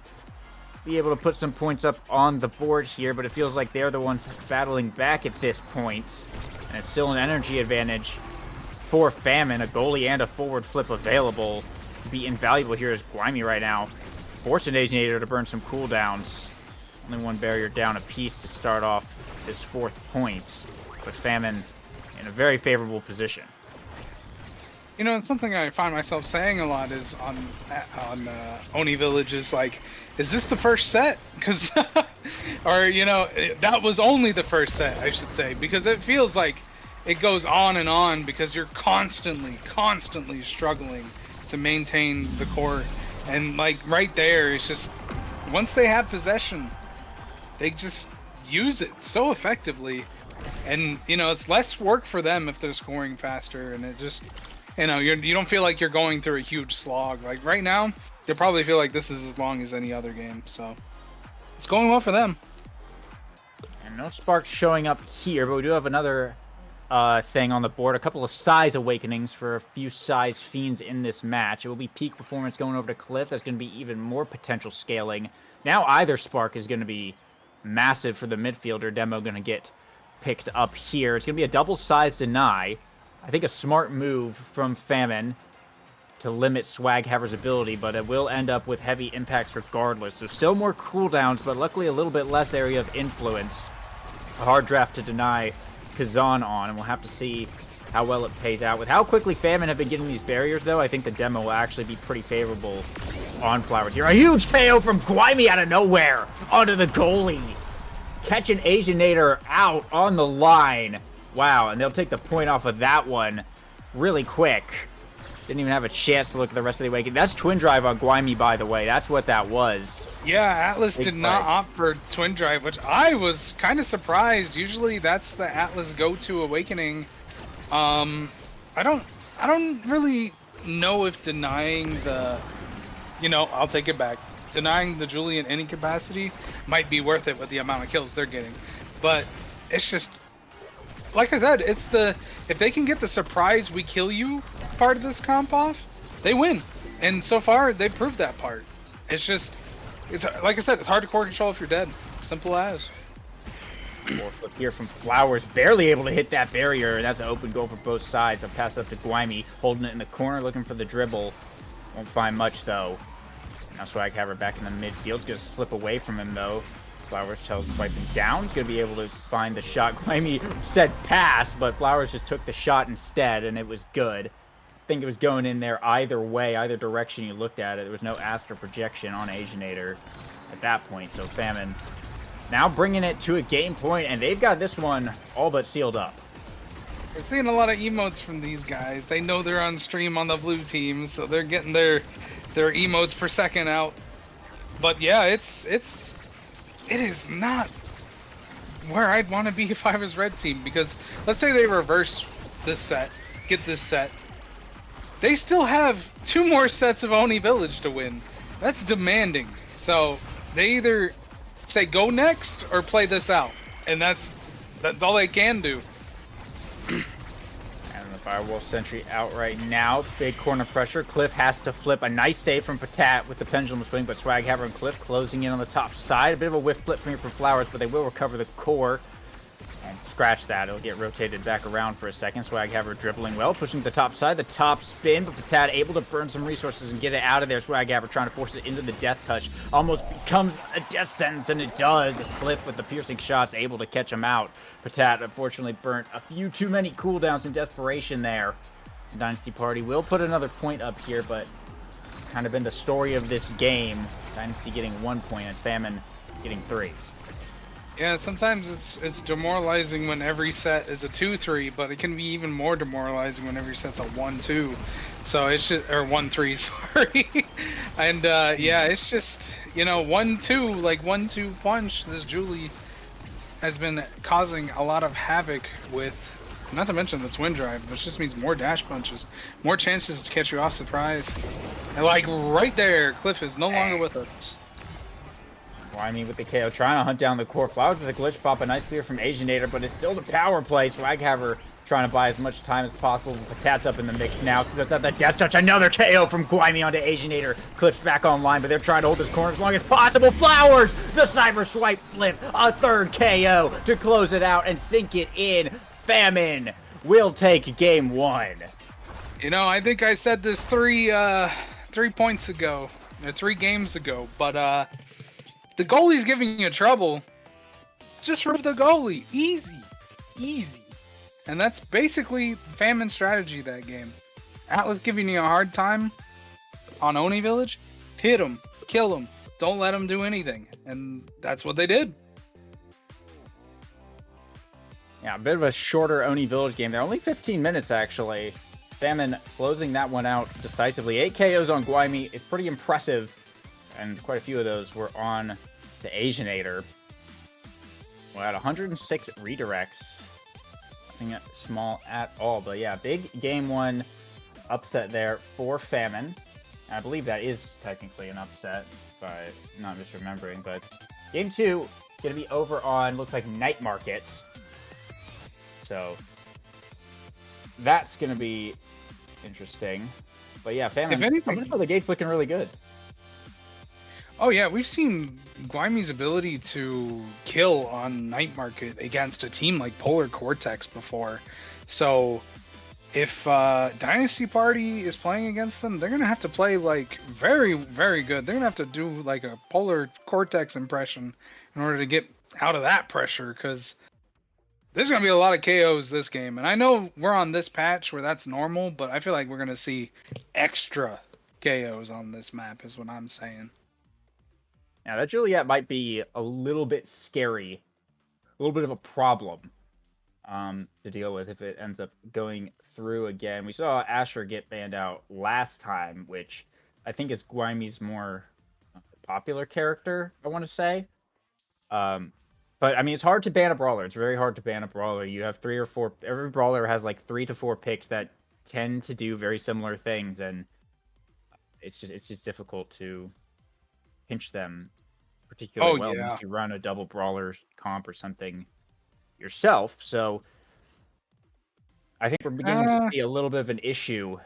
be able to put some points up on the board here, but it feels like they're the ones battling back at this point. And it's still an energy advantage for Famine. A goalie and a forward flip available would be invaluable here as Guaymi right now forcing Aginator to burn some cooldowns. Only one barrier down apiece to start off this 4th point, but Famine in a very favorable position. You know, it's something I find myself saying a lot is on Oni Village is like, is this the first set? Because, or you know, that was only the first set, I should say, because it feels like it goes on and on because you're constantly struggling to maintain the core, and like right there, it's just once they have possession, they just use it so effectively, and you know it's less work for them if they're scoring faster, and it just, you know, you don't feel like you're going through a huge slog. Like right now, they probably feel like this is as long as any other game, so it's going well for them. And no sparks showing up here, but we do have another thing on the board. A couple of size awakenings for a few size fiends in this match. It will be peak performance going over to Cliff. That's going to be even more potential scaling. Now either spark is going to be massive for the midfielder. Demo going to get picked up here. It's going to be a double size deny. I think a smart move from Famine to limit Swaghaver's ability, but it will end up with heavy impacts regardless. So still more cooldowns, but luckily a little bit less area of influence. A hard draft to deny Kazan on, and we'll have to see how well it pays out. With how quickly Famine have been getting these barriers, though, I think the demo will actually be pretty favorable on Flowers here. A huge KO from Guaymi out of nowhere onto the goalie. Catching Asianator out on the line. Wow, and they'll take the point off of that one really quick. Didn't even have a chance to look at the rest of the awakening. That's Twin Drive on Guaymi, by the way. That's what that was. Yeah, Atlas did not opt for Twin Drive, which I was kind of surprised. Usually that's the Atlas go-to awakening. I don't really know if denying the, you know, I'll take it back. Denying the Julie in any capacity might be worth it with the amount of kills they're getting. But it's just, like I said, it's the, if they can get the surprise we kill you part of this comp off, they win. And so far, they proved that part. It's just, it's like I said, it's hard to core control if you're dead. Simple as. More flip here from Flowers, barely able to hit that barrier, and that's an open goal for both sides. I'll pass up to Guaymi, holding it in the corner, looking for the dribble. Won't find much, though. Now Swaghaver back in the midfield. It's going to slip away from him, though. Flowers tells him swiping down. He's going to be able to find the shot. Guaymi said pass, but Flowers just took the shot instead, and it was good. I think it was going in there either way, either direction you looked at it. There was no astral projection on Asianator at that point, so Famine now bringing it to a game point, and they've got this one all but sealed up. We're seeing a lot of emotes from these guys. They know they're on stream on the blue team, so they're getting their emotes per second out. But yeah, it is not where I'd want to be if I was red team, because let's say they reverse this set, get this set. They still have 2 more sets of Oni Village to win. That's demanding. So they either say go next or play this out, and that's all they can do. And the Firewall Sentry out right now. Big corner pressure. Cliff has to flip. A nice save from Patat with the pendulum swing, but Swaghaver and Cliff closing in on the top side. A bit of a whiff flip from here for Flowers, but they will recover the core. And scratch that. It'll get rotated back around for a second. Swaghaver dribbling well, pushing to the top side. The top spin, but Patat able to burn some resources and get it out of there. Swaghaver trying to force it into the death touch. Almost becomes a death sentence, and it does. As Cliff with the piercing shots able to catch him out. Patat unfortunately burnt a few too many cooldowns in desperation there. Dynasty Party will put another point up here, but kind of been the story of this game. Dynasty getting 1 point and Famine getting 3. Yeah, sometimes it's demoralizing when every set is a 2-3, but it can be even more demoralizing when every set's a 1-2. So it's just, or 1-3, sorry. And yeah, it's just, you know, 1-2, like 1-2 punch. This Julie has been causing a lot of havoc with Not to mention the twin drive, which just means more dash punches, more chances to catch you off surprise. And like right there, Cliff is no longer with us. Well, I mean, with the KO trying to hunt down the core flowers with a glitch pop, a nice clear from Asianator, but it's still the power play. Swaghammer trying to buy as much time as possible. Patat's up in the mix now. That's at the death touch. Another KO from Guaymi onto Asianator. Cliff's back online, but they're trying to hold this corner as long as possible. Flowers! The cyber swipe flip. A third KO to close it out and sink it in. Famine will take game 1. You know, I think I said this 3 points ago, or 3 games ago, but the goalie's giving you trouble. Just remove the goalie. Easy. And that's basically Famine's strategy that game. Atlas giving you a hard time on Oni Village. Hit him. Kill him. Don't let him do anything. And that's what they did. Yeah, a bit of a shorter Oni Village game there. Only 15 minutes, actually. Famine closing that one out decisively. 8 KOs on Guaymi is pretty impressive. And quite a few of those were on to Asianator. We're at 106 redirects. Nothing small at all. But yeah, big game 1 upset there for Famine. And I believe that is technically an upset, if I'm not misremembering. But game 2 going to be over on, looks like Night Market. So that's going to be interesting. But yeah, Famine, coming out of the gate's looking really good. Oh yeah, we've seen Guaymi's ability to kill on Night Market against a team like Polar Cortex before. So if Dynasty Party is playing against them, they're going to have to play like very, very good. They're going to have to do like a Polar Cortex impression in order to get out of that pressure, because there's going to be a lot of KOs this game. And I know we're on this patch where that's normal, but I feel like we're going to see extra KOs on this map is what I'm saying. Now, that Juliet might be a little bit scary, a little bit of a problem to deal with if it ends up going through again. We saw Asher get banned out last time, which I think is Guaymi's more popular character, I want to say. But, I mean, it's hard to ban a brawler. It's very hard to ban a brawler. You have 3 or 4... Every brawler has, like, 3 to 4 picks that tend to do very similar things, and it's just difficult to pinch them particularly well unless you run a double brawler comp or something yourself. So I think we're beginning to see a little bit of an issue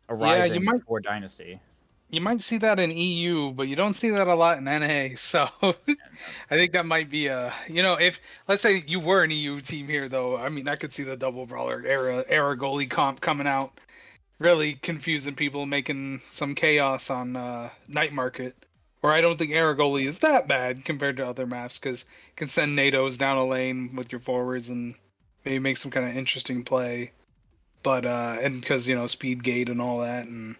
arising for Dynasty. You might see that in EU, but you don't see that a lot in NA. So I think that might be if let's say you were an EU team here, though. I mean, I could see the double brawler era goalie comp coming out, really confusing people, making some chaos on Night Market. Or I don't think era goalie is that bad compared to other maps, because you can send NATOs down a lane with your forwards and maybe make some kind of interesting play. But and because speed gate and all that, and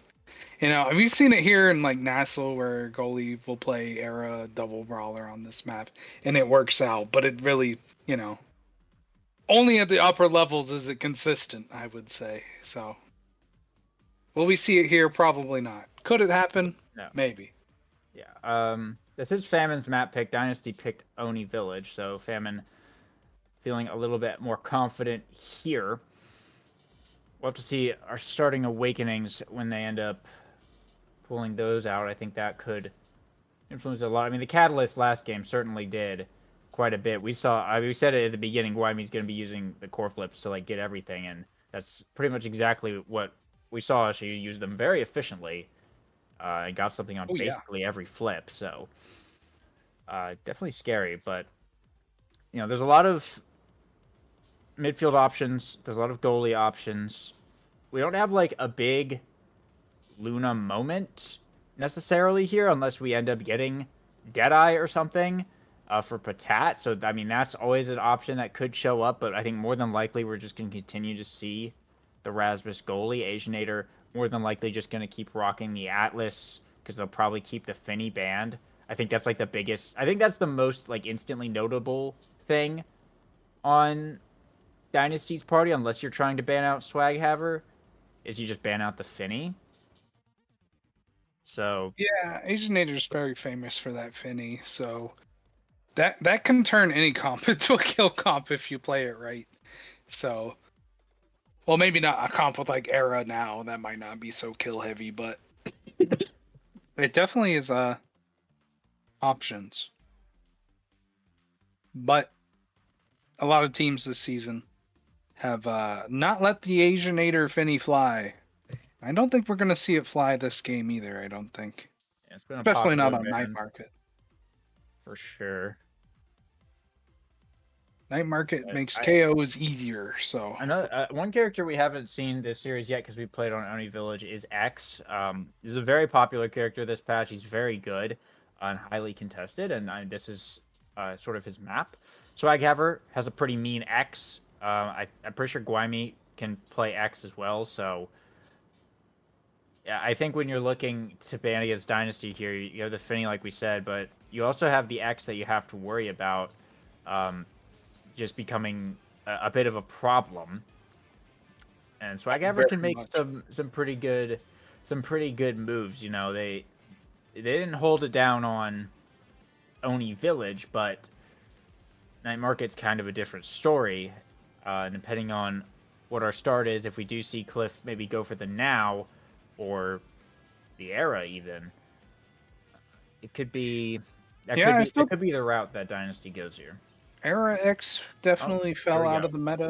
have you seen it here in like Nassau where goalie will play era double brawler on this map and it works out, but it really only at the upper levels is it consistent, I would say. So will we see it here? Probably not. Could it happen? No. Maybe. Yeah. This is Famine's map pick. Dynasty picked Oni Village, so Famine feeling a little bit more confident here. We'll have to see our starting awakenings when they end up pulling those out. I think that could influence a lot. I mean, the Catalyst last game certainly did quite a bit. We said it at the beginning, Guaymi's going to be using the core flips to like get everything, and that's pretty much exactly what we saw. She used them very efficiently and got something on basically every flip. So definitely scary, but there's a lot of midfield options. There's a lot of goalie options. We don't have like a big Luna moment necessarily here unless we end up getting Deadeye or something for Patat. So, I mean, that's always an option that could show up, but I think more than likely we're just going to continue to see the Rasmus goalie. Asianator more than likely just going to keep rocking the Atlas because they'll probably keep the Finny banned. I think that's like the biggest... I think that's the most like instantly notable thing on Dynasty's party, unless you're trying to ban out Swaghaver, is you just ban out the Finny. So yeah, Asianator's very famous for that Finny, so That can turn any comp into a kill comp if you play it right. So, well, maybe not a comp with like Era now. That might not be so kill heavy, but it definitely is options. But a lot of teams this season have not let the Asianator Finny fly. I don't think we're going to see it fly this game either, I don't think. Yeah, it's been a Especially not popular on Night ban Market. for sure. Night Market But makes KOs easier, so. Another one character we haven't seen this series yet because we played on Oni Village is X. He's a very popular character this patch. He's very good and highly contested, and this is sort of his map. Swaghaver has a pretty mean X. I'm pretty sure Guaymi can play X as well, so yeah, I think when you're looking to ban against Dynasty here, you have the Finny like we said, but you also have the X that you have to worry about just becoming a bit of a problem. And Swaghaver can make some pretty good moves. You know, they didn't hold it down on Oni Village, but Night Market's kind of a different story. Depending on what our start is, if we do see Cliff maybe go for the now or the Era even, it could be it could be the route that Dynasty goes here. Era X definitely fell out of the meta.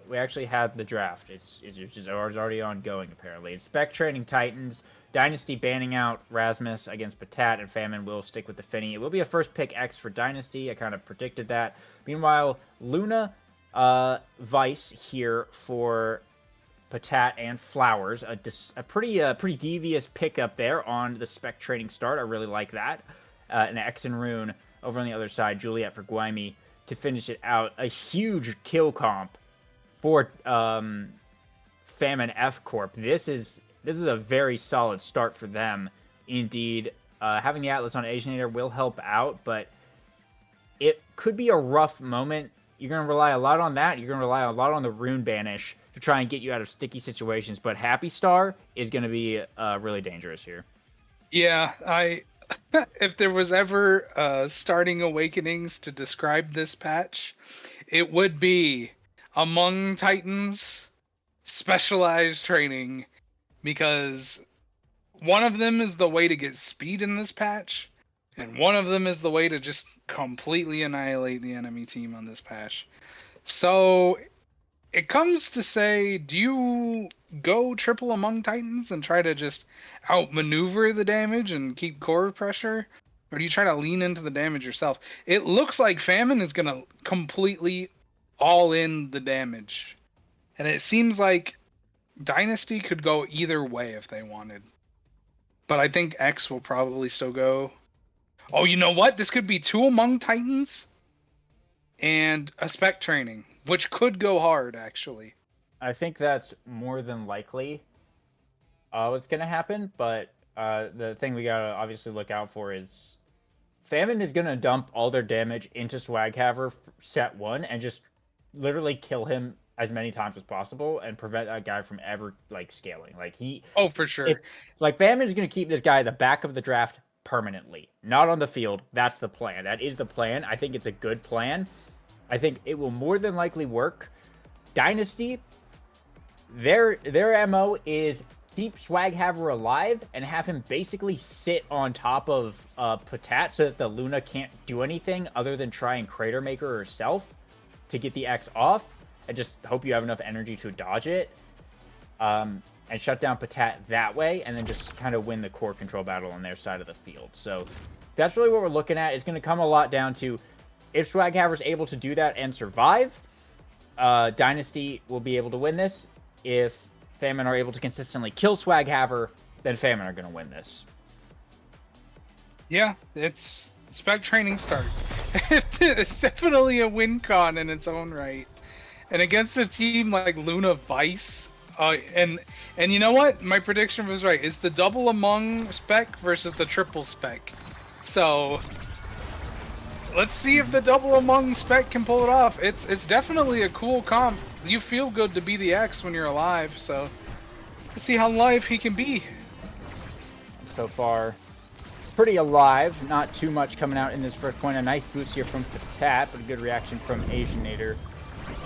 We actually had the draft. It's already ongoing apparently. It's Spec training Titans. Dynasty banning out Rasmus against Patat, and Famine will stick with the Finny. It will be a first pick X for Dynasty. I kind of predicted that. Meanwhile, Luna Vice here for Patat and Flowers. A pretty devious pickup there on the Spec training start. I really like that. An X and Rune over on the other side. Juliet for Guaymi to finish it out. A huge kill comp for Famine F Corp. This is a very solid start for them. Indeed, having the Atlas on Asianator will help out, but it could be a rough moment. You're going to rely a lot on that. You're going to rely a lot on the Rune Banish to try and get you out of sticky situations, but Happy Star is going to be really dangerous here. Yeah, if there was ever starting awakenings to describe this patch, it would be among Titans specialized training, because one of them is the way to get speed in this patch, and one of them is the way to just completely annihilate the enemy team on this patch. So it comes to say, do you go triple among Titans and try to just outmaneuver the damage and keep core pressure? Or do you try to lean into the damage yourself? It looks like Famine is going to completely all in the damage. And it seems like Dynasty could go either way if they wanted. But I think X will probably still go. Oh, you know what? This could be 2 among Titans and a Spec training, which could go hard, actually. I think that's more than likely what's going to happen, but the thing we got to obviously look out for is Famine is going to dump all their damage into Swaghaver set 1 and just literally kill him as many times as possible and prevent that guy from ever scaling. Oh, for sure. Famine is going to keep this guy at the back of the draft permanently, not on the field. That's the plan. That is the plan. I think it's a good plan. I think it will more than likely work. Dynasty, their MO is keep Swaghaver alive and have him basically sit on top of Patat so that the Luna can't do anything other than try and Crater Maker herself to get the X off. I just hope you have enough energy to dodge it and shut down Patat that way, and then just kind of win the core control battle on their side of the field. So that's really what we're looking at. It's going to come a lot down to if Swaghaver's able to do that and survive, Dynasty will be able to win this. If Famine are able to consistently kill Swaghaver, then Famine are going to win this. Yeah, it's Spec training start. It's definitely a win con in its own right. And against a team like Luna Vice, and you know what? My prediction was right. It's the double among Spec versus the triple Spec. So let's see if the double among Spec can pull it off. It's definitely a cool comp. You feel good to be the X when you're alive, so let's see how live he can be. So far, pretty alive. Not too much coming out in this first point. A nice boost here from Patat, but a good reaction from Asianator.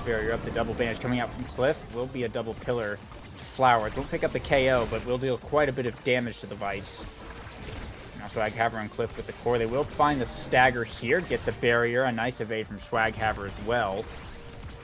Barrier up, the double banish coming out from Cliff. Will be a double pillar. Flowers won't pick up the KO, but will deal quite a bit of damage to the Vice. Now Swaghaver and Cliff with the core. They will find the stagger here, get the barrier. A nice evade from Swaghaver as well.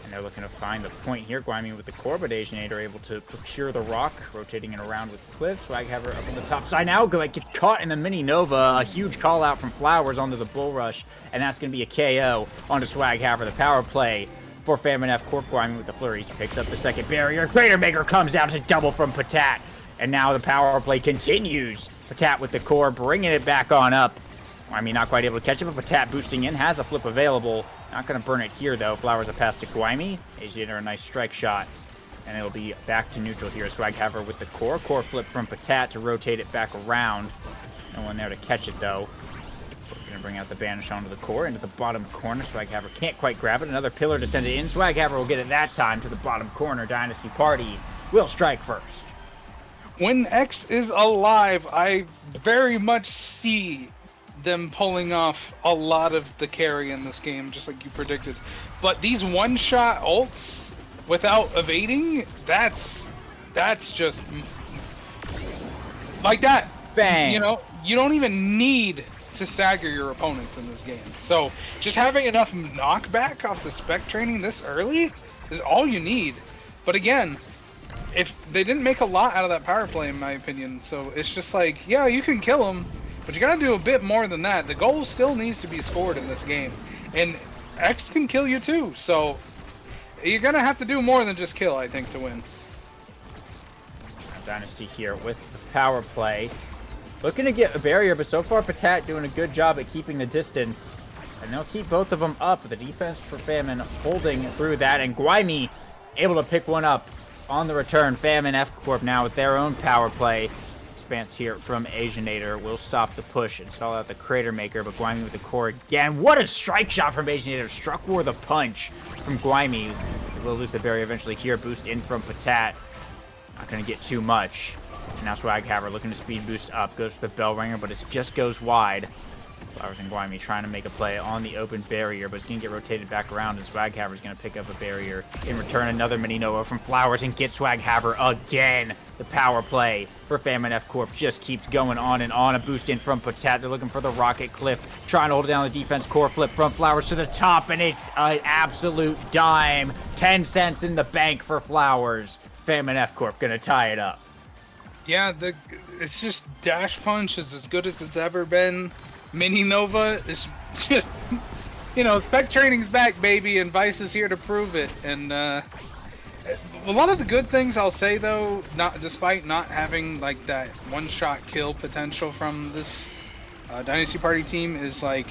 And they're looking to find the point here. Guaymi with the core, but Asianator able to procure the rock, rotating it around with Cliff. Swaghaver up on the top side now. Gets caught in the Mini Nova. A huge call out from Flowers onto the Bull Rush, and that's going to be a KO onto Swaghaver. The power play for Famine F Corp. Guaymi with the flurries picks up the second barrier. Crater Maker comes down to double from Patat, and now the power play continues. Patat with the core, bringing it back on up. Guaymi not quite able to catch it, but Patat boosting in, has a flip available. Not going to burn it here, though. Flowers a pass to Guaymi. Asianator a nice strike shot. And it'll be back to neutral here. Swaghaver with the core. Core flip from Patat to rotate it back around. No one there to catch it, though. Going to bring out the banish onto the core, into the bottom corner. Swaghaver can't quite grab it. Another pillar to send it in. Swaghaver will get it that time to the bottom corner. Dynasty Party will strike first. When X is alive, I very much see them pulling off a lot of the carry in this game, just like you predicted. But these one-shot ults without evading, that's just like that. Bang. You know, you don't even need to stagger your opponents in this game. So just having enough knockback off the spec training this early is all you need. But again, if they didn't make a lot out of that power play, in my opinion, so it's just like, yeah, you can kill them, but you gotta do a bit more than that. The goal still needs to be scored in this game, and X can kill you too. So you're gonna have to do more than just kill, I think, to win. Dynasty here with the power play. Looking to get a barrier, but so far Patat doing a good job at keeping the distance. And they'll keep both of them up. The defense for Famine holding through that. And Guaymi able to pick one up on the return. Famine F Corp now with their own power play. Expanse here from Asianator will stop the push and stall out the Crater Maker, but Guaymi with the core again. What a strike shot from Asianator. Struck with a punch from Guaymi. Will lose the barrier eventually here. Boost in from Patat. Not going to get too much. And now Swaghaver looking to speed boost up. Goes for the bell ringer, but it just goes wide. Flowers and Guaymi trying to make a play on the open barrier, but it's going to get rotated back around, and Swaghaver's going to pick up a barrier. In return, another Mini Nova from Flowers and get Swaghaver again. The power play for Famine F Corp just keeps going on and on. A boost in from Patat. They're looking for the Rocket Cliff. Trying to hold it down the defense. Core flip from Flowers to the top, and it's an absolute dime. 10 cents in the bank for Flowers. Famine F Corp going to tie it up. Yeah, it's just Dash Punch is as good as it's ever been. Mini Nova is just, you know, spec training's back, baby, and Vice is here to prove it. And a lot of the good things I'll say, though, despite not having like that one-shot kill potential from this Dynasty Party team, is like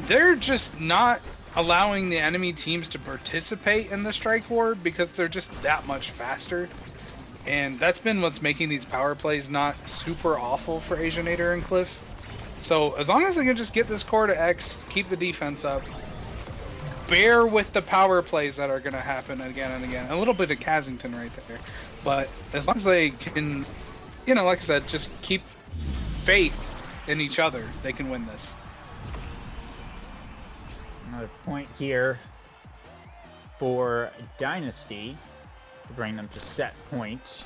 they're just not allowing the enemy teams to participate in the strike war because they're just that much faster. And that's been what's making these power plays not super awful for Asianator and Cliff. So as long as they can just get this core to X, keep the defense up, bear with the power plays that are going to happen again and again. A little bit of Kazington right there. But as long as they can, you know, like I said, just keep faith in each other, they can win this. Another point here for Dynasty to bring them to set point.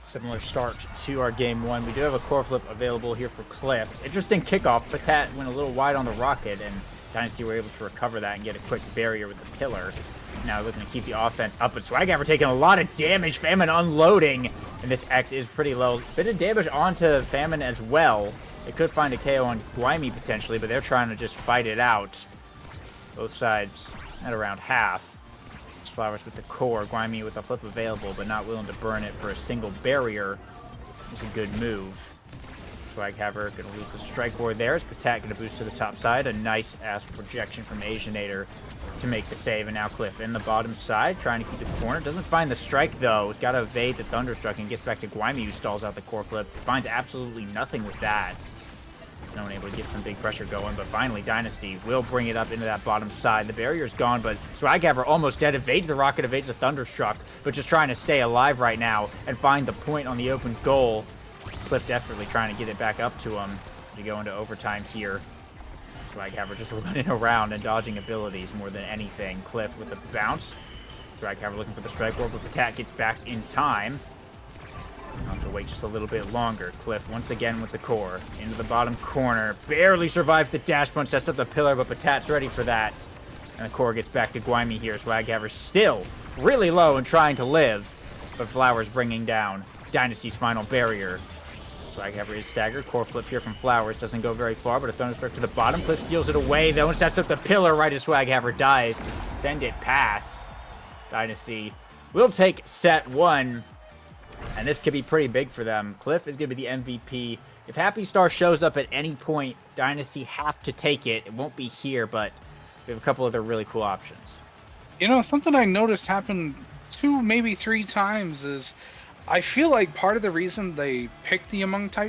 Similar start to our game one. We do have a core flip available here for Cliff. Interesting kickoff. Patat went a little wide on the rocket, and Dynasty were able to recover that and get a quick barrier with the pillar. Now looking to keep the offense up, but Swaghaver taking a lot of damage. Famine unloading, and this X is pretty low. Bit of damage onto Famine as well. They could find a KO on Guaymi potentially, but they're trying to just fight it out. Both sides at around half. Flowers with the core, Guaymi with a flip available, but not willing to burn it for a single barrier. It's a good move. Swaghaver going to lose the strike board there. As Patat going to boost to the top side. A nice ass projection from Asianator to make the save. And now Cliff in the bottom side, trying to keep the corner. Doesn't find the strike though. He's got to evade the Thunderstruck and gets back to Guaymi, who stalls out the core flip. Finds absolutely nothing with that. No one able to get some big pressure going, but finally Dynasty will bring it up into that bottom side. The barrier's gone, but Swaghaver almost dead. Evades the rocket, evades the Thunderstruck, but just trying to stay alive right now and find the point on the open goal. Cliff desperately trying to get it back up to him to go into overtime here. Swaghammer just running around and dodging abilities more than anything. Cliff with a bounce. Swaghammer looking for the strike ward, but Patat gets back in time. I'll have to wait just a little bit longer. Cliff once again with the core. Into the bottom corner. Barely survives the dash punch. That's up the pillar, but Patat's ready for that. And the core gets back to Guaymi here. Swaghammer still really low and trying to live. But Flowers bringing down Dynasty's final barrier. Swaghammer is staggered. Core flip here from Flowers. Doesn't go very far, but a Thunderstruck to the bottom. Cliff steals it away, though, and sets up the pillar right as Swaghammer dies to send it past. Dynasty will take set 1. And this could be pretty big for them. Cliff is going to be the MVP. If Happy Star shows up at any point, Dynasty have to take it. It won't be here, but we have a couple other really cool options. You know, something I noticed happen 2, maybe 3 times is I feel like part of the reason they picked the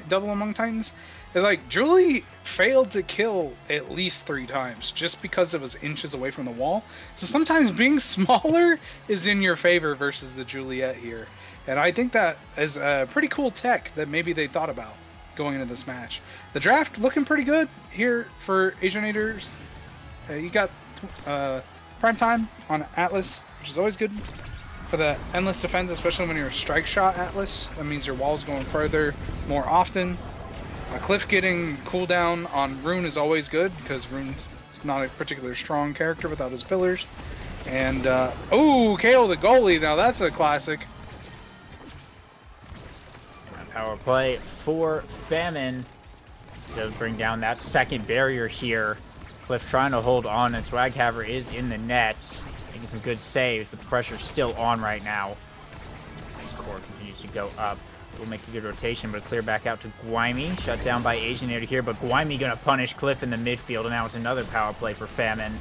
double Among Titans is like Julie failed to kill at least 3 times just because it was inches away from the wall. So sometimes being smaller is in your favor versus the Juliet here. And I think that is a pretty cool tech that maybe they thought about going into this match. The draft looking pretty good here for Asianators. You got prime time on Atlas, which is always good for the endless defense, especially when you're a strike shot Atlas. That means your wall's going further more often. Cliff getting cooldown on Rune is always good because Rune is not a particularly strong character without his pillars. And, KO the goalie. Now that's a classic. Power play for Famine. Does bring down that second barrier here. Cliff trying to hold on, and Swaghammer is in the nets. Making some good saves, but the pressure's still on right now. His core continues to go up. Will make a good rotation, but clear back out to Guaymi. Shut down by Asianator here, but Guaymi gonna punish Cliff in the midfield, and now it's another power play for Famine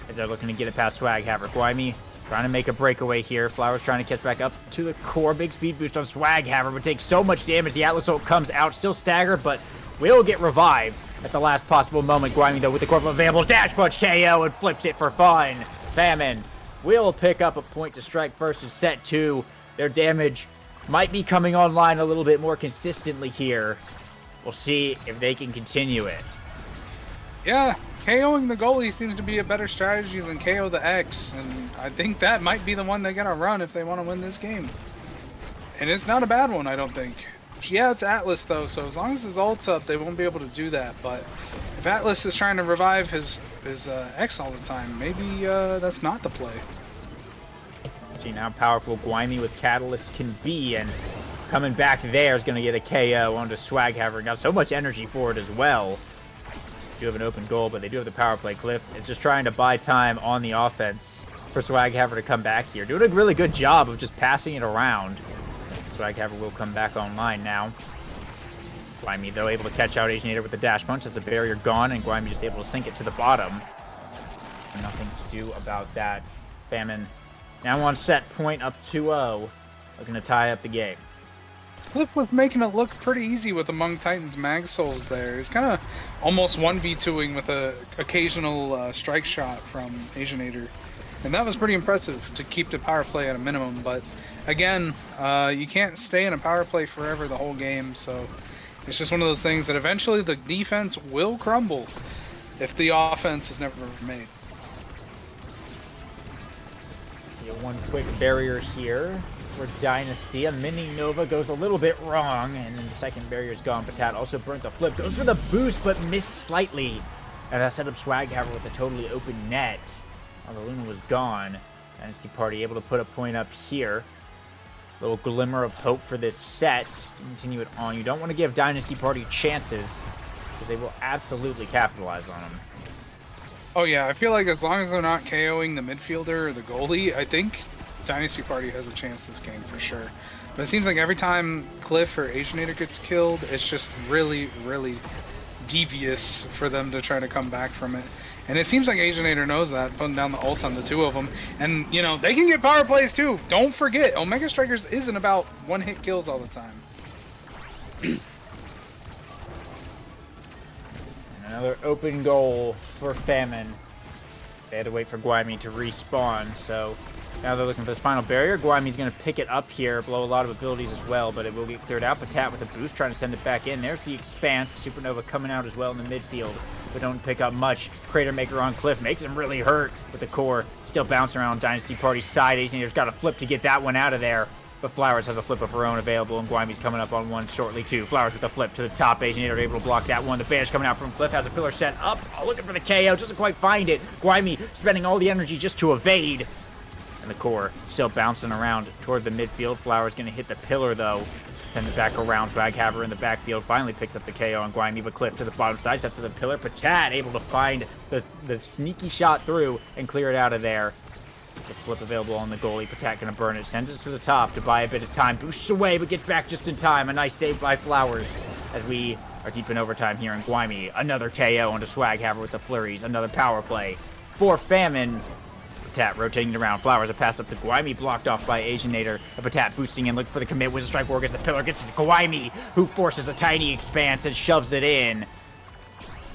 as they're looking to get it past Swaghammer. Guaymi trying to make a breakaway here. Flowers trying to catch back up to the core. Big speed boost on Swaghammer, but takes so much damage. The Atlas ult comes out, still staggered, but will get revived at the last possible moment. Guaymi, though, with the core available. Dash punch KO and flips it for fun. Famine will pick up a point to strike first in set 2. Their damage might be coming online a little bit more consistently here. We'll see if they can continue it. Yeah, KOing the goalie seems to be a better strategy than KO the X, and I think that might be the one they gotta run if they want to win this game. And it's not a bad one, I don't think. Yeah, it's Atlas though, so as long as his ult's up, they won't be able to do that. But if Atlas is trying to revive his X all the time, maybe that's not the play. See how powerful Guaymi with Catalyst can be, and coming back there is going to get a KO onto Swaghammer. Got so much energy for it as well. They do have an open goal, but they do have the power play. Cliff is just trying to buy time on the offense for Swaghammer to come back here. Doing a really good job of just passing it around. Swaghammer will come back online now. Guaymi, though, able to catch out Asianator with the dash punch. As the barrier gone, and Guaymi just able to sink it to the bottom. Nothing to do about that. Famine now on set point up 2-0. Looking to tie up the game. Cliff was making it look pretty easy with Among Titans mag souls there. He's kind of almost 1v2ing with a occasional strike shot from Asianator. And that was pretty impressive to keep the power play at a minimum. But again, you can't stay in a power play forever the whole game. So it's just one of those things that eventually the defense will crumble if the offense is never made. One quick barrier here for Dynasty. A mini Nova goes a little bit wrong, and then the second barrier is gone. Patat also burnt the flip. Goes for the boost, but missed slightly. And that set up Swaghammer with a totally open net. The Luna was gone. Dynasty Party able to put a point up here. Little glimmer of hope for this set. Continue it on. You don't want to give Dynasty Party chances, because they will absolutely capitalize on them. Oh yeah, I feel like as long as they're not KOing the midfielder or the goalie, I think Dynasty Party has a chance this game for sure. But it seems like every time Cliff or Asianator gets killed, it's just really, really devious for them to try to come back from it. And it seems like Asianator knows that, putting down the ult on the two of them. And, you know, they can get power plays too. Don't forget, Omega Strikers isn't about one-hit kills all the time. Another open goal for Famine. They had to wait for Guaymi to respawn, so Now they're looking for this final barrier. Guaymi's going to pick it up here, blow a lot of abilities as well, but it will get cleared out. Patat with a boost, trying to send it back in. There's the Expanse. Supernova coming out as well in the midfield, but don't pick up much. Crater Maker on Cliff makes him really hurt with the core. Still bouncing around Dynasty Party's side. Aginator's got a flip to get that one out of there. But Flowers has a flip of her own available, and Guaymi's coming up on one shortly, too. Flowers with a flip to the top. Aginator able to block that one. The Banish coming out from Cliff has a pillar set up. Oh, looking for the KO. Doesn't quite find it. Guaymi spending all the energy just to evade. And the core still bouncing around toward the midfield. Flowers going to hit the pillar, though. Send it back around. Swaghaver in the backfield finally picks up the KO on Guaymi, but Cliff to the bottom side. Sets to the pillar. Patat able to find the sneaky shot through and clear it out of there. The flip available on the goalie. Patat going to burn it. Sends it to the top to buy a bit of time. Boosts away, but gets back just in time. A nice save by Flowers as we are deep in overtime here in Guaymi. Another KO onto Swaghaver with the flurries. Another power play for Famine. Patat rotating it around. Flowers a pass up to Guaymi, blocked off by Asianator. A Patat boosting in, looking for the commit. Wizard Strike War gets the pillar, gets to Guaymi, who forces a tiny expanse and shoves it in.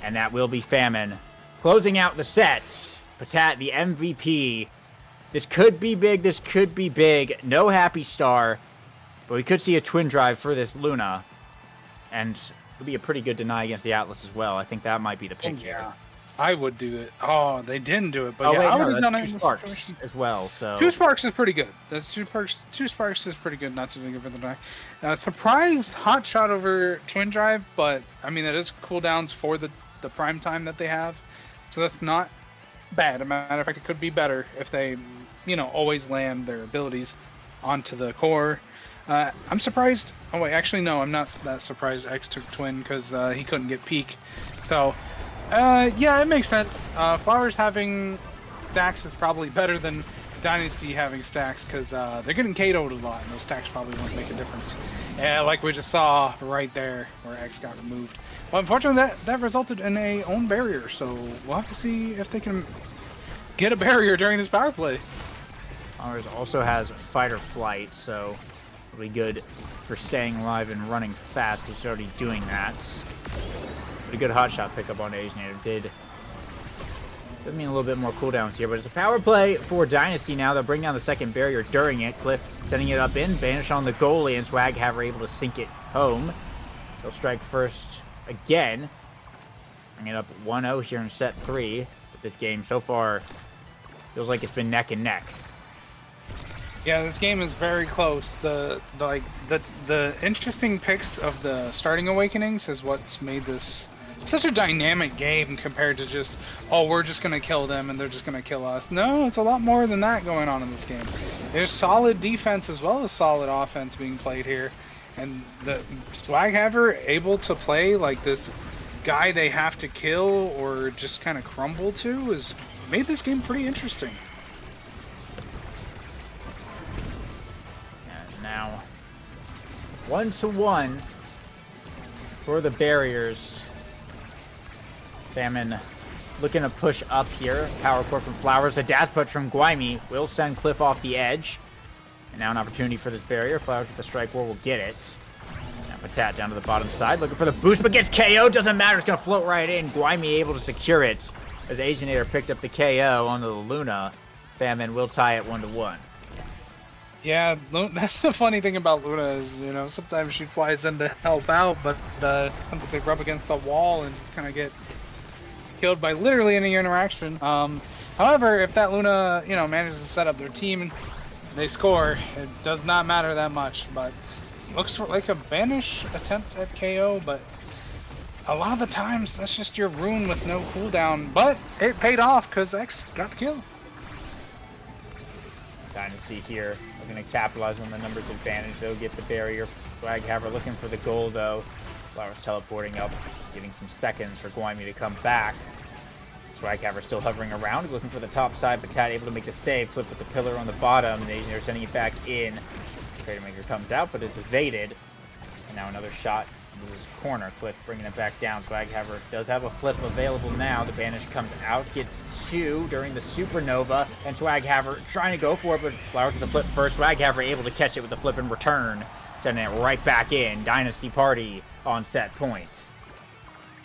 And that will be Famine. Closing out the sets. Patat, the MVP. This could be big. This could be big. No happy star. But we could see a twin drive for this Luna. And it would be a pretty good deny against the Atlas as well. I think that might be the pick here. Yeah, I would do it. Oh, they didn't do it, but Oh, yeah, wait, I no, would have done it that's in two this sparks situation. as well, so... Two Sparks is pretty good. That's Two Sparks is pretty good, not too big of a deny. Surprised Hot Shot over Twin Drive, but I mean, it is cooldowns for the prime time that they have, so that's not bad. As a matter of fact, it could be better if they, always land their abilities onto the core. I'm surprised. Oh wait, actually no, I'm not that surprised. X took Twin because he couldn't get Peak. So, yeah, it makes sense. Flowers having stacks is probably better than Dynasty having stacks because they're getting KO'd a lot, and those stacks probably won't make a difference. Yeah, like we just saw right there where X got removed. But unfortunately, that resulted in a own barrier, so we'll have to see if they can get a barrier during this power play. Ours also has Fight or Flight, so it'll be good for staying alive and running fast. He's already doing that. Pretty good hot shot pickup on Asianator. Did mean a little bit more cooldowns here, but it's a power play for Dynasty now. They'll bring down the second barrier during it. Cliff sending it up in, Banish on the goalie, and Swaghaver able to sink it home. They'll strike first again. Bring it up 1-0 here in set 3. But this game so far feels like it's been neck and neck. Yeah, this game is very close. The interesting picks of the starting awakenings is what's made this such a dynamic game compared to just, oh, we're just gonna kill them and they're just gonna kill us. No, it's a lot more than that going on in this game. There's solid defense as well as solid offense being played here, and the Swaghaver able to play like this guy they have to kill or just kind of crumble to has made this game pretty interesting. Now, 1-1 for the barriers. Famine looking to push up here. Power core from Flowers. A dash push from Guaymi will send Cliff off the edge. And now an opportunity for this barrier. Flowers with the strike war will get it. Now Patat down to the bottom side. Looking for the boost, but gets KO. Doesn't matter. It's going to float right in. Guaymi able to secure it as Asianator picked up the KO onto the Luna. Famine will tie it 1-1. Yeah, that's the funny thing about Luna is, sometimes she flies in to help out, but sometimes they rub against the wall and kind of get killed by literally any interaction. However, if that Luna, manages to set up their team and they score, it does not matter that much. But looks like a Banish attempt at KO, but a lot of the times that's just your rune with no cooldown. But it paid off because X got the kill. Dynasty here looking to capitalize on the numbers advantage. They'll get the barrier. Swaghaver looking for the goal though. Flowers teleporting up, giving some seconds for Guaymi to come back. Swaghaver still hovering around, looking for the top side. Patat able to make the save. Cliff with the pillar on the bottom, and they're sending it back in. Crater Maker comes out, but it's evaded. And now another shot into this corner. Cliff bringing it back down. Swaghaver does have a flip available now. The Banish comes out, gets 2 during the Supernova, and Swaghaver trying to go for it, but Flowers with the flip first. Swaghaver able to catch it with the flip in return, sending it right back in. Dynasty Party on set point.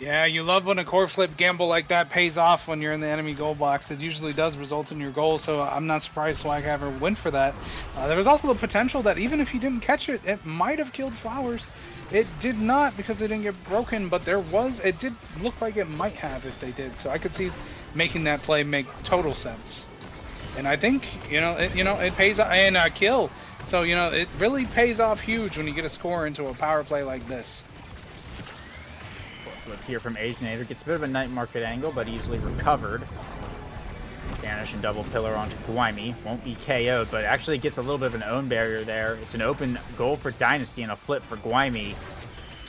Yeah, you love when a core flip gamble like that pays off when you're in the enemy goal box. It usually does result in your goal, so I'm not surprised Swaghaver went for that. There was also the potential that even if he didn't catch it, it might have killed Flowers. It did not because they didn't get broken, but it did look like it might have if they did. So I could see making that play make total sense. And I think, it pays off, and a kill. So, it really pays off huge when you get a score into a power play like this. Flip here from Aginator. Gets a bit of a night market angle, but easily recovered. Banish and double pillar onto Gwaimi. Won't be KO'd, but actually gets a little bit of an own barrier there. It's an open goal for Dynasty and a flip for Gwaimi.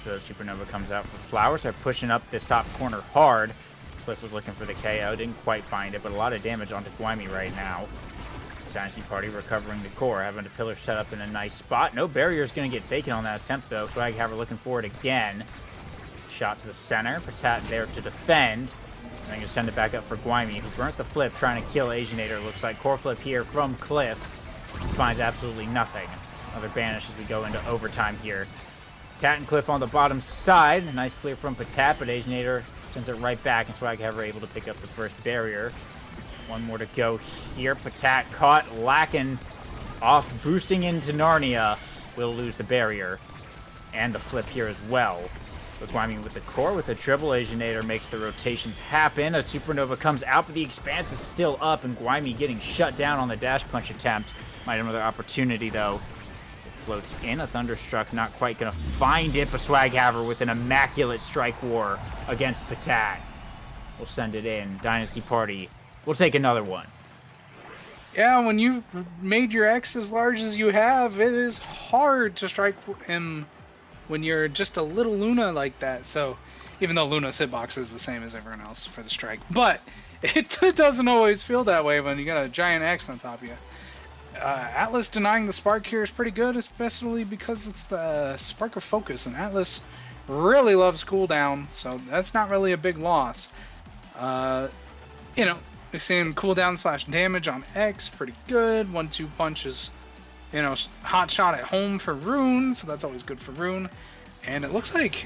So Supernova comes out for Flowers. They're pushing up this top corner hard. Cliff was looking for the KO. Didn't quite find it, but a lot of damage onto Gwaimi right now. Dynasty Party recovering the core, having the pillar set up in a nice spot. No barrier is going to get taken on that attempt, though. Swaghaver looking for it again. Shot to the center. Patat there to defend. And then going to send it back up for Gwaimi, who burnt the flip, trying to kill Aginator. Looks like core flip here from Cliff. Finds absolutely nothing. Another banish as we go into overtime here. Patat and Cliff on the bottom side. A nice clear from Patat, but Aginator sends it right back, and Swaghaver able to pick up the first barrier. One more to go here. Patat caught, lacking off, boosting into Narnia. Will lose the barrier. And the flip here as well. But Gwaimi with the core, with the dribble, Aginator makes the rotations happen. A Supernova comes out, but the expanse is still up, and Gwaimi getting shut down on the dash punch attempt. Might have another opportunity, though. It floats in. A Thunderstruck not quite going to find it, but Swaghaver with an immaculate strike war against Patat. We'll send it in. Dynasty Party. We'll take another one. Yeah, when you've made your X as large as you have, it is hard to strike him when you're just a little Luna like that. So, even though Luna's hitbox is the same as everyone else for the strike, but it doesn't always feel that way when you got a giant X on top of you. Atlas denying the spark here is pretty good, especially because it's the spark of focus, and Atlas really loves cooldown, so that's not really a big loss. We're seeing cooldown / damage on X, pretty good. 1-2 punches, hot shot at home for Rune, so that's always good for Rune. And it looks like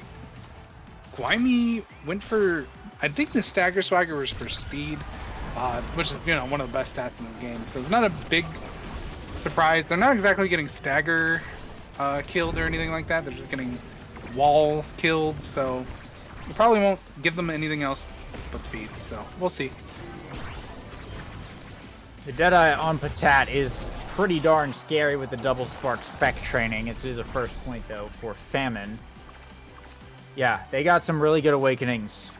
Gwaimi went for, I think the Stagger Swagger was for speed, which is, one of the best stats in the game. So it's not a big surprise. They're not exactly getting Stagger killed or anything like that. They're just getting wall killed, so you probably won't give them anything else but speed. So we'll see. The Deadeye on Patat is pretty darn scary with the double spark spec training. It is a first point, though, for Famine. Yeah, they got some really good awakenings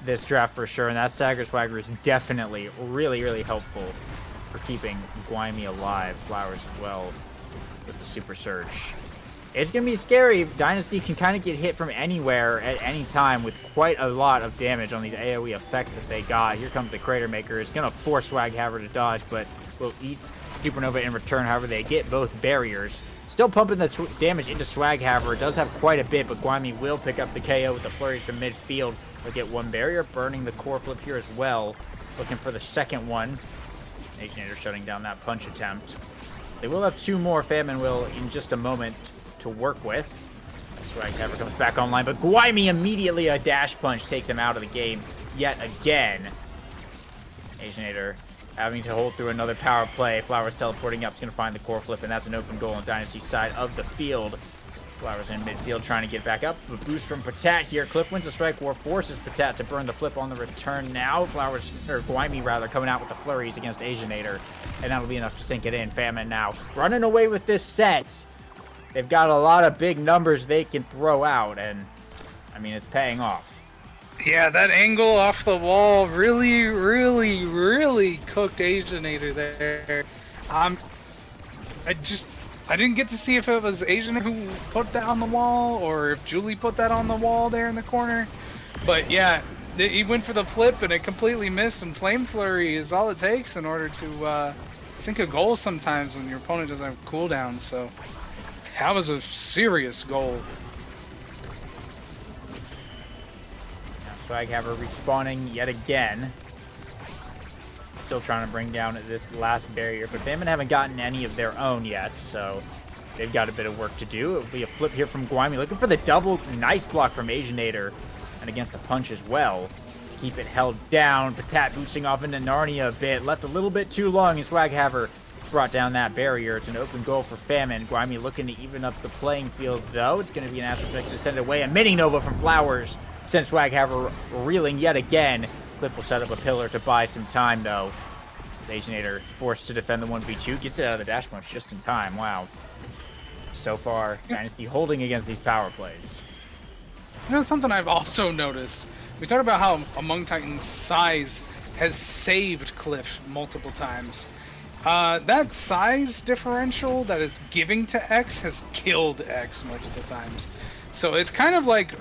this draft for sure, and that Stagger Swagger is definitely really, really helpful for keeping Gwaimi alive. Flowers as well with the Super Surge. It's going to be scary. Dynasty can kind of get hit from anywhere at any time with quite a lot of damage on these AoE effects that they got. Here comes the Crater Maker. It's going to force Swaghaver to dodge, but will eat Supernova in return. However, they get both barriers. Still pumping the damage into Swaghaver. It does have quite a bit, but Gwaimi will pick up the KO with the flurries from midfield. They'll get one barrier, burning the core flip here as well. Looking for the second one. Aginator shutting down that punch attempt. They will have two more. Famine will in just a moment to work with. Swaghaver comes back online, but Gwaimi immediately a dash punch takes him out of the game yet again. Aginator having to hold through another power play. Flowers teleporting up is going to find the core flip, and that's an open goal on Dynasty's side of the field. Flowers in midfield trying to get back up. A boost from Patat here. Cliff wins the strike war, forces Patat to burn the flip on the return now. Gwaimi rather, coming out with the flurries against Aginator, and that'll be enough to sink it in. Famine now running away with this set. They've got a lot of big numbers they can throw out, and, I mean, it's paying off. Yeah, that angle off the wall really, really, really cooked Aginator there. I didn't get to see if it was Aginator who put that on the wall, or if Julie put that on the wall there in the corner. But, yeah, he went for the flip, and it completely missed, and Flame Flurry is all it takes in order to sink a goal sometimes when your opponent doesn't have cooldowns, so that was a serious goal. Now Swaghaver respawning yet again. Still trying to bring down this last barrier, but Famine haven't gotten any of their own yet, so they've got a bit of work to do. It'll be a flip here from Gwaimi, looking for the double. Nice block from Aginator. and against the punch as well. To keep it held down, Patat boosting off into Narnia a bit, left a little bit too long, and Swaghaver brought down that barrier. It's an open goal for Famine. Grimy looking to even up the playing field, though. It's going to be an Astro to send it away. A mini Nova from Flowers sends Swaghaver reeling yet again. Cliff will set up a pillar to buy some time, though. Aginator forced to defend the 1v2. Gets it out of the dash punch just in time. Wow. So far, Dynasty holding against these power plays. You know, something I've also noticed. We talked about how Among Titans' size has saved Cliff multiple times. That size differential that it's giving to X has killed X multiple times. So it's kind of like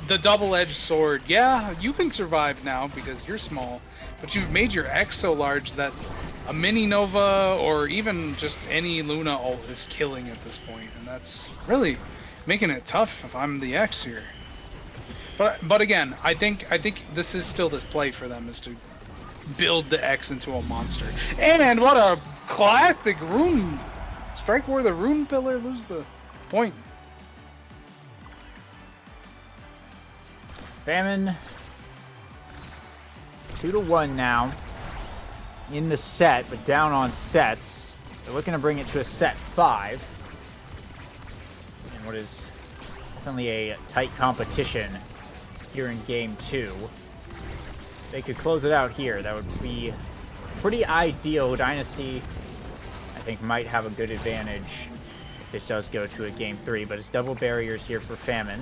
the double-edged sword. Yeah, you can survive now because you're small, but you've made your X so large that a mini Nova or even just any Luna ult is killing at this point, and that's really making it tough if I'm the X here. But again, I think this is still the play for them, is to build the X into a monster. And what a classic rune! Strike where the rune pillar, lose the point. Famine 2-1 now in the set, but down on sets. They're looking to bring it to a set 5. And what is definitely a tight competition here in game 2. They could close it out here. That would be pretty ideal. Dynasty, I think, might have a good advantage if this does go to a game 3, but it's double barriers here for Famine.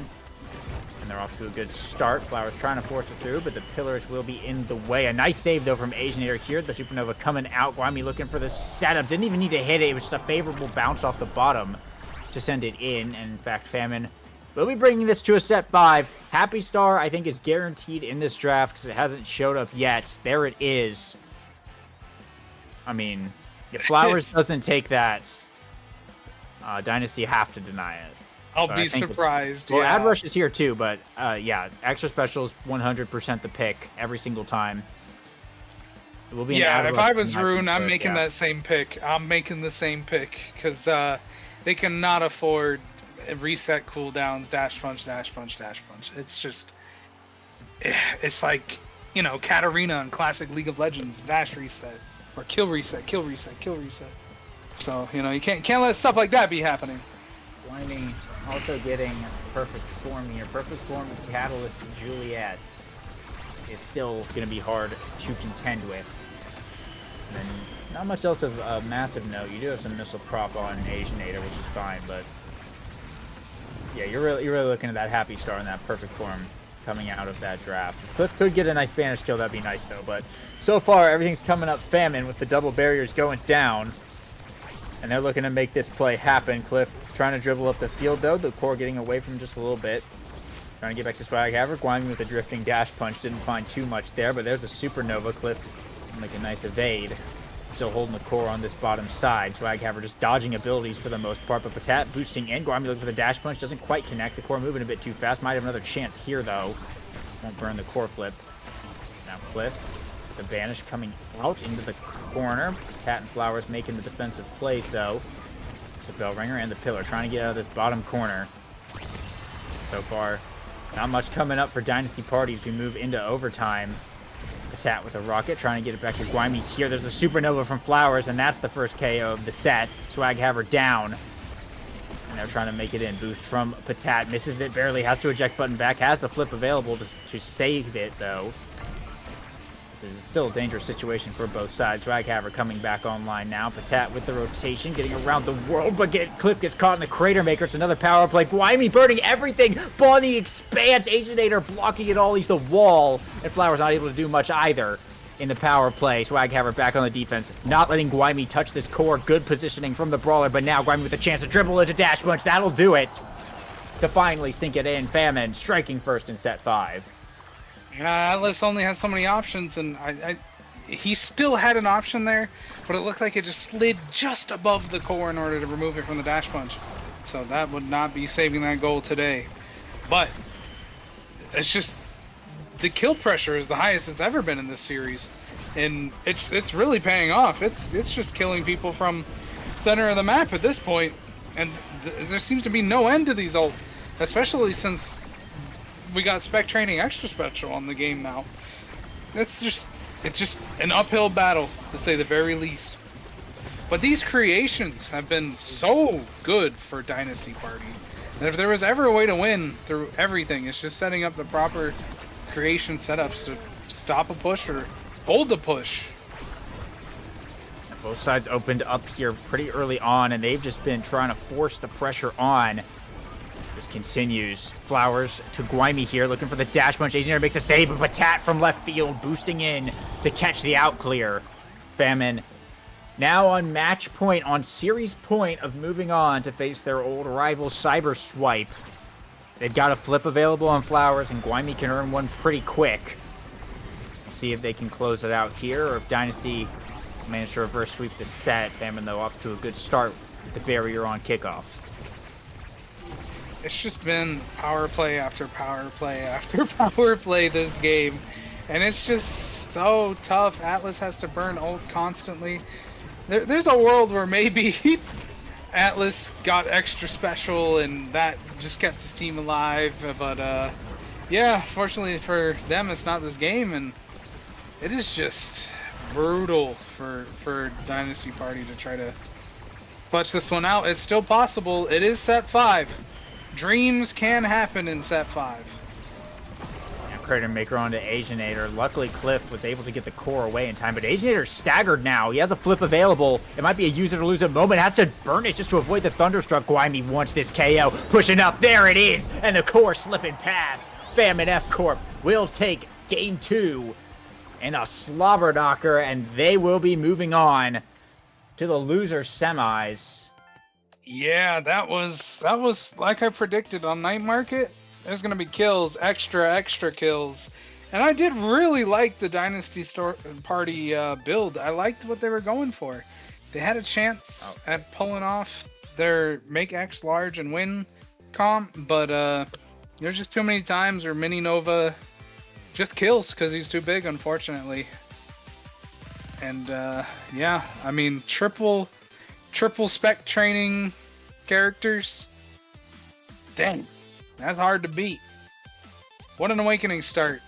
And they're off to a good start. Flowers trying to force it through, but the pillars will be in the way. A nice save, though, from Aginator here. The Supernova coming out. Grimy looking for the setup. Didn't even need to hit it. It was just a favorable bounce off the bottom to send it in. And, in fact, Famine will be bringing this to a set 5. Happy Star, I think, is guaranteed in this draft because it hasn't showed up yet. There it is. I mean, if Flowers doesn't take that, Dynasty have to deny it. I'll be surprised. Well, Ad Rush is here too, but yeah, Extra Special is 100% the pick every single time. It will be an Ad if Rush I was Rune, I'm pick, making that same pick. I'm making the same pick because they cannot afford reset cooldowns, dash punch, dash punch, dash punch. It's just, it's like, you know, Katarina in classic League of Legends, dash reset or kill reset, kill reset, kill reset. So you know you can't let stuff like that be happening. Grimy also getting perfect form here. Perfect form with Catalyst and Juliet is still going to be hard to contend with. And then not much else of a massive note. You do have some missile prop on Aginator, which is fine, but yeah, you're really looking at that Happy Star and that perfect form coming out of that draft. If Cliff could get a nice banish kill, that'd be nice though. But so far, everything's coming up Famine with the double barriers going down. And they're looking to make this play happen. Cliff trying to dribble up the field, though. The core getting away from just a little bit. Trying to get back to Swaghaver. Grimy with a drifting dash punch. Didn't find too much there, but there's a Supernova. Cliff make a nice evade. Still holding the core on this bottom side. Swaghaver just dodging abilities for the most part, but Patat boosting in. Grimy looking for the dash punch. Doesn't quite connect. The core moving a bit too fast. Might have another chance here, though. Won't burn the core flip. Now Cliff. The banish coming out into the corner. Tat and Flowers making the defensive plays, though. The bell ringer and the pillar trying to get out of this bottom corner. So far, not much coming up for Dynasty Party as we move into overtime. Tat with a rocket trying to get it back to Grimy here. There's the Supernova from Flowers, and that's the first KO of the set. Swaghaver down. And they're trying to make it in. Boost from Patat. Misses it barely. Has to eject button back. Has the flip available to save it, though. This is still a dangerous situation for both sides. Swaghaver coming back online now. Patat with the rotation, getting around the world, but Cliff gets caught in the Crater Maker. It's another power play. Grimy burning everything. Ball in the expanse. Aginator blocking it all. He's the wall. And Flowers not able to do much either in the power play. Swaghaver back on the defense. Not letting Grimy touch this core. Good positioning from the Brawler, but now Grimy with a chance to dribble into Dash Punch. That'll do it to finally sink it in. Famine striking first in set 5. Atlas only had so many options, and he still had an option there, but it looked like it just slid just above the core in order to remove it from the dash punch. So that would not be saving that goal today. But it's just the kill pressure is the highest it's ever been in this series, and it's really paying off. It's just killing people from center of the map at this point, and there seems to be no end to these ult, especially since we got spec training extra special on the game now. It's just an uphill battle, to say the very least. But these creations have been so good for Dynasty Party. And if there was ever a way to win through everything, it's just setting up the proper creation setups to stop a push or hold a push. Both sides opened up here pretty early on, and they've just been trying to force the pressure on. This continues. Flowers to Guaymi here, looking for the dash punch. Agent makes a save, but Patat from left field boosting in to catch the out clear. Famine now on match point, on series point of moving on to face their old rival Cyber Swipe. They've got a flip available on Flowers, and Guaymi can earn one pretty quick. We'll see if they can close it out here, or if Dynasty manage to reverse sweep the set. Famine, though, off to a good start with the barrier on kickoff. It's just been power play after power play after power play this game. And it's just so tough. Atlas has to burn ult constantly. There's a world where maybe Atlas got extra special and that just kept his team alive. But yeah, fortunately for them, it's not this game. And it is just brutal for Dynasty Party to try to clutch this one out. It's still possible. It is set 5. Dreams can happen in set 5. Crater Maker onto Aginator. Luckily, Cliff was able to get the core away in time, but Aginator's staggered now. He has a flip available. It might be a use it or lose it moment. Has to burn it just to avoid the Thunderstruck. Guaymi wants this KO. Pushing up. There it is. And the core slipping past. Famine F Corp will take game 2 in a slobber knocker, and they will be moving on to the loser semis. Yeah, that was like I predicted on Night Market. There's gonna be kills, extra kills, and I did really like the Dynasty Party build. I liked what they were going for. They had a chance at pulling off their make X large and win comp, but there's just too many times where Mini Nova just kills because he's too big, unfortunately. And yeah, I mean triple spec training characters. Dang, that's hard to beat. What an awakening start.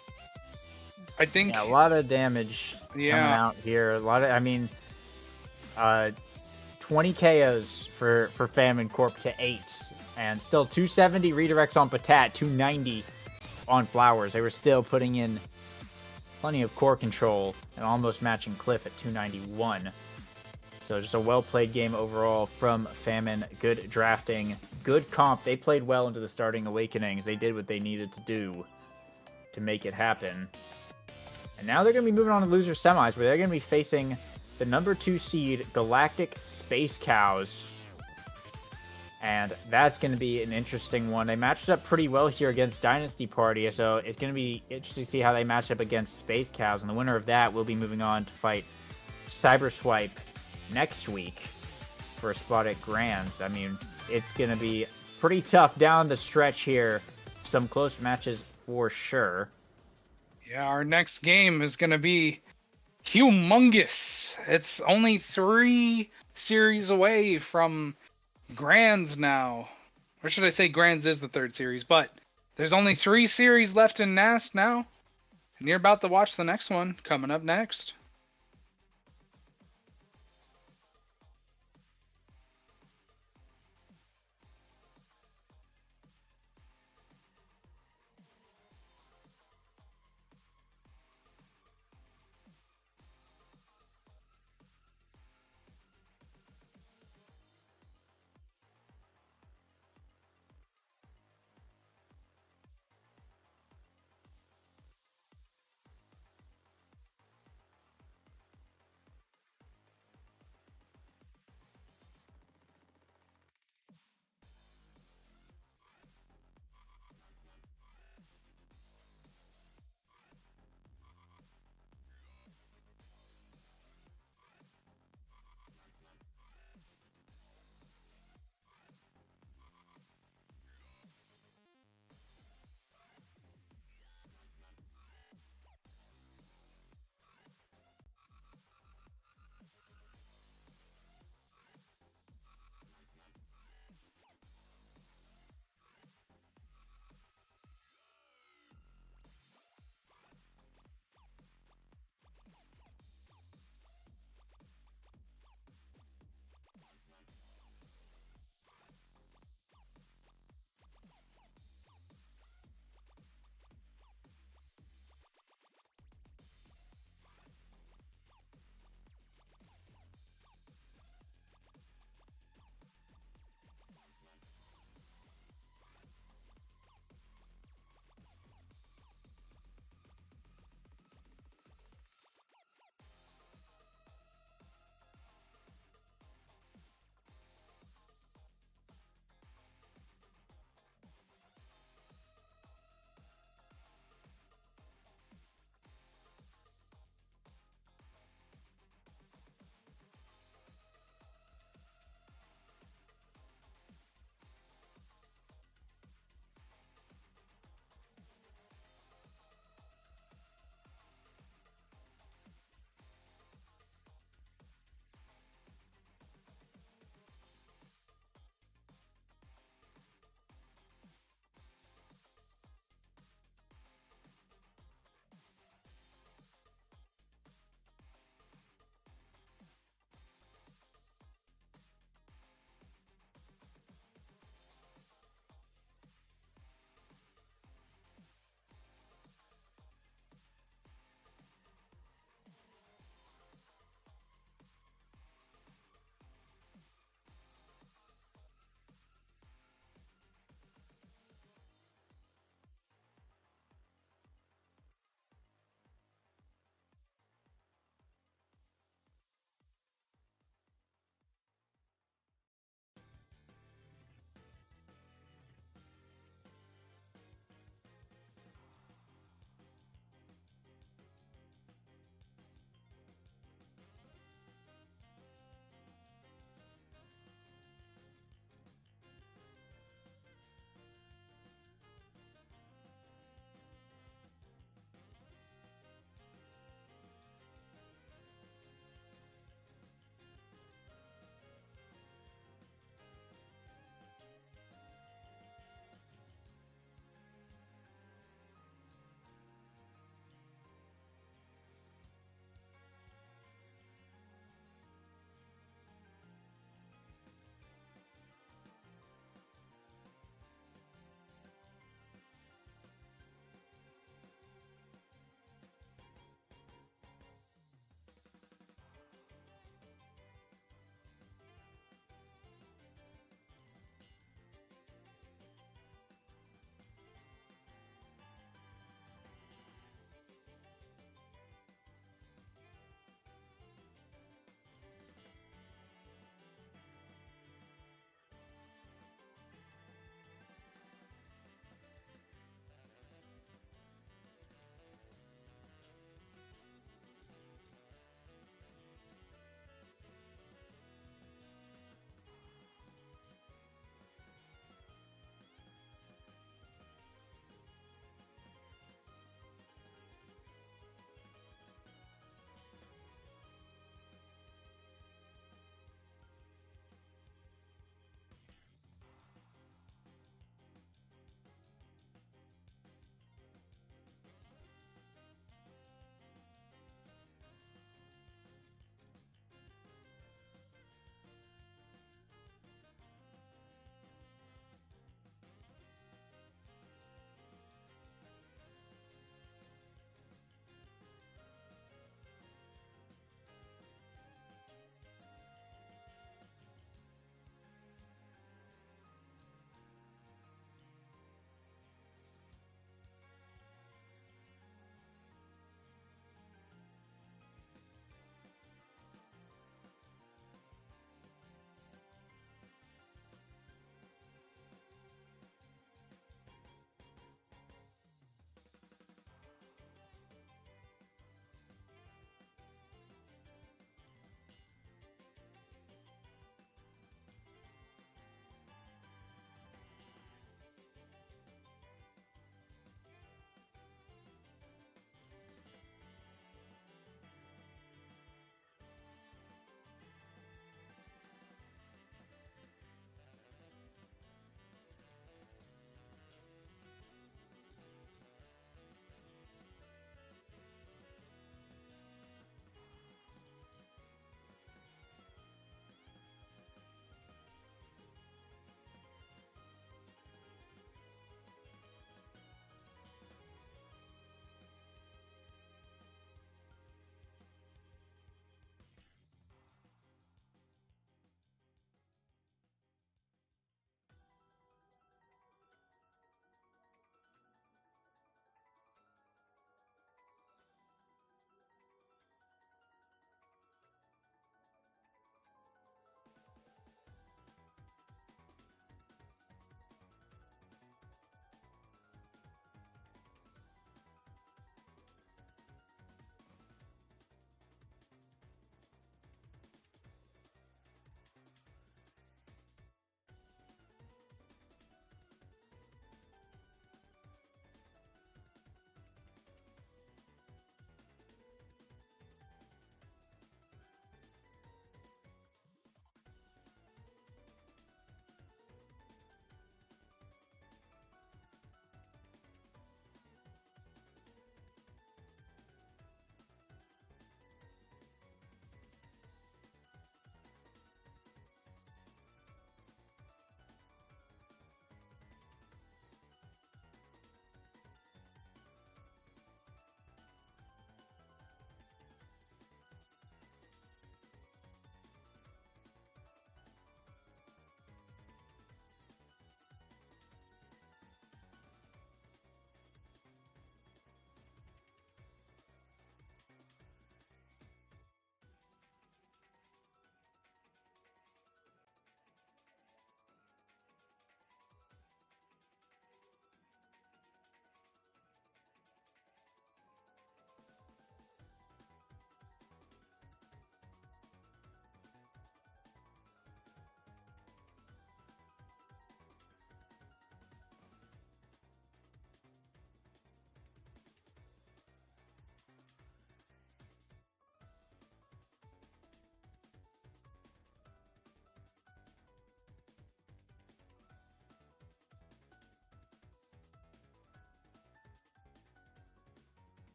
I think. Yeah, a lot of damage coming out here. A lot of, I mean, 20 KOs for Famine Corp to 8, and still 270 redirects on Patat, 290 on Flowers. They were still putting in plenty of core control and almost matching Cliff at 291. So just a well-played game overall from Famine. Good drafting, good comp. They played well into the starting Awakenings. They did what they needed to do to make it happen. And now they're going to be moving on to loser semis, where they're going to be facing the number 2 seed Galactic Space Cows. And that's going to be an interesting one. They matched up pretty well here against Dynasty Party, so it's going to be interesting to see how they match up against Space Cows. And the winner of that will be moving on to fight Cyber Swipe next week for a spot at Grands. I mean, it's going to be pretty tough down the stretch here. Some close matches for sure. Yeah, our next game is going to be humongous. It's only 3 series away from Grands now. Or should I say Grands is the 3rd series, but there's only 3 series left in NAST now. And you're about to watch the next one coming up next.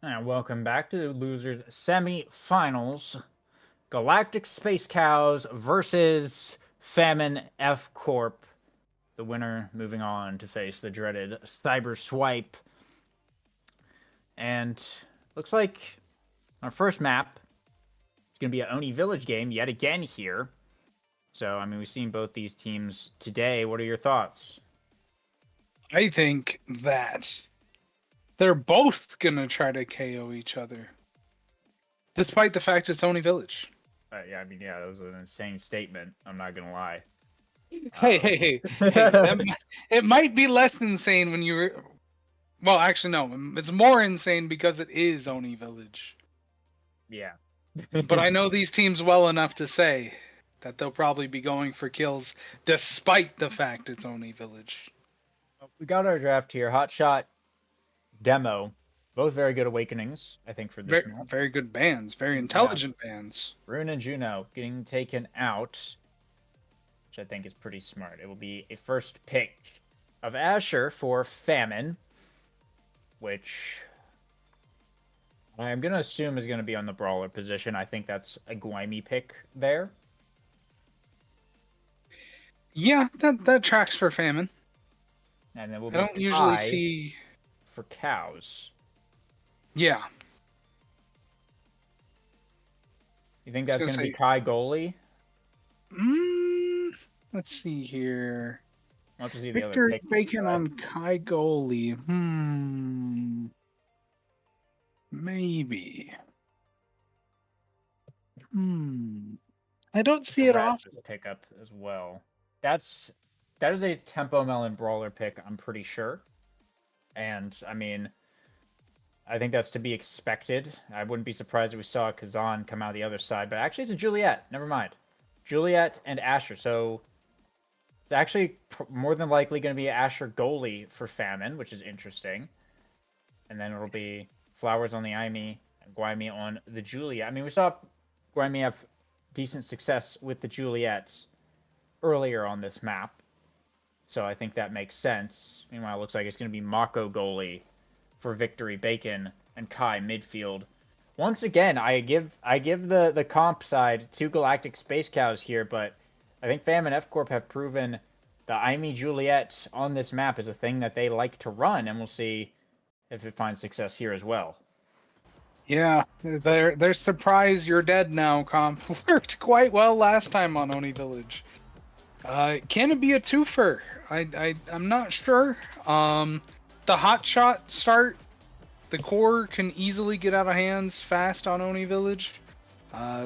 And welcome back to the losers semifinals. Galactic Space Cows versus Famine F Corp. The winner moving on to face the dreaded Cyber Swipe. And looks like our first map is going to be an Oni Village game yet again here. So, I mean, we've seen both these teams today. What are your thoughts? I think that they're both gonna try to KO each other, despite the fact it's Oni Village. Yeah, I mean, yeah, that was an insane statement. I'm not going to lie. Hey, it might be less insane when you were. Well, actually, no. It's more insane because it is Oni Village. Yeah. But I know these teams well enough to say that they'll probably be going for kills despite the fact it's Oni Village. We got our draft here. Hotshot, Demo. Both very good awakenings, I think, for this Very, map. very good bands, very intelligent bands. Rune and Juno getting taken out, which I think is pretty smart. It will be a first pick of Asher for Famine, which I'm going to assume is going to be on the brawler position. I think that's a Guaymi pick there. Yeah, that tracks for Famine. And then we'll I don't usually see for Cows. Yeah. You think that's going to be Kai goalie? Let's see here. I'll have to see Victor the other Bacon on Kai goalie. Maybe. I don't see it off. Pickup as well. That is a Tempo Melon brawler pick, I'm pretty sure. And I mean, I think that's to be expected. I wouldn't be surprised if we saw Kazan come out the other side, but actually it's a Juliet. Never mind. Juliet and Asher. So it's actually more than likely going to be Asher goalie for Famine, which is interesting. And then it'll be Flowers on the Aimee and Guaymi on the Juliet. I mean, we saw Guaymi have decent success with the Juliets earlier on this map. So I think that makes sense. Meanwhile, it looks like it's going to be Mako goalie for Victory Bacon and Kai midfield. Once again, I give the comp side to Galactic Space Cows here, but I think Fam and F Corp have proven the Aimee Juliet on this map is a thing that they like to run, and we'll see if it finds success here as well. Yeah, their surprise you're dead now comp worked quite well last time on Oni Village. Can it be a twofer? I'm not sure. The hot shot start, the core can easily get out of hands fast on Oni Village.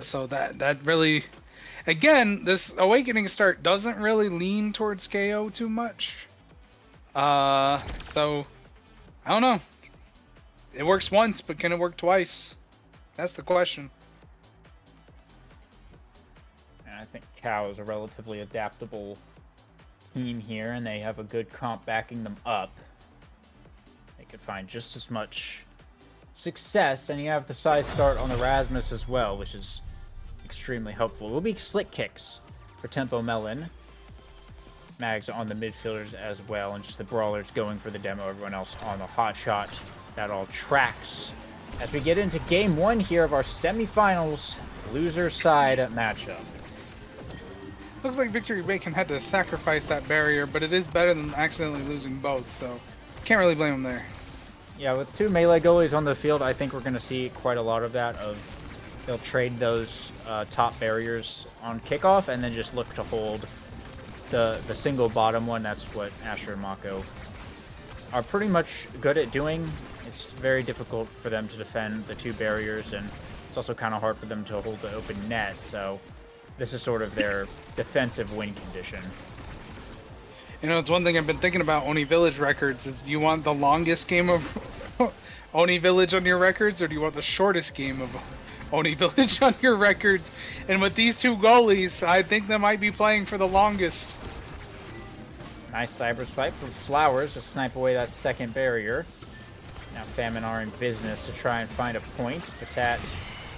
So that really, again, this Awakening start doesn't really lean towards KO too much. So I don't know. It works once, but can it work twice? That's the question. And I think Cow is a relatively adaptable team here, and they have a good comp backing them up. They could find just as much success, and you have the side start on the Rasmus as well, which is extremely helpful. It will be slick kicks for Tempo Melon. Mags on the midfielders as well, and just the brawlers going for the demo. Everyone else on the hot shot. That all tracks. As we get into game one here of our semifinals loser side matchup. Looks like Victory Bacon had to sacrifice that barrier, but it is better than accidentally losing both, so can't really blame him there. Yeah, with two melee goalies on the field, I think we're going to see quite a lot of that. They'll trade those top barriers on kickoff and then just look to hold the single bottom one. That's what Asher and Mako are pretty much good at doing. It's very difficult for them to defend the two barriers, and it's also kind of hard for them to hold the open net, so this is sort of their defensive win condition. You know, it's one thing I've been thinking about Oni Village records is, do you want the longest game of Oni Village on your records, or do you want the shortest game of Oni Village on your records? And with these two goalies, I think they might be playing for the longest. Nice cyber swipe from Flowers to snipe away that second barrier. Now Famine are in business to try and find a point. Patat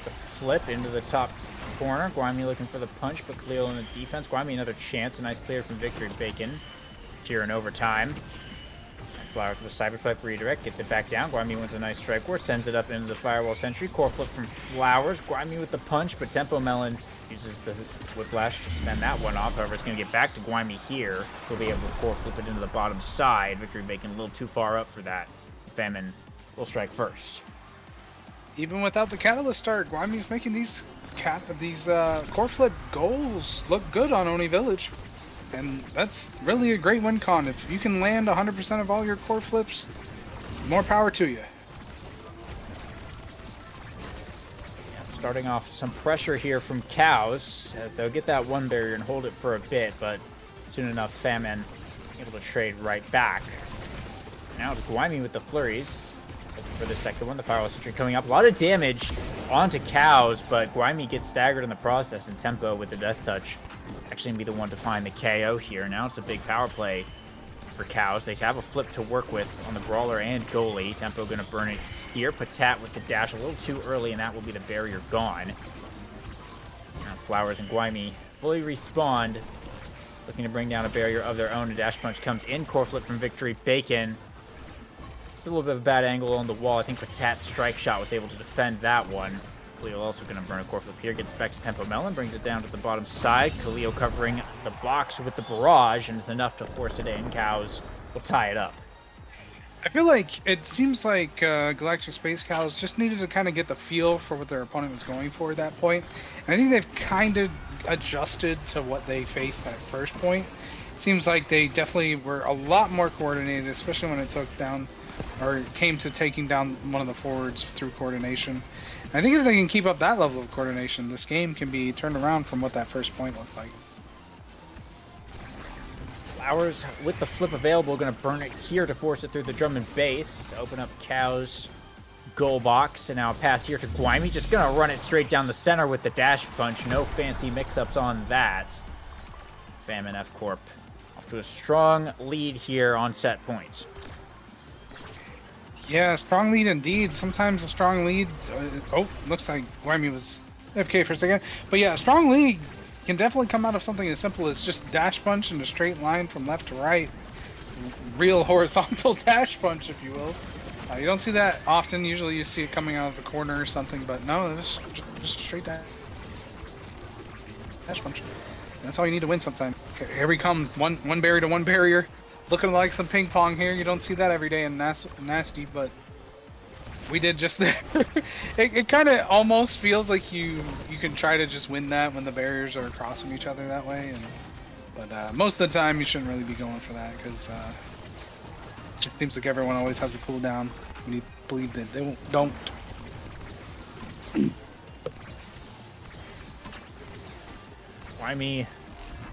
the flip into the top corner. Guaymi looking for the punch, but Cleo in the defense. Guaymi another chance. A nice clear from Victory Bacon. Here in overtime. Flowers with a Cyber Swipe redirect, gets it back down. Guami wins a nice strike war, sends it up into the Firewall Sentry. Core flip from Flowers. Guami with the punch, but Tempo Melon uses the Whiplash to spend that one off. However, it's going to get back to Guami here. He'll be able to core flip it into the bottom side. Victory Bacon a little too far up for that. Famine will strike first. Even without the Catalyst start, Guami's making these core flip goals look good on Oni Village. And that's really a great win con. If you can land 100% of all your core flips, more power to you. Yeah, starting off some pressure here from Cows, as they'll get that one barrier and hold it for a bit, but soon enough, Famine able to trade right back. Now it's Guami with the flurries. For the second one, the Firewall Sentry coming up. A lot of damage onto Cows, but Guami gets staggered in the process, and Tempo with the Death Touch is actually going to be the one to find the KO here. Now it's a big power play for Cows. They have a flip to work with on the Brawler and Goalie. Tempo going to burn it here. Patat with the dash a little too early, and that will be the barrier gone. Now Flowers and Guami fully respawned, looking to bring down a barrier of their own. A dash punch comes in. Core flip from Victory Bacon. A little bit of a bad angle on the wall. I think Patat's strike shot was able to defend that one. Khalil also going to burn a core flip here. Gets back to Tempo Melon. Brings it down to the bottom side. Khalil covering the box with the barrage, and it's enough to force it in. Cows will tie it up. I feel like it seems like Galactic Space Cows just needed to kind of get the feel for what their opponent was going for at that point. And I think they've kind of adjusted to what they faced at first point. It seems like they definitely were a lot more coordinated, especially when it took down or came to taking down one of the forwards through coordination. And I think if they can keep up that level of coordination, this game can be turned around from what that first point looked like. Flowers with the flip available, going to burn it here to force it through the drum and bass. Open up Cow's goal box, and now a pass here to Guami. Just going to run it straight down the center with the dash punch. No fancy mix-ups on that. Famine F Corp off to a strong lead here on set points. Yeah, strong lead indeed. Sometimes a strong lead... looks like Guami was FK for a second. But yeah, a strong lead can definitely come out of something as simple as just dash punch in a straight line from left to right. Real horizontal dash punch, if you will. You don't see that often. Usually you see it coming out of the corner or something, but no, just straight dash punch. That's all you need to win sometimes. Okay, here we come. One barrier to one barrier. Looking like some ping pong here. You don't see that every day in Nasty, but we did just there. It kind of almost feels like you can try to just win that when the barriers are across from each other that way. But most of the time you shouldn't really be going for that because it seems like everyone always has a cooldown when you believe that they don't. Why me?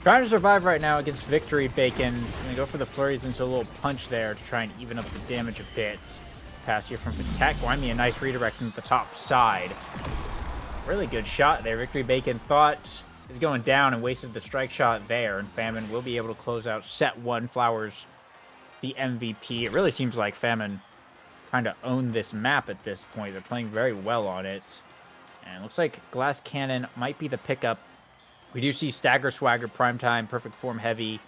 Trying to survive right now against Victory Bacon. Gonna go for the flurries into a little punch there to try and even up the damage a bit. Pass here from Patek. Guami a nice redirect into the top side. Really good shot there. Victory Bacon thought is going down and wasted the strike shot there. And Famine will be able to close out set one. Flowers the MVP. It really seems like Famine kind of owned this map at this point. They're playing very well on it. And it looks like Glass Cannon might be the pickup. We do see Stagger, Swagger, Primetime, Perfect Form, Heavy.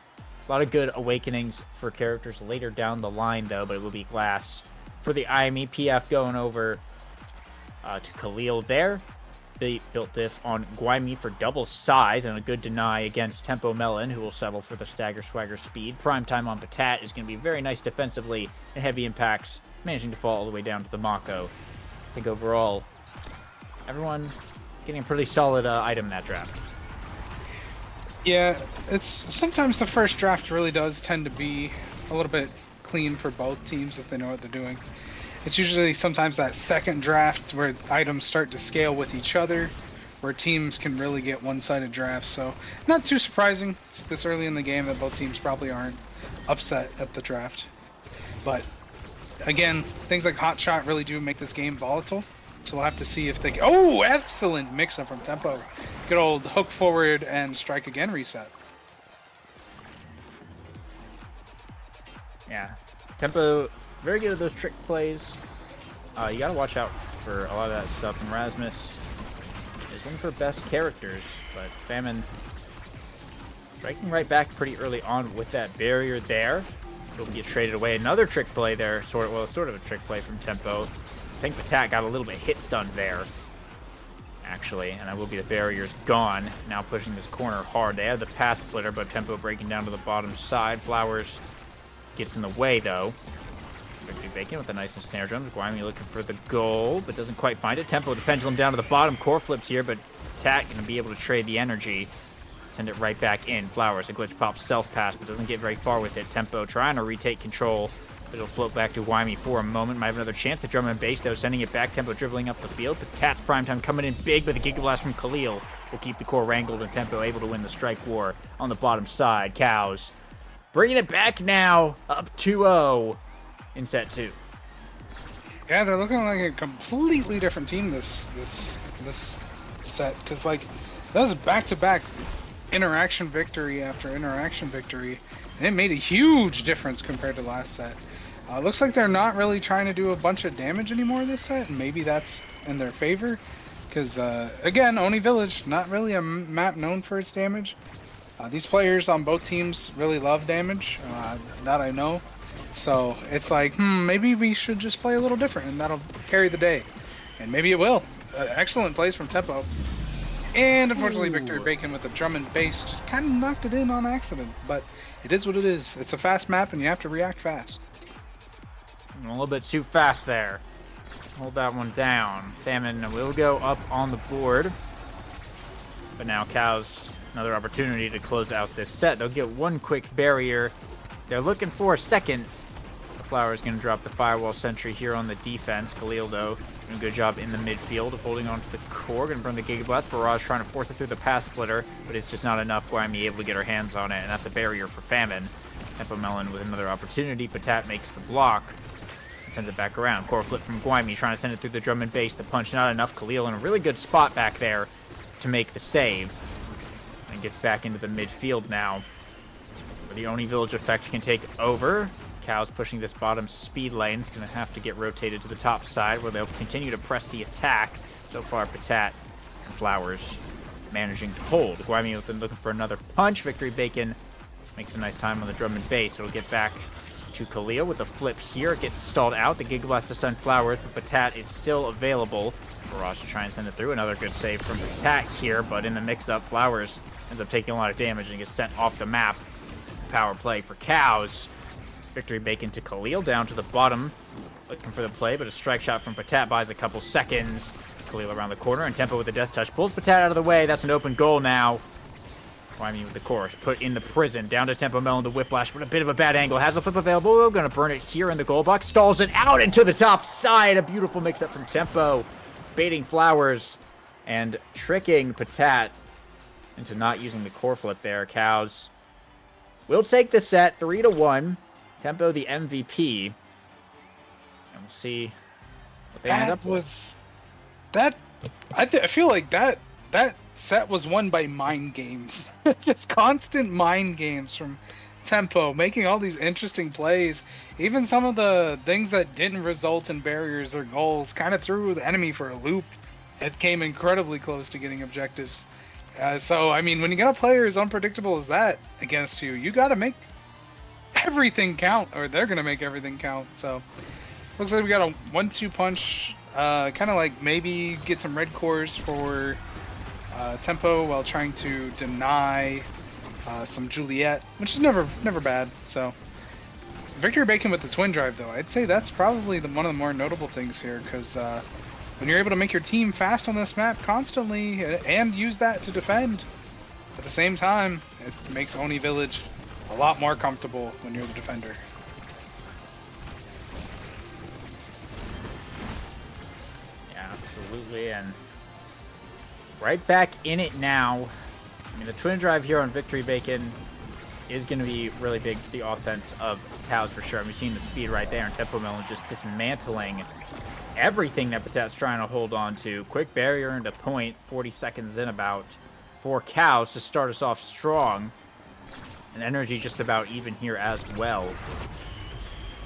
A lot of good awakenings for characters later down the line, though, but it will be Glass for the IME. PF going over to Khalil there. They built this on Guami for double size and a good deny against Tempo Melon, who will settle for the Stagger, Swagger, Speed. Primetime on Patat is going to be very nice defensively, and Heavy Impacts managing to fall all the way down to the Mako. I think overall, everyone getting a pretty solid item in that draft. Yeah, it's sometimes the first draft really does tend to be a little bit clean for both teams if they know what they're doing. It's usually sometimes that second draft where items start to scale with each other, where teams can really get one-sided drafts. So not too surprising it's this early in the game that both teams probably aren't upset at the draft. But again, things like Hot Shot really do make this game volatile. So we'll have to see if they can... Oh, excellent mix-up from Tempo. Good old hook forward and strike again reset. Yeah. Tempo, very good at those trick plays. You gotta watch out for a lot of that stuff. And Rasmus is one of her best characters, but Famine striking right back pretty early on with that barrier there. Will get traded away. Another trick play there, sort of a trick play from Tempo. I think Patat got a little bit hit stunned there, actually, and that will be the barrier's gone. Now pushing this corner hard. They have the pass splitter, but Tempo breaking down to the bottom side. Flowers gets in the way, though. Victory Bacon with a nice snare drum. Guaymi looking for the goal, but doesn't quite find it. Tempo, the pendulum down to the bottom. Core flips here, but Patat going to be able to trade the energy. Send it right back in. Flowers, a glitch pop self-pass, but doesn't get very far with it. Tempo trying to retake control, but it'll float back to Guaymi for a moment. Might have another chance. The drum and bass, though, sending it back. Tempo dribbling up the field. Patat's prime time coming in big, but the Giga Blast from Khalil will keep the core wrangled, and Tempo able to win the strike war on the bottom side. Cows bringing it back now, up 2-0 in set 2. Yeah, they're looking like a completely different team this set, because like that was back-to-back interaction victory after interaction victory, and it made a huge difference compared to last set. Looks like they're not really trying to do a bunch of damage anymore this set, and maybe that's in their favor, because again, Oni Village, not really a map known for its damage. These players on both teams really love damage, that I know. So it's like, maybe we should just play a little different, and that'll carry the day. And maybe it will. Excellent plays from Tempo. And unfortunately, Victory Bacon with the drum and bass just kind of knocked it in on accident. But it is what it is. It's a fast map, and you have to react fast. A little bit too fast there. Hold that one down. Famine will go up on the board. But now Cows, another opportunity to close out this set. They'll get one quick barrier. They're looking for a second. Flower is going to drop the firewall sentry here on the defense. Khalil, though, doing a good job in the midfield of holding on to the core. Going to burn the Giga Blast. Barrage trying to force it through the pass splitter, but it's just not enough. Guaymi able to get her hands on it, and that's a barrier for Famine. Tempo Melon with another opportunity. Patat makes the block and sends it back around. Core flip from Guaymi, trying to send it through the drum and bass. The punch not enough. Khalil in a really good spot back there to make the save. And gets back into the midfield now, where the Oni Village effect can take over. Cows pushing this bottom speed lane. It's going to have to get rotated to the top side, where they'll continue to press the attack. So far, Patat and Flowers managing to hold. Guaymi looking for another punch. Victory Bacon makes a nice time on the drum and bass. It'll get back to Khalil with a flip here. It gets stalled out. The Giga Blast to stun Flowers, but Patat is still available. Barrage to try and send it through. Another good save from Patat here, but in the mix-up, Flowers ends up taking a lot of damage and gets sent off the map. Power play for Cows. Victory Bacon to Khalil, down to the bottom, looking for the play, but a strike shot from Patat buys a couple seconds. Khalil around the corner, and Tempo with the death touch pulls Patat out of the way. That's an open goal now. Guaymi with the course, put in the prison, down to Tempo Melon, the whiplash, but a bit of a bad angle. Has a flip available, gonna burn it here in the goal box, stalls it out into the top side. A beautiful mix-up from Tempo, baiting Flowers and tricking Patat into not using the core flip there. Cows will take the set 3-1. Tempo the MVP, and we'll see what they end up with. I feel like that set was won by mind games. Just constant mind games from Tempo, making all these interesting plays. Even some of the things that didn't result in barriers or goals kind of threw the enemy for a loop. It came incredibly close to getting objectives. So, I mean, when you got a player as unpredictable as that against you, you got to make everything count, or they're going to make everything count. So, looks like we got a 1-2 punch. Kind of like maybe get some red cores for Tempo while trying to deny some Juliet, which is never bad. So, Victory Bacon with the twin drive, though, I'd say that's probably one of the more notable things here, because when you're able to make your team fast on this map constantly and use that to defend at the same time, it makes Oni Village a lot more comfortable when you're the defender. Yeah, absolutely, and right back in it now. I mean, the twin drive here on Victory Bacon is going to be really big for the offense of Cows for sure. I mean, we've seen the speed right there, and Tempo Melon just dismantling everything that Patat's trying to hold on to. Quick barrier into point, 40 seconds in about, for Cows to start us off strong. And energy just about even here as well.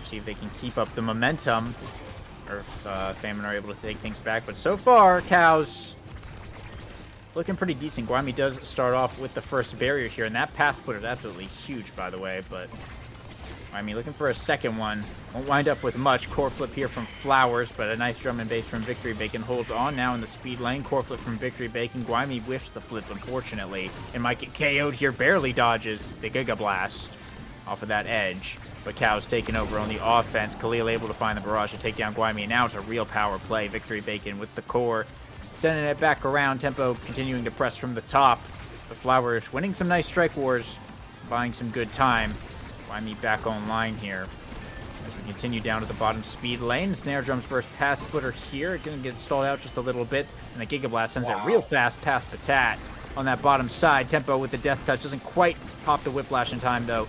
See if they can keep up the momentum, or if Famine are able to take things back. But so far, Cows looking pretty decent. Guaymi does start off with the first barrier here, and that pass splitter is absolutely huge, by the way. But I mean, looking for a second one. Won't wind up with much. Core flip here from Flowers, but a nice drum and bass from Victory Bacon holds on now in the speed lane. Core flip from Victory Bacon. Guaymi whiffs the flip, unfortunately, and might get KO'd here. Barely dodges the Giga Blast off of that edge. But Cow's taking over on the offense. Khalil able to find the barrage to take down Guaymi. Now it's a real power play. Victory Bacon with the core. Sending it back around. Tempo continuing to press from the top. But Flowers winning some nice strike wars. Buying some good time. Guaymi back online here. As we continue down to the bottom speed lane. Snare Drum's first pass splitter here. Gonna get stalled out just a little bit. And the Giga Blast sends it real fast past Patat on that bottom side. Tempo with the death touch. Doesn't quite pop the whiplash in time though.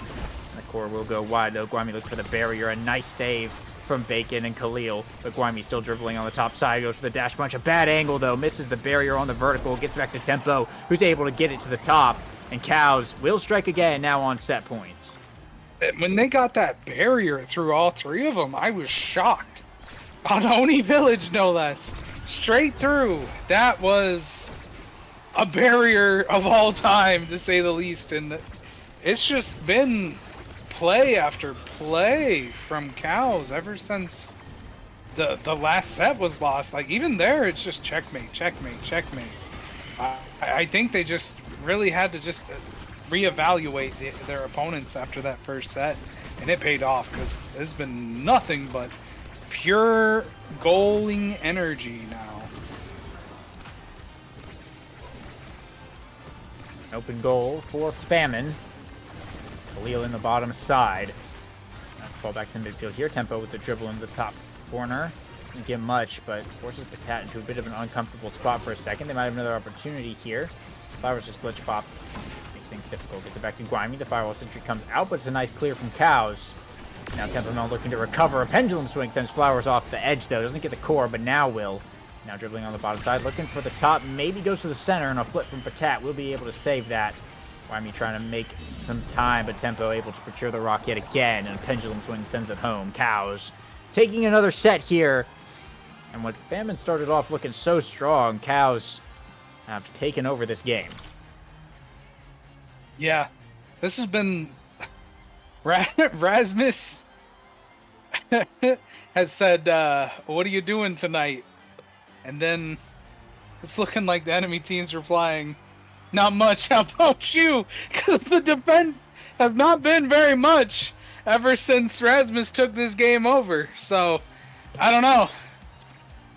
The core will go wide though. Guaymi looks for the barrier. A nice save from Bacon and Khalil. But Guaymi still dribbling on the top side. Goes for the dash punch. A bad angle though. Misses the barrier on the vertical. Gets back to Tempo, who's able to get it to the top. And Cows will strike again now on set points. When they got that barrier through all three of them, I was shocked. On Oni Village, no less. Straight through. That was a barrier of all time, to say the least. And it's just been play after play from Cows ever since the last set was lost. Like, even there, it's just checkmate, checkmate, checkmate. I think they just really had to just reevaluate their opponents after that first set, and it paid off because there's been nothing but pure goaling energy now. Open goal for Famine. Khalil in the bottom side. Fall back to the midfield here. Tempo with the dribble in the top corner. Didn't get much, but forces Patat into a bit of an uncomfortable spot for a second. They might have another opportunity here. Flowers just glitch pop. Makes things difficult. Gets it back to Guaymi. The firewall sentry comes out, but it's a nice clear from Cows. Now Tempo Mel looking to recover. A pendulum swing sends Flowers off the edge, though. Doesn't get the core, but now will. Now dribbling on the bottom side. Looking for the top. Maybe goes to the center, and a flip from Patat will be able to save that. Guaymi trying to make some time, but Tempo able to procure the rock yet again, and a pendulum swing sends it home. Cows taking another set here. And when Famine started off looking so strong, Cows have taken over this game. Yeah, this has been Rasmus has said, what are you doing tonight? And then it's looking like the enemy team's replying, not much, how about you? Because the defense has not been very much ever since Rasmus took this game over. So, I don't know.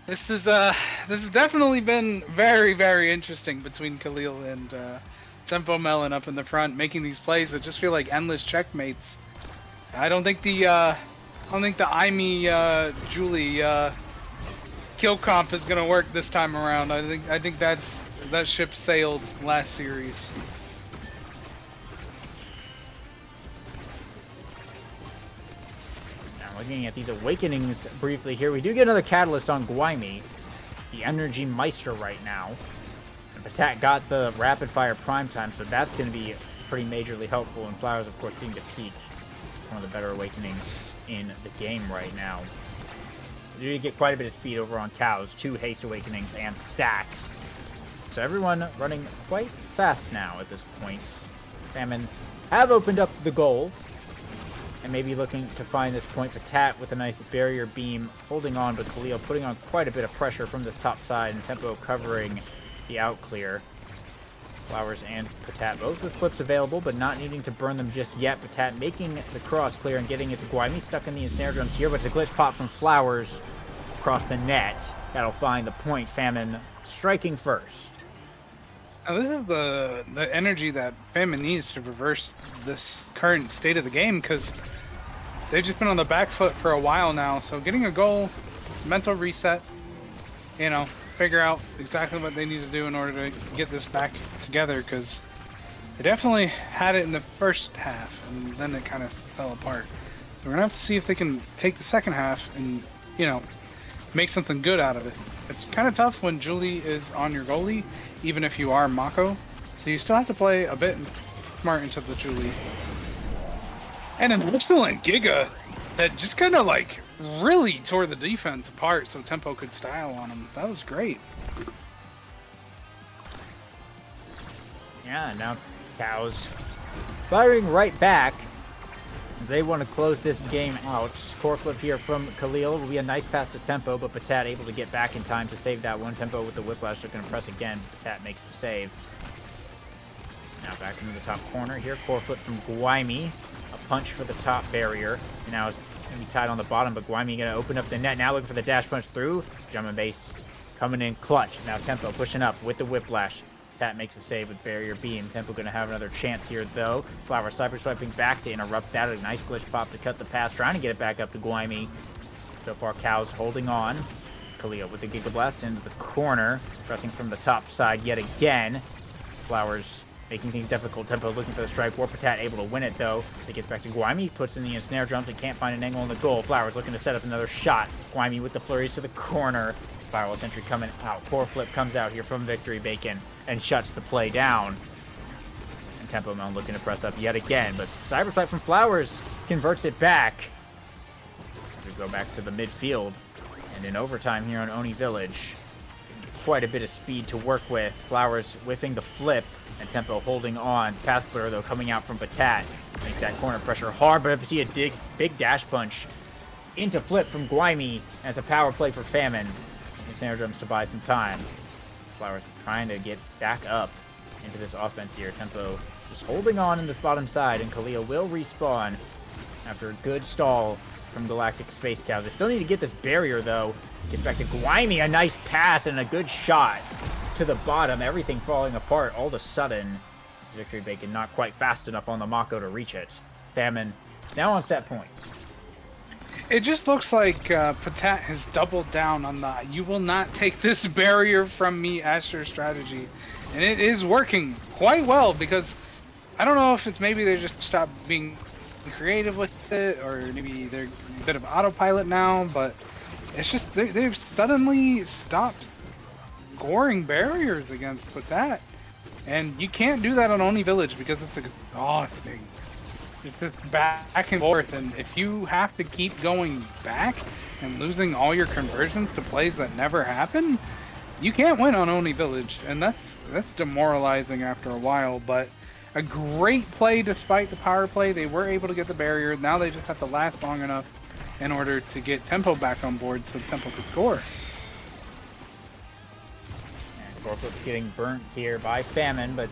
This has definitely been very, very interesting between Khalil and Tempo Melon up in the front, making these plays that just feel like endless checkmates. I don't think the Imi Julie kill comp is gonna work this time around. I think that ship sailed last series. Looking at these awakenings briefly here, we do get another catalyst on Guaymi, the Energy Meister right now. And Patat got the rapid fire prime time, so that's going to be pretty majorly helpful. And Flowers, of course, seem to peak. One of the better awakenings in the game right now. We do get quite a bit of speed over on Cows, 2 haste awakenings and stacks. So everyone running quite fast now at this point. Famine have opened up the goal. And maybe looking to find this point. Patat with a nice barrier beam holding on, but Khalil putting on quite a bit of pressure from this top side, and Tempo covering the out clear. Flowers and Patat both with flips available, but not needing to burn them just yet. Patat making the cross clear and getting it to Guaymi. Stuck in the snare drums here, but it's a glitch pop from Flowers across the net. That'll find the point. Famine striking first. Now this is the energy that Famine needs to reverse this current state of the game, because they've just been on the back foot for a while now. So getting a goal, mental reset, figure out exactly what they need to do in order to get this back together, because they definitely had it in the first half, and then it kind of fell apart. So we're going to have to see if they can take the second half and, make something good out of it. It's kind of tough when Julie is on your goalie, even if you are Mako. So you still have to play a bit smart into the Julie. And an excellent Giga that just kind of really tore the defense apart so Tempo could style on him. That was great. Yeah, now Cows firing right back. as they want to close this game out. Core flip here from Khalil will be a nice pass to Tempo, but Patat able to get back in time to save that one. Tempo with the whiplash, they're going to press again. Patat makes the save. Now back into the top corner here. Core flip from Guaimi. A punch for the top barrier. And now it's going to be tied on the bottom, but Guaimi going to open up the net. Now looking for the dash punch through. German base coming in clutch. Now Tempo pushing up with the whiplash. Pat makes a save with barrier beam. Tempo going to have another chance here, though. Flower cyber swiping back to interrupt that. A nice glitch pop to cut the pass, trying to get it back up to Guaimi. So far, Cow's holding on. Khalil with the Giga Blast into the corner, pressing from the top side yet again. Flowers making things difficult. Tempo looking for the strike. War Patat able to win it, though. It gets back to Guaimi, puts in the snare drums and can't find an angle on the goal. Flowers looking to set up another shot. Guaimi with the flurries to the corner. Spiral Sentry coming out. Core flip comes out here from Victory Bacon and shuts the play down. And Tempo Melon looking to press up yet again, but Cyber Swipe from Flowers converts it back. We go back to the midfield, and in overtime here on Oni Village, quite a bit of speed to work with. Flowers whiffing the flip, and Tempo holding on. Pass splitter, though, coming out from Patat. Make that corner pressure hard, but I see a big dash punch into flip from Guaimi, and it's a power play for Famine. And Snare Drums to buy some time. Flowers trying to get back up into this offense here. Tempo just holding on in this bottom side, and Khalil will respawn after a good stall from Galactic Space Cows. They still need to get this barrier, though. Gets back to Guaimi, a nice pass and a good shot to the bottom. Everything falling apart all of a sudden. Victory Bacon not quite fast enough on the Mako to reach it. Famine now on set point. It just looks like Patat has doubled down on the "you will not take this barrier from me" Asher strategy. And it is working quite well, because I don't know if it's maybe they just stopped being creative with it, or maybe they're a bit of autopilot now, but it's just they've suddenly stopped goring barriers against Patat. And you can't do that on Oni Village because it's exhausting. It's just back and forth, and if you have to keep going back and losing all your conversions to plays that never happen, you can't win on Oni Village, and that's demoralizing after a while. But a great play despite the power play. They were able to get the barrier. Now they just have to last long enough in order to get Tempo back on board so Tempo could score. And Corflip's getting burnt here by Famine, but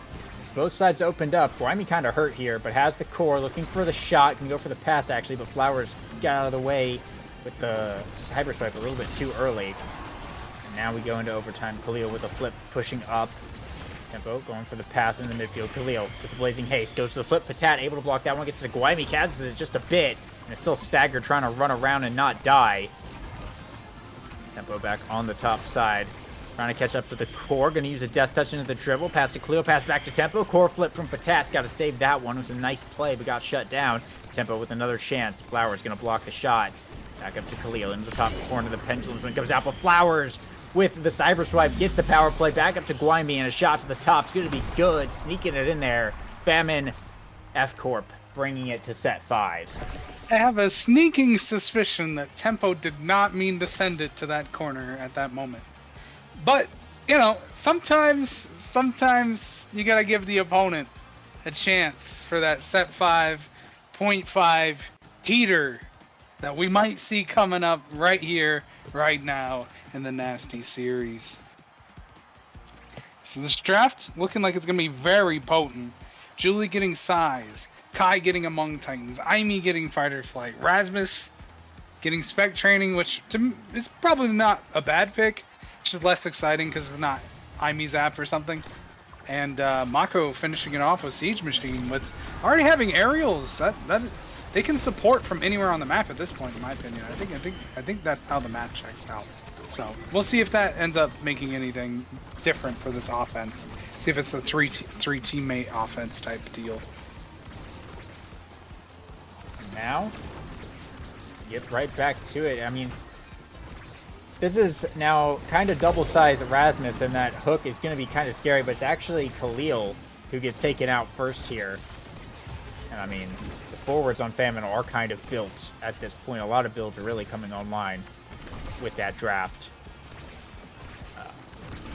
both sides opened up. Guaimi kind of hurt here, but has the core, looking for the shot. Can go for the pass, actually, but Flowers got out of the way with the Cyber Swipe a little bit too early. And now we go into overtime. Khalil with a flip, pushing up. Tempo going for the pass in the midfield. Khalil with the Blazing Haste goes to the flip. Patat able to block that one. Gets to Guaimi. Cazzes it just a bit. And it's still staggered, trying to run around and not die. Tempo back on the top side. Trying to catch up to the core. Going to use a death touch into the dribble. Pass to Khalil. Pass back to Tempo. Core flip from Patat's got to save that one. It was a nice play, but got shut down. Tempo with another chance. Flowers going to block the shot. Back up to Khalil into the top corner. The Pendulum Swing comes out, but Flowers with the Cyber Swipe gets the power play. Back up to Guaimi, and a shot to the top. It's going to be good. Sneaking it in there. Famine F Corp bringing it to set 5. I have a sneaking suspicion that Tempo did not mean to send it to that corner at that moment. But, you know, sometimes you gotta give the opponent a chance for that set 5.5 heater that we might see coming up right here, right now in the Nasty series. So this draft looking like it's gonna be very potent. Julie getting size, Kai getting Among Titans, Aimee getting Fighter Flight, Rasmus getting Spec Training, which is probably not a bad pick. It's just less exciting because it's not Aimee's app or something. And Mako finishing it off with Siege Machine, with already having aerials that they can support from anywhere on the map at this point, in my opinion. I think that's how the map checks out. So we'll see if that ends up making anything different for this offense. See if it's a three teammate offense type deal. And now, get right back to it. I mean, this is now kind of double-sized Erasmus, and that hook is going to be kind of scary, but it's actually Khalil who gets taken out first here. And I mean, the forwards on Famine are kind of built at this point. A lot of builds are really coming online with that draft.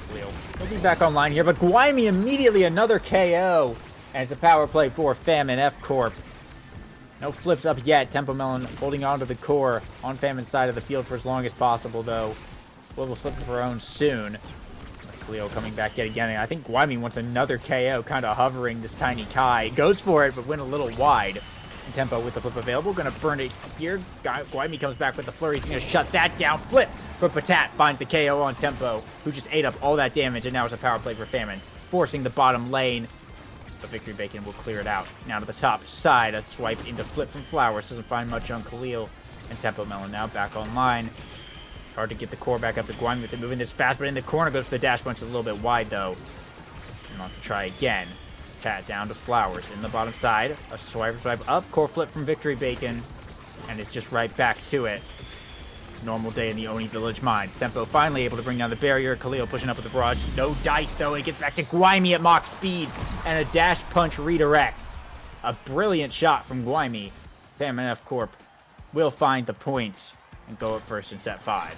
Khalil will be back online here, but Guaimi immediately another KO, and it's a power play for Famine F Corp. No flips up yet. Tempo Melon holding on to the core on Famine's side of the field for as long as possible, though. Will flip of her own soon. Cleo coming back yet again. And I think Guaymi wants another KO, kind of hovering this tiny Kai. Goes for it, but went a little wide. And Tempo with the flip available. Going to burn it here. Guaymi comes back with the flurry. He's going to shut that down. Flip for Patat. Finds the KO on Tempo, who just ate up all that damage. And now it's a power play for Famine, forcing the bottom lane. But Victory Bacon will clear it out. Now to the top side. A swipe into Flip from Flowers. Doesn't find much on Khalil. And Tempo Melon now back online. Hard to get the core back up to Guaymi with it moving this fast, but in the corner goes for the dash punch. It's a little bit wide, though. And on to try again. Tat down to Flowers in the bottom side. A swipe up. Core flip from Victory Bacon. And it's just right back to it. Normal day in the Oni Village Mines. Tempo finally able to bring down the barrier. Khalil pushing up with the barrage. No dice, though. It gets back to Guaymi at Mach speed. And a dash punch redirect. A brilliant shot from Guaymi. Famine F Corp will find the points and go up first in set 5.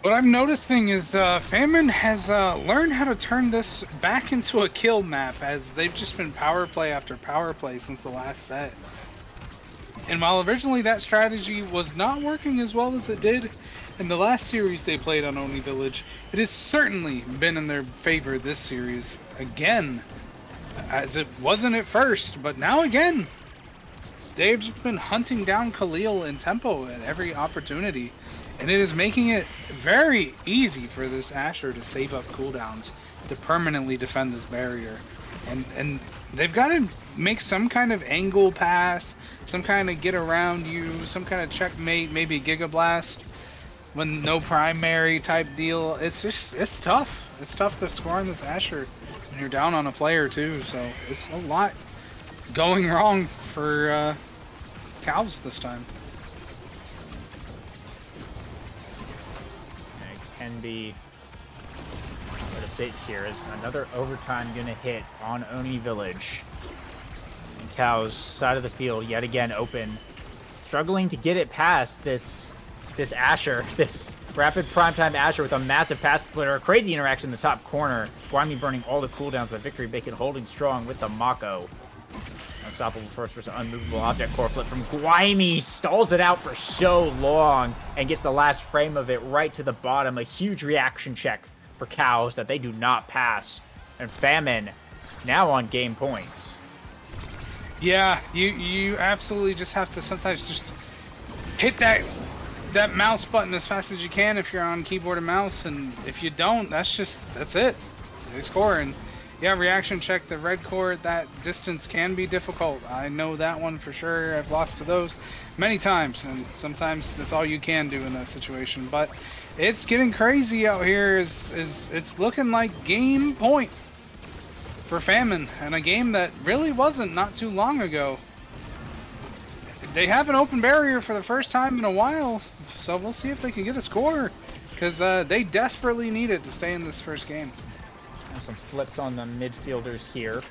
What I'm noticing is Famine has learned how to turn this back into a kill map, as they've just been power play after power play since the last set. And while originally that strategy was not working as well as it did in the last series they played on Oni Village, it has certainly been in their favor this series again, as it wasn't at first, but now again. They've just been hunting down Khalil and Tempo at every opportunity, and it is making it very easy for this Asher to save up cooldowns to permanently defend this barrier. And they've got to make some kind of angle pass, some kind of get around you, some kind of checkmate, maybe Giga Blast when no primary type deal. It's tough. It's tough to score on this Asher when you're down on a player too, so it's a lot going wrong for cows this time. And it can be quite a bit here as another overtime gonna hit on Oni Village. And cows side of the field yet again open, struggling to get it past this Asher, this rapid primetime Asher with a massive pass splitter, a crazy interaction in the top corner. Guaymi burning all the cooldowns, but Victory Bacon holding strong with the Mako. Unstoppable first versus unmovable object. Core flip from Guaymi. Stalls it out for so long and gets the last frame of it right to the bottom. A huge reaction check for cows that they do not pass. And Famine now on game points. Yeah, you absolutely just have to sometimes just hit that mouse button as fast as you can if you're on keyboard and mouse, and if you don't, that's it. They score. And yeah, reaction check, the red core at that distance can be difficult. I know that one for sure. I've lost to those many times, and sometimes that's all you can do in that situation. But it's getting crazy out here. It's looking like game point for Famine, and a game that really wasn't not too long ago. They have an open barrier for the first time in a while, so we'll see if they can get a score, because they desperately need it to stay in this first game. Some flips on the midfielders here.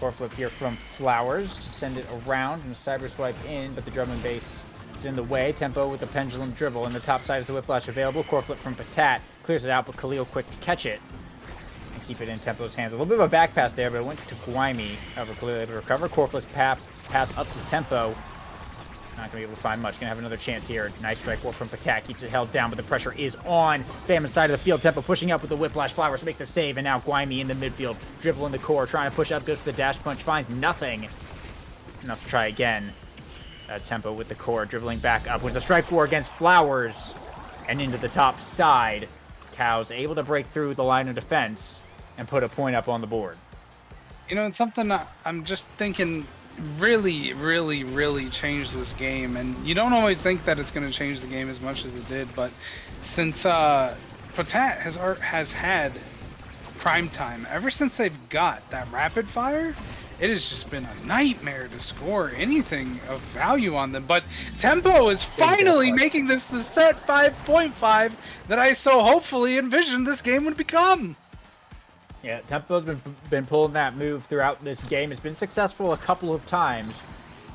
Core flip here from Flowers to send it around and a cyber swipe in, but the Drummond base is in the way. Tempo with the pendulum dribble, and the top side is the whiplash available. Core flip from Patat clears it out, but Khalil quick to catch it and keep it in Tempo's hands. A little bit of a back pass there, but it went to Guaymi. However, Khalil able to recover. Core flip pass up to Tempo. Not going to be able to find much. Going to have another chance here. Nice strike work from Patak. Keeps it held down, but the pressure is on. Famine side of the field. Tempo pushing up with the whiplash. Flowers make the save, and now Guaymi in the midfield. Dribble in the core. Trying to push up. Goes for the dash punch. Finds nothing. Enough to try again. As Tempo with the core. Dribbling back up. Wins the strike war against Flowers. And into the top side. Cows able to break through the line of defense and put a point up on the board. You know, it's something I'm just thinking really changed this game, and you don't always think that it's going to change the game as much as it did, but since Patat has had prime time ever since they've got that rapid fire, it has just been a nightmare to score anything of value on them. But Tempo is finally making this the set 5.5 that I so hopefully envisioned this game would become. Yeah, Tempo's been pulling that move throughout this game. It's been successful a couple of times,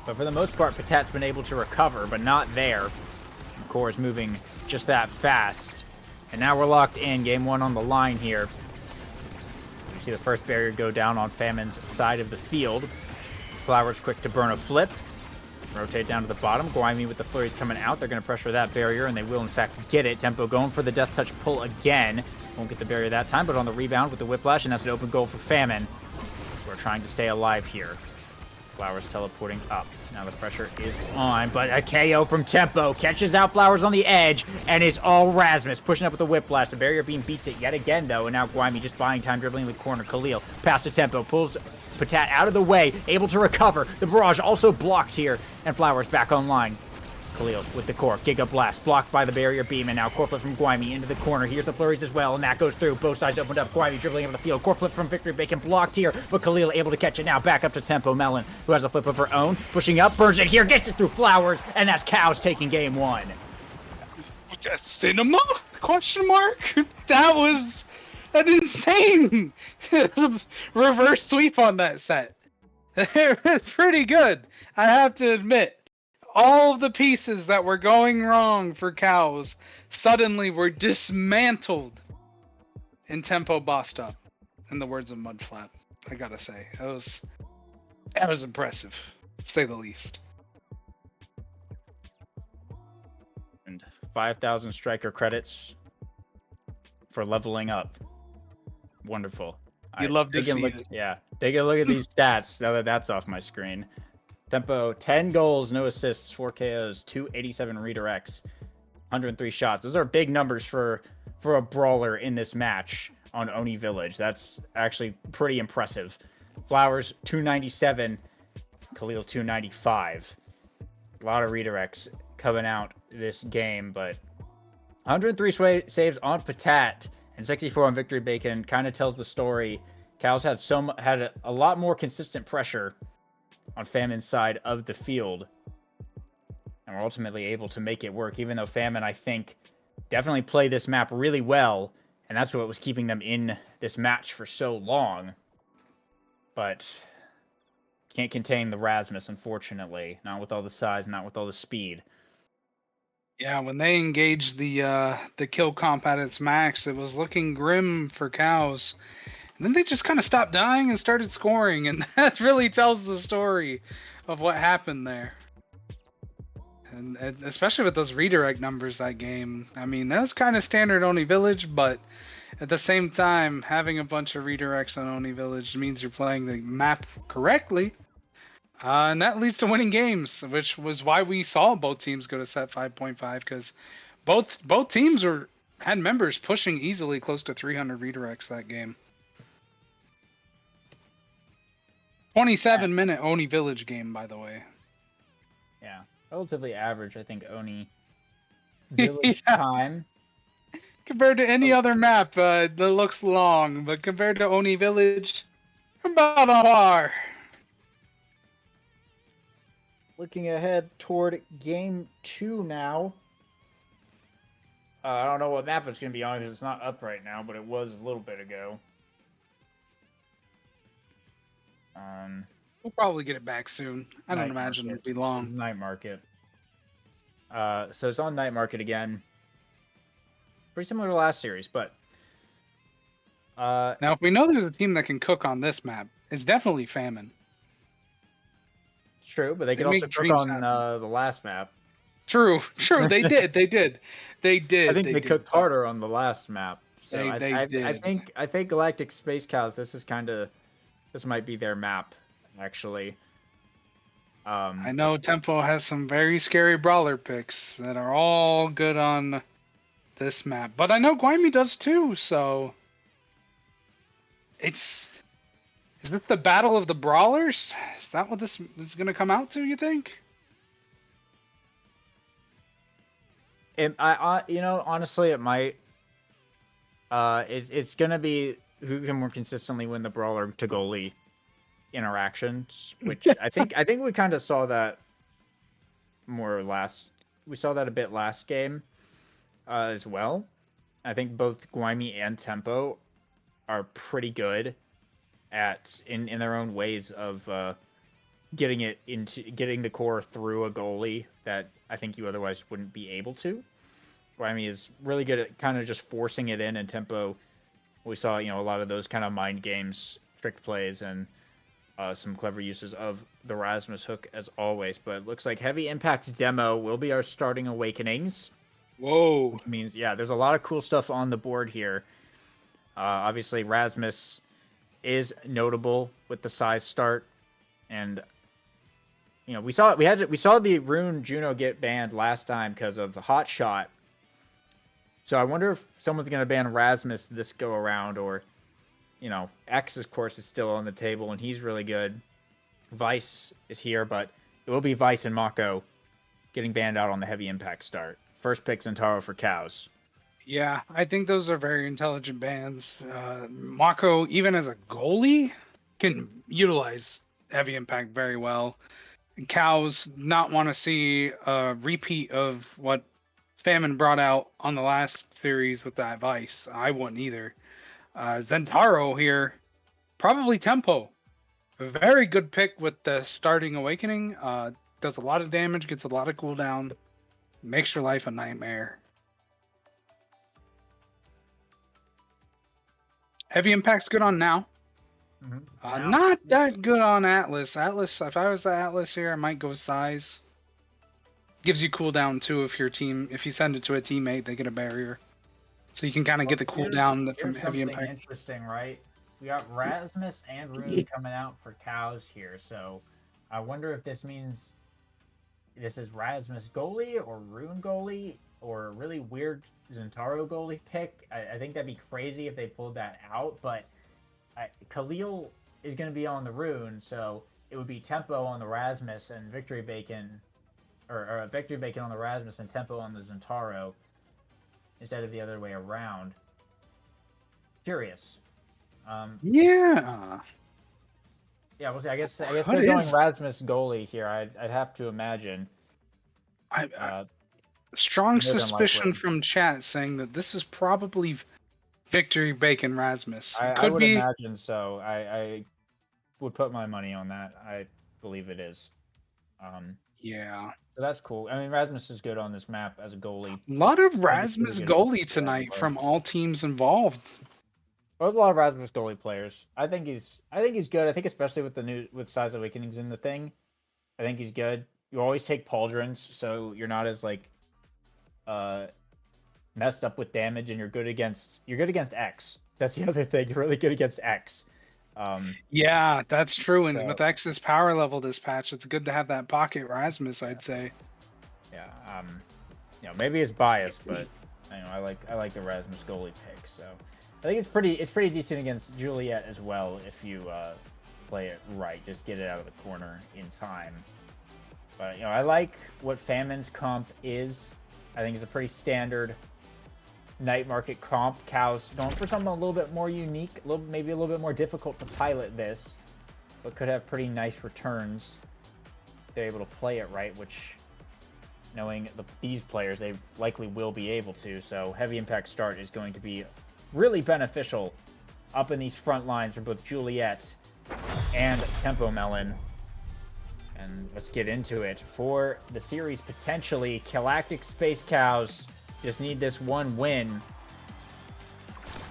but for the most part, Patat's been able to recover, but not there. The core is moving just that fast. And now we're locked in. Game 1 on the line here. You see the first barrier go down on Famine's side of the field. Flowers quick to burn a flip. Rotate down to the bottom. Guaymi with the flurries coming out. They're going to pressure that barrier, and they will, in fact, get it. Tempo going for the Death Touch pull again. Won't get the barrier that time, but on the rebound with the Whiplash, and that's an open goal for Famine. We're trying to stay alive here. Flowers teleporting up. Now the pressure is on, but a KO from Tempo catches out Flowers on the edge, and it's all Rasmus pushing up with the Whiplash. The barrier beam beats it yet again, though, and now Guaymi just buying time, dribbling in the corner. Khalil past to Tempo, pulls Patat out of the way, able to recover. The barrage also blocked here, and Flowers back online. Khalil with the core. Giga Blast blocked by the barrier beam, and now core flip from Guaymi into the corner. Here's the flurries as well, and that goes through. Both sides opened up. Guaymi dribbling over the field. Core flip from Victory Bacon blocked here, but Khalil able to catch it now. Back up to Tempo Melon, who has a flip of her own. Pushing up, burns it here, gets it through Flowers, and that's Cows taking game one. Cinema? Question mark? That was an insane reverse sweep on that set. It was pretty good, I have to admit. All of the pieces that were going wrong for Cows suddenly were dismantled and Tempo bossed up, in the words of Mudflap. I gotta say, that was impressive, to say the least. And 5,000 striker credits for leveling up. Wonderful. You love to see it. Yeah, take a look at these stats now that that's off my screen. Tempo, 10 goals, no assists, 4 KOs, 287 redirects, 103 shots. Those are big numbers for a brawler in this match on Oni Village. That's actually pretty impressive. Flowers, 297, Khalil, 295. A lot of redirects coming out this game, but 103 saves on Patat and 64 on Victory Bacon kind of tells the story. Cows had a lot more consistent pressure on Famine's side of the field, and we're ultimately able to make it work, even though Famine, I think, definitely played this map really well, and that's what was keeping them in this match for so long. But can't contain the Rasmus, unfortunately. Not with all the size, not with all the speed. Yeah, when they engaged the kill comp at its max, it was looking grim for Cows. And then they just kind of stopped dying and started scoring, and that really tells the story of what happened there. And especially with those redirect numbers that game. I mean, that's kind of standard Oni Village, but at the same time, having a bunch of redirects on Oni Village means you're playing the map correctly. And that leads to winning games, which was why we saw both teams go to set 5.5, because both teams had members pushing easily close to 300 redirects that game. 27-minute Oni Village game, by the way. Yeah, relatively average, I think, Oni Village time. Compared to any other map that looks long, but compared to Oni Village, about on par. Looking ahead toward game 2 now. I don't know what map it's going to be on because it's not up right now, but it was a little bit ago. We'll probably get it back soon. I don't imagine it'll be long. Night Market. So it's on Night Market again. Pretty similar to last series, but now if we know there's a team that can cook on this map, it's definitely Famine. It's true, but they could also cook on the last map. True. They did. I think they cooked harder on the last map. So they did. I think Galactic Space Cows. This might be their map, actually. I know Tempo has some very scary brawler picks that are all good on this map, but I know Guaymi does too. So is this the battle of the brawlers? Is that what this is going to come out to? You think? Honestly, it might. It's gonna be who can more consistently win the brawler to goalie interactions, which I think we kind of saw that more or less. We saw that a bit last game as well. I think both Guaymi and Tempo are pretty good at in their own ways of getting the core through a goalie that I think you otherwise wouldn't be able to. Guaymi is really good at kind of just forcing it in, and Tempo, we saw a lot of those kind of mind games, trick plays, and some clever uses of the Rasmus hook as always. But it looks like Heavy Impact Demo will be our starting Awakenings. Whoa. Which means, yeah, there's a lot of cool stuff on the board here. Obviously, Rasmus is notable with the size start, and we saw the Rune Juno get banned last time because of the Hot Shot. So I wonder if someone's gonna ban Rasmus this go around, or X of course is still on the table and he's really good. Vice is here, but it will be Vice and Mako getting banned out on the Heavy Impact start. First pick Zentaro for Cows. Yeah, I think those are very intelligent bans. Mako, even as a goalie, can utilize Heavy Impact very well. Cows not want to see a repeat of what Famine brought out on the last series with that Vice. I wouldn't either. Zentaro here, probably Tempo. A very good pick with the starting Awakening. Does a lot of damage, gets a lot of cooldown, makes your life a nightmare. Heavy Impact's good on now. Mm-hmm. Not that good on Atlas. Atlas, if I was the Atlas here, I might go size. Gives you cooldown too if you send it to a teammate, they get a barrier. So you can kind of get the cooldown from Heavy Impact. Interesting, right? We got Rasmus and Rune coming out for Cows here, so I wonder if this means this is Rasmus goalie or Rune goalie or a really weird Zentaro goalie pick. I think that'd be crazy if they pulled that out, but Khalil is going to be on the Rune, so it would be Tempo on the Rasmus and Victory Bacon, or Victory Bacon on the Rasmus and Tempo on the Zentaro, instead of the other way around. Curious. Yeah. Yeah, we'll see. I guess they're going Rasmus goalie here. I'd have to imagine. Strong suspicion from chat saying that this is probably Victory Bacon Rasmus. I would imagine so. I would put my money on that. I believe it is. Yeah. So that's cool. I mean, Rasmus is good on this map as a goalie. A lot of Rasmus goalie tonight from all teams involved. Well, there's a lot of Rasmus goalie players. I think he's good. I think especially with Size Awakenings in the thing, I think he's good. You always take pauldrons, so you're not as messed up with damage, and you're good against X. That's the other thing. You're really good against X. Yeah, that's true. And with X's power level this patch, it's good to have that pocket Rasmus, I'd say. Yeah. Maybe it's biased, but I like the Rasmus goalie pick. So I think it's pretty decent against Juliet as well if you play it right. Just get it out of the corner in time. But I like what Famine's comp is. I think it's a pretty standard night market comp. Cows going for something a little bit more unique, maybe a little bit more difficult to pilot this, but could have pretty nice returns. They're able to play it right, which, knowing these players, they likely will be able to. So Heavy Impact start is going to be really beneficial up in these front lines for both Juliet and Tempo Melon. And let's get into it. For the series, potentially, Galactic Space Cows just need this one win.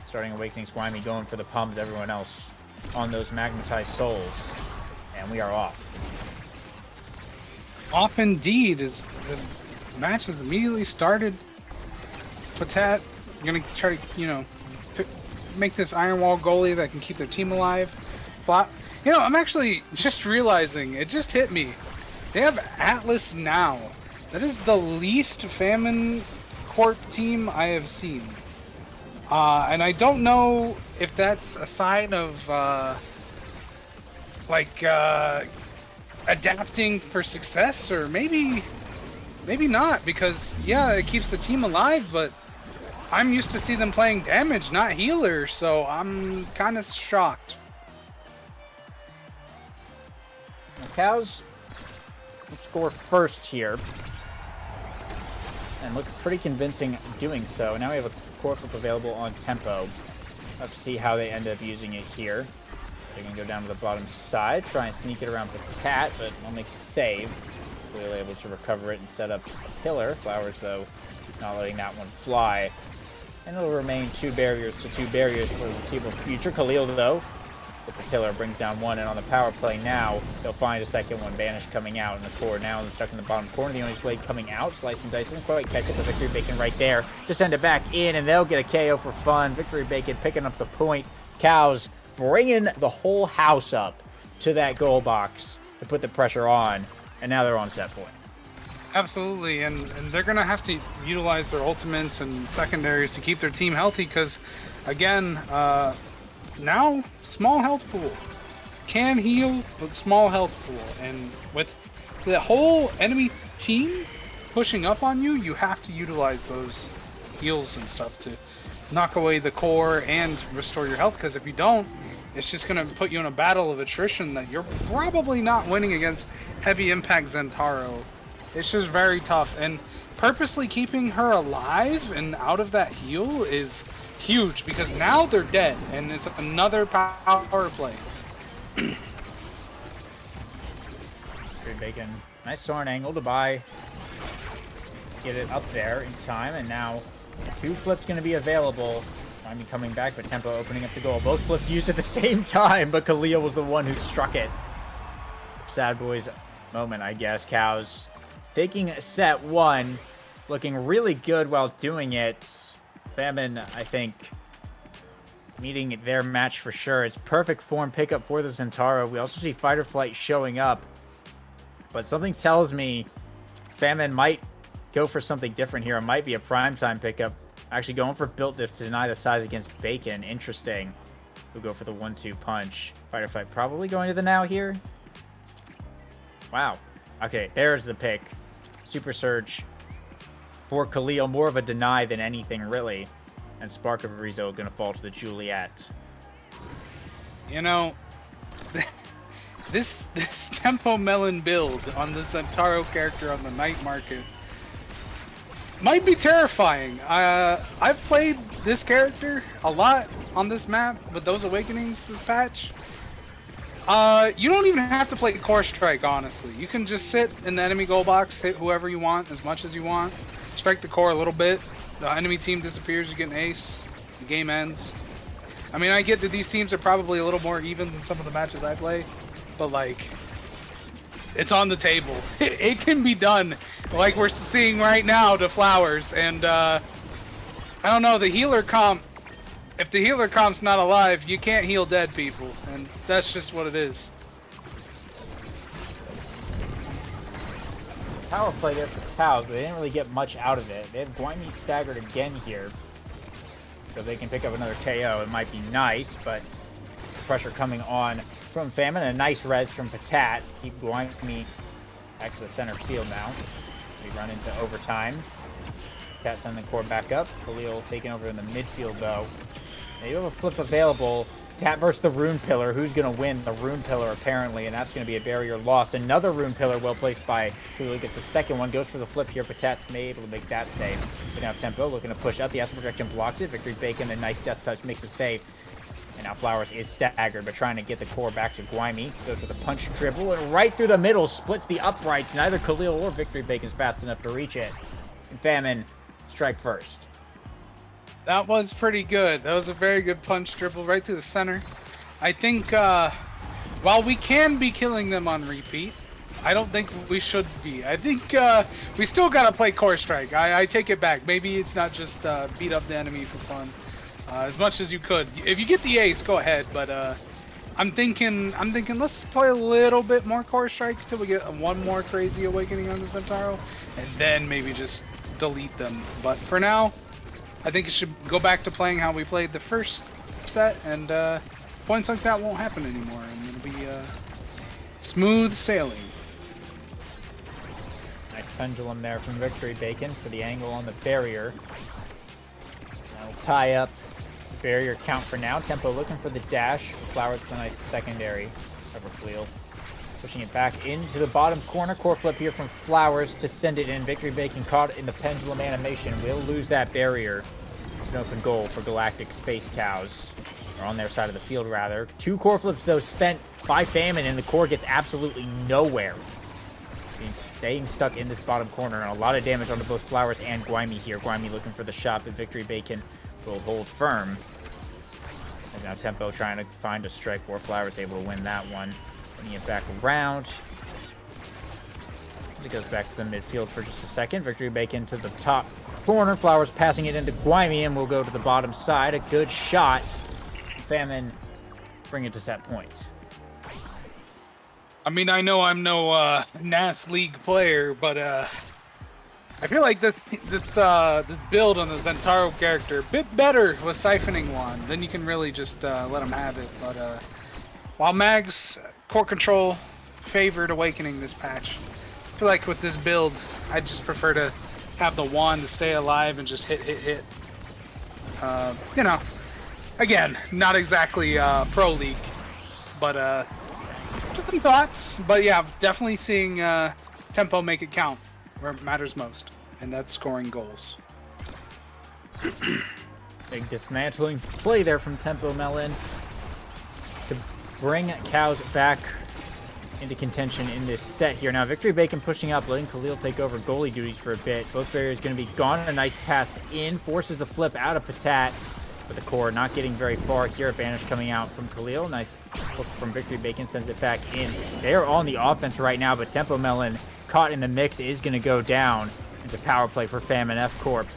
Starting Awakening Squimey going for the pumps, everyone else on those Magmatized Souls. And we are off. Off indeed. As the match has immediately started. Patat going to try to, make this Iron Wall goalie that can keep their team alive. I'm actually just realizing, it just hit me. They have Atlas now. That is the least Famine Corp team I have seen. And I don't know if that's a sign of, adapting for success, or maybe not, because, yeah, it keeps the team alive, but I'm used to see them playing damage, not healer, so I'm kind of shocked. Cows will score first here, and look pretty convincing doing so. Now we have a core flip available on Tempo. Have to see how they end up using it here. They're going to go down to the bottom side, try and sneak it around the Tat, but I'll make the save. Clearly able to recover it and set up a pillar. Flowers, though, not letting that one fly. And it'll remain 2 barriers to 2 barriers for the foreseeable future. Khalil, though, But the pillar brings down one, and on the power play now, they'll find a second one. Banish coming out in the core. Now they're stuck in the bottom corner. The Oni's Blade coming out. Slice and Dice doesn't quite catch it. The Victory Bacon right there to send it back in, and they'll get a KO for fun. Victory Bacon picking up the point. Cows bringing the whole house up to that goal box to put the pressure on, and now they're on set point. Absolutely, and they're going to have to utilize their ultimates and secondaries to keep their team healthy because, again, now small health pool. Can heal with small health pool, and with the whole enemy team pushing up on you, you have to utilize those heals and stuff to knock away the core and restore your health, because if you don't, it's just going to put you in a battle of attrition that you're probably not winning against heavy impact Zentaro. It's just very tough, and purposely keeping her alive and out of that heal is huge, because now they're dead, and it's another power play. Victory Bacon, nice Soren angle to buy, get it up there in time, and now 2 flips going to be available. Miami coming back, but Tempo opening up the goal. Both flips used at the same time, but Khalil was the one who struck it. Sad boys moment, I guess. Cows taking set 1, looking really good while doing it. Famine, I think, meeting their match for sure. It's perfect form pickup for the Zentaro. We also see Fight or Flight showing up, but something tells me Famine might go for something different here. It might be a primetime pickup. Actually going for Built Diff to deny the size against Bacon. Interesting. We'll go for the 1-2 punch. Fight or Flight probably going to the now here. Wow. Okay, there's the pick. Super Surge for Khalil. More of a deny than anything, really. And Spark of Rizzo going to fall to the Juliet. You know, this Tempo Melon build on the Zentaro character on the night market might be terrifying. I've played this character a lot on this map with those Awakenings this patch. You don't even have to play Core Strike, honestly. You can just sit in the enemy goal box, hit whoever you want as much as you want, strike the core a little bit, the enemy team disappears, you get an ace, the game ends. I mean, I get that these teams are probably a little more even than some of the matches I play, but like, it's on the table. It can be done, like we're seeing right now to Flowers, and I don't know, the healer comp, if the healer comp's not alive, you can't heal dead people, and that's just what it is. Power play there for the Cows, but they didn't really get much out of it. They have Guaymi staggered again here, so they can pick up another KO. It might be nice, but pressure coming on from Famine. A nice res from Patat. Keep Guaymi back to the center field now. We run into overtime. Patat sending the core back up. Khalil taking over in the midfield, though. They do have a flip available. Patat versus the Rune Pillar. Who's going to win? The Rune Pillar, apparently, and that's going to be a barrier lost. Another Rune Pillar well placed by Khalil. Gets the second one. Goes for the flip here. Patat's able to make that save. But now Tempo looking to push out. The Astral Projection blocks it. Victory Bacon, a nice death touch, makes the save. And now Flowers is staggered, but trying to get the core back to Guaymi. Goes with a punch dribble, and right through the middle, splits the uprights. Neither Khalil or Victory Bacon's fast enough to reach it. And Famine, strike first. That was pretty good. That was a very good punch dribble right through the center. I think while we can be killing them on repeat, I don't think we should be. I think we still gotta play Core Strike. I take it back. Maybe it's not just beat up the enemy for fun. As much as you could. If you get the ace, go ahead. But I'm thinking let's play a little bit more Core Strike till we get one more crazy Awakening on the Zentaro, and then maybe just delete them. But for now, I think it should go back to playing how we played the first set, and points like that won't happen anymore, and it'll be smooth sailing. Nice pendulum there from Victory Bacon for the angle on the barrier. That'll tie up the barrier count for now. Tempo looking for the dash. Flowers with a nice secondary over Khalil. Pushing it back into the bottom corner. Core flip here from Flowers to send it in. Victory Bacon caught in the pendulum animation. Will lose that barrier. It's an open goal for Galactic Space Cows. Or on their side of the field, rather. 2 core flips, though, spent by Famine, and the core gets absolutely nowhere. Staying stuck in this bottom corner, and a lot of damage onto both Flowers and Guaymi here. Guaymi looking for the shot, but Victory Bacon will hold firm. And now Tempo trying to find a strike where Flowers able to win that one. Bringing it back around. It goes back to the midfield for just a second. Victory Bacon to the top corner. Flowers passing it into Guimey, and will go to the bottom side. A good shot. Famine bring it to set point. I mean, I know I'm no NAS League player, but I feel like this build on the Zentaro character a bit better with siphoning one. Then you can really just let him have it. But while Mag's core control favored Awakening this patch, I feel like with this build, I just prefer to have the wand to stay alive and just hit. You know, again, not exactly pro league, but just some thoughts. But yeah, definitely seeing Tempo make it count where it matters most, and that's scoring goals. Big dismantling play there from Tempo Melon to bring Cows back into contention in this set here. Now, Victory Bacon pushing up, letting Khalil take over goalie duties for a bit. Both barriers going to be gone. A nice pass in, forces the flip out of Patat, but the core not getting very far here. Banish coming out from Khalil. Nice hook from Victory Bacon, sends it back in. They are on the offense right now, but Tempo Melon caught in the mix is going to go down. It's a power play for Famine F Corp.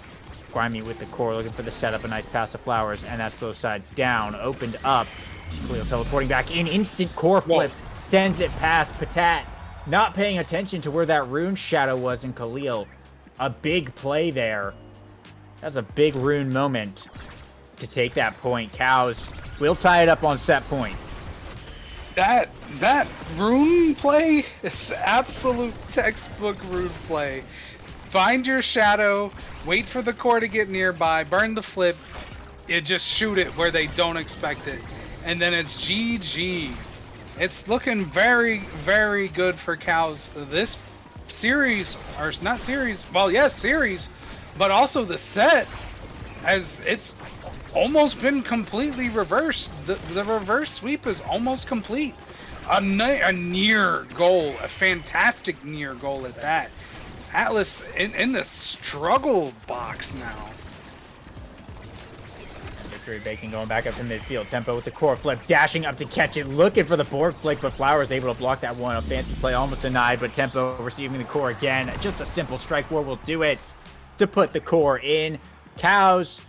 Grimy with the core, looking for the setup. A nice pass to Flowers, and that's both sides down. Opened up. Khalil teleporting back in. Instant core flip. Whoa. Sends it past Patat. Not paying attention to where that rune shadow was in Khalil. A big play there. That's a big rune moment to take that point. Cows will tie it up on set point. That rune play is absolute textbook rune play. Find your shadow, wait for the core to get nearby, burn the flip, just shoot it where they don't expect it. And then it's GG. It's looking very, very good for Cows this series, or not series, well, yes, series, but also the set, as it's almost been completely reversed. The reverse sweep is almost complete. A near goal, a fantastic near goal at that. Atlas in the struggle box now. Victory Bacon going back up to midfield. Tempo with the core flip, dashing up to catch it, looking for the board flick, but Flowers able to block that one. A fancy play almost denied, but Tempo receiving the core again. Just a simple strike war will do it to put the core in. Cows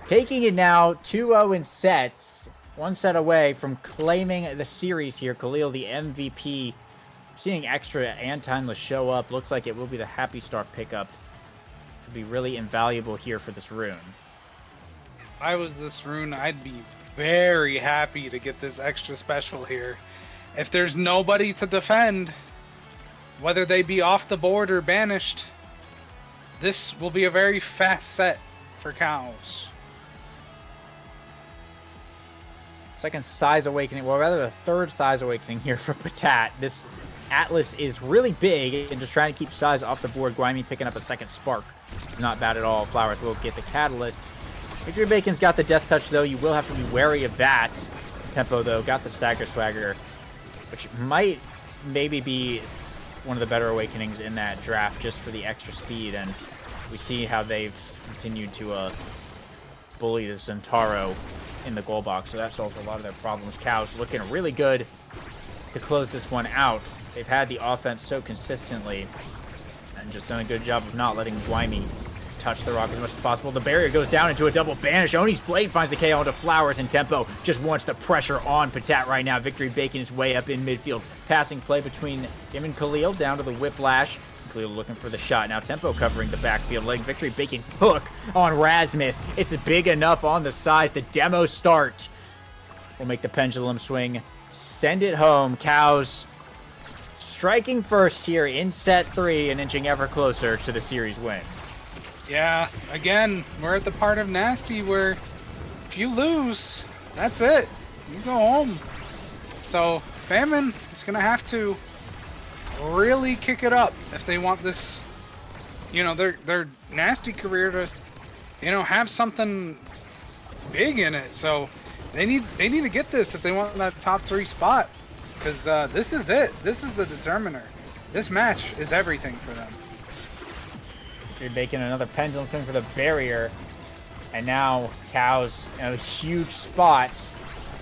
taking it now 2-0 in sets. One set away from claiming the series here. Khalil, the MVP, seeing extra and time to show up. Looks like it will be the Happy Star pickup. Could be really invaluable here for this rune. If I was this rune, I'd be very happy to get this extra special here. If there's nobody to defend, whether they be off the board or banished, this will be a very fast set for Cows. Second size awakening, well, rather the third size awakening here for Patat. This Atlas is really big and just trying to keep size off the board. Guimey picking up a second spark. It's not bad at all. Flowers will get the catalyst. Victory Bacon's got the death touch, though. You will have to be wary of that. Tempo, though, got the stagger swagger, which might maybe be one of the better awakenings in that draft just for the extra speed. And we see how they've continued to bully the Zentaro in the goal box, so that solves a lot of their problems. Cows looking really good to close this one out. They've had the offense so consistently and just done a good job of not letting Guimey touch the rock as much as possible. The barrier goes down into a double banish. Oni's blade finds the KO onto Flowers, and Tempo just wants the pressure on Patat right now. Victory Bacon is way up in midfield. Passing play between him and Khalil down to the whiplash. Khalil looking for the shot. Now Tempo covering the backfield, letting Victory Bacon hook on Rasmus. It's big enough on the side. The demo start will make the pendulum swing. Send it home. Cows striking first here in set 3 and inching ever closer to the series win. Yeah, again, we're at the part of Nasty where if you lose, that's it. You go home. So Famine is going to have to really kick it up if they want this, their Nasty career to, have something big in it. So they need to get this if they want that top 3 spot, because this is it. This is the determiner. This match is everything for them. You're making another pendulum swing for the barrier. And now Cows in a huge spot.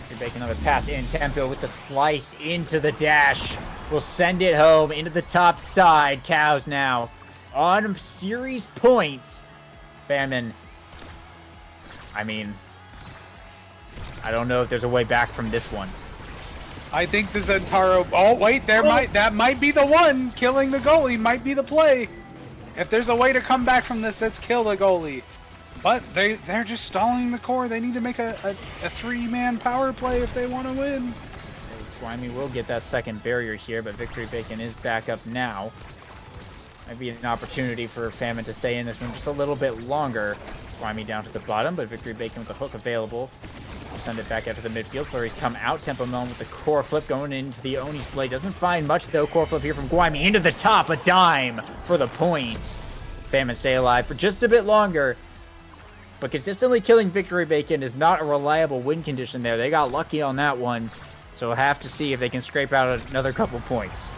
You're making another pass in. Tempo with the slice into the dash. Will send it home into the top side. Cows now on series points. Famine. I mean, I don't know if there's a way back from this one. I think the Zentaro. Oh wait, that might be the one. Killing the goalie might be the play. If there's a way to come back from this, let's kill the goalie. But they're just stalling the core. They need to make a 3-man power play if they want to win. Guaymi will get that second barrier here, but Victory Bacon is back up now. Might be an opportunity for Famine to stay in this one just a little bit longer. Guaymi down to the bottom, but Victory Bacon with the hook available. We'll send it back out to the midfield. Flurry's come out. Tempo Melon with the core flip going into the Oni's blade. Doesn't find much though. Core flip here from Guaymi into the top. A dime for the points. Famine stay alive for just a bit longer. But consistently killing Victory Bacon is not a reliable win condition there. They got lucky on that one. So we'll have to see if they can scrape out another couple points.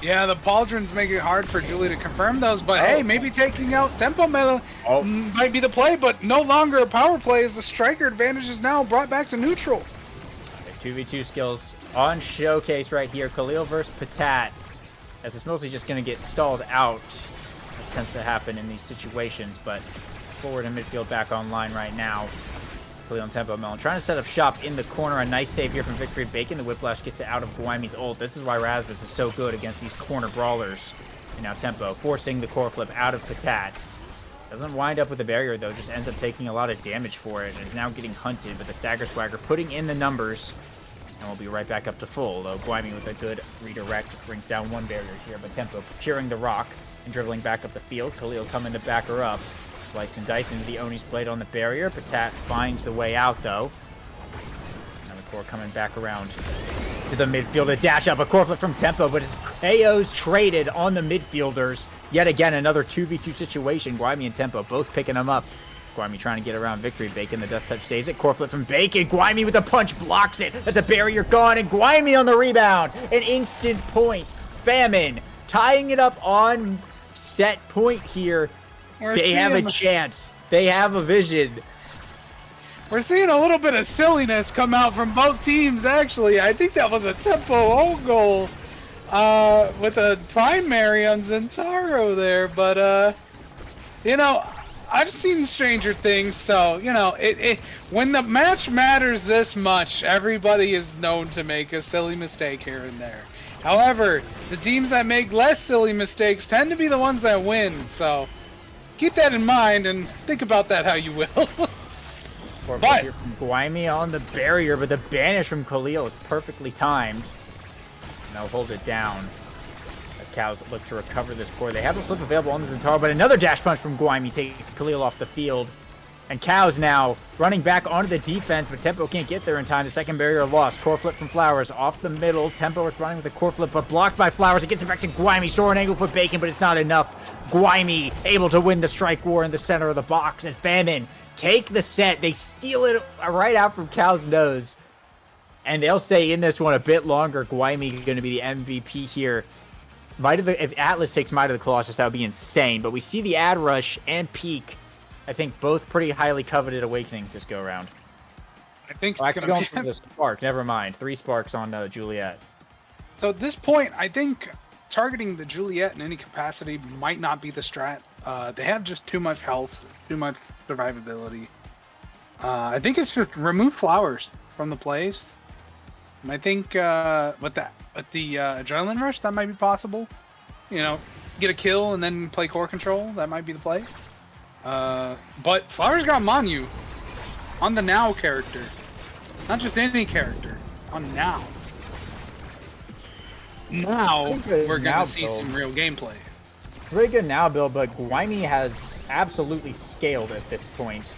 Yeah, the pauldrons make it hard for Julie to confirm those, but hey, maybe taking out Tempo Melon might be the play, but no longer a power play as the striker advantage is now brought back to neutral. Okay, 2v2 skills on showcase right here. Khalil versus Patat. As it's mostly just going to get stalled out. That tends to happen in these situations, but forward and midfield back online right now. Khalil and Tempo Melon trying to set up shop in the corner. A nice save here from Victory Bacon. The Whiplash gets it out of Guaymi's ult. This is why Rasmus is so good against these corner brawlers. And now Tempo forcing the core flip out of Patat. Doesn't wind up with the barrier though, just ends up taking a lot of damage for it. And is now getting hunted with the Stagger Swagger, putting in the numbers. And we'll be right back up to full, though Guaymi with a good redirect brings down one barrier here. But Tempo procuring the rock and dribbling back up the field. Khalil coming to back her up. Slice and dice into the Oni's blade on the barrier. Patat finds the way out, though. Now the core coming back around to the midfield. A dash up, a core flip from Tempo, but his KO's traded on the midfielders. Yet again, another 2v2 situation. Guaymi and Tempo both picking them up. Guaymi trying to get around Victory Bacon. The death touch saves it. Core flip from Bacon. Guaymi with a punch blocks it. There's a barrier gone, and Guaymi on the rebound. An instant point. Famine tying it up on set point here. They have a chance. They have a vision. We're seeing a little bit of silliness come out from both teams, actually. I think that was a Tempo own goal with a primary on Zentaro there. But, you know, I've seen stranger things, so, you know, when the match matters this much, everybody is known to make a silly mistake here and there. However, the teams that make less silly mistakes tend to be the ones that win, so keep that in mind and think about that how you will. But here from Guaymi on the barrier, but the banish from Khalil is perfectly timed. And they'll hold it down as Cows look to recover this core. They have a flip available on the Zentaro, but another dash punch from Guaymi takes Khalil off the field. And Cows now running back onto the defense, but Tempo can't get there in time. The second barrier lost. Core flip from Flowers off the middle. Tempo responding with a core flip, but blocked by Flowers. It gets it back to Guaymi. Soaring angle for Bacon, but it's not enough. Guaymi able to win the strike war in the center of the box. And Famine take the set. They steal it right out from Cow's nose. And they'll stay in this one a bit longer. Guaymi going to be the MVP here. If Atlas takes Might of the Colossus, that would be insane. But we see the Ad Rush and Peak. I think both pretty highly coveted awakenings this go around. I think it's actually going for the spark. Never mind. 3 sparks on Juliet. So at this point, I think targeting the Juliet in any capacity might not be the strat. They have just too much health, too much survivability. I think it's just remove Flowers from the plays. And I think with the adrenaline rush, that might be possible. You know, get a kill and then play core control. That might be the play. But Flowers got Manu on the Now character. Not just any character. On Now. Now, we're going to see some real gameplay. Very good Now build, but Guaymi has absolutely scaled at this point.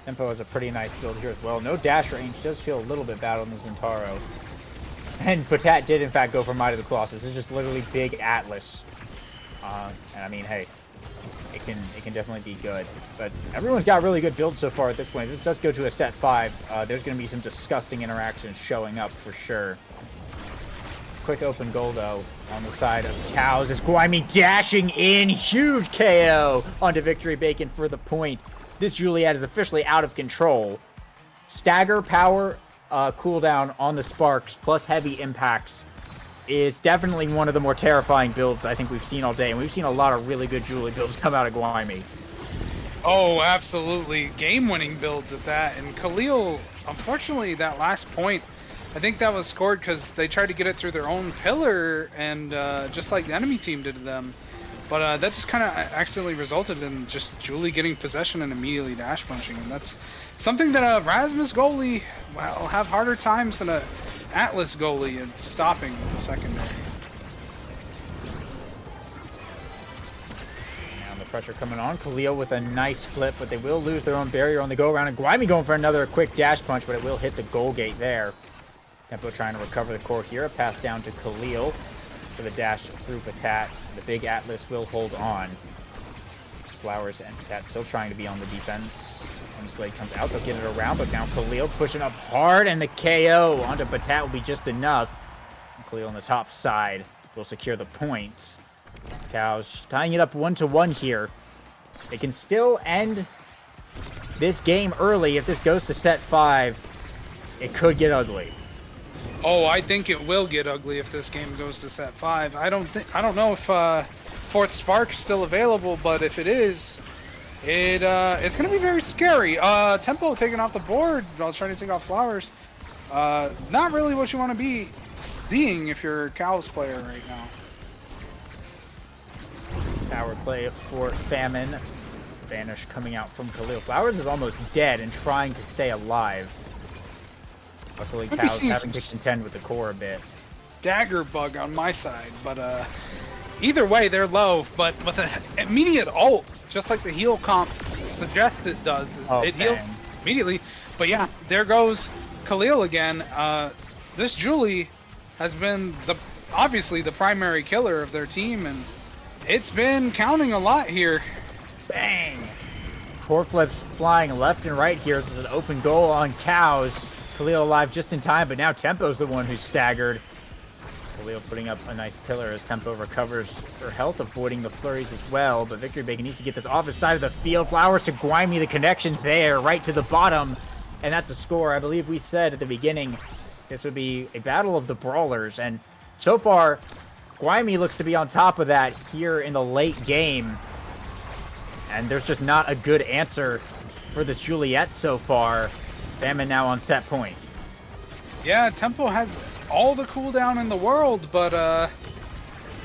Tempo has a pretty nice build here as well. No dash range. Does feel a little bit bad on the Zentaro. And Patat did, in fact, go for Might of the Colossus. It's just literally big Atlas. And I mean, hey, it can definitely be good. But everyone's got really good builds so far at this point. If this does go to a set 5, there's going to be some disgusting interactions showing up for sure. It's a quick open goal, though, on the side of Cows. As Guaymi dashing in. Huge KO onto Victory Bacon for the point. this Juliet is officially out of control. Stagger power cooldown on the Sparks plus heavy impacts is definitely one of the more terrifying builds I think we've seen all day. And we've seen a lot of really good Julie builds come out of Guaymi. Oh, absolutely. Game-winning builds at that. And Khalil, unfortunately, that last point, I think that was scored because they tried to get it through their own pillar, and just like the enemy team did to them. But that just kind of accidentally resulted in just Julie getting possession and immediately dash punching. And that's something that a Rasmus goalie will have harder times than a Atlas goalie in stopping with the secondary. Pressure coming on. Khalil with a nice flip, but they will lose their own barrier on the go-around. And Guaymi going for another quick dash punch, but it will hit the goal gate there. Tempo trying to recover the core here. A pass down to Khalil for the dash through Patat. The big Atlas will hold on. Flowers and Patat still trying to be on the defense. When this blade comes out, they'll get it around, but now Khalil pushing up hard, and the KO onto Patat will be just enough. And Khalil on the top side will secure the point. Cows tying it up 1-1 here. They can still end this game early. If this goes to set 5, it could get ugly. Oh, I think it will get ugly if this game goes to set 5. I don't know if fourth Spark is still available, but if it is, it's gonna be very scary. Tempo taking off the board while trying to take off Flowers. Not really what you want to be seeing if you're a Cows player right now. Power play for Famine. Vanish coming out from Khalil. Flowers is almost dead and trying to stay alive. Luckily, Cows having to contend with the core a bit. Dagger bug on my side, but either way, they're low. But with an immediate ult, just like the heal comp suggests it does, it heals immediately. But yeah, there goes Khalil again. This Julie has been obviously the primary killer of their team, and it's been counting a lot here. Bang! Core flips flying left and right here. There's an open goal on Cows. Khalil alive just in time, but now Tempo's the one who's staggered. Khalil putting up a nice pillar as Tempo recovers her health, avoiding the flurries as well. But Victory Bacon needs to get this off the side of the field. Flowers to Guaymi, the connections there, right to the bottom. And that's the score. I believe we said at the beginning this would be a battle of the brawlers. And so far, Guaymi looks to be on top of that here in the late game. And there's just not a good answer for this Juliet so far. Famine now on set point. Yeah, Tempo has all the cooldown in the world, but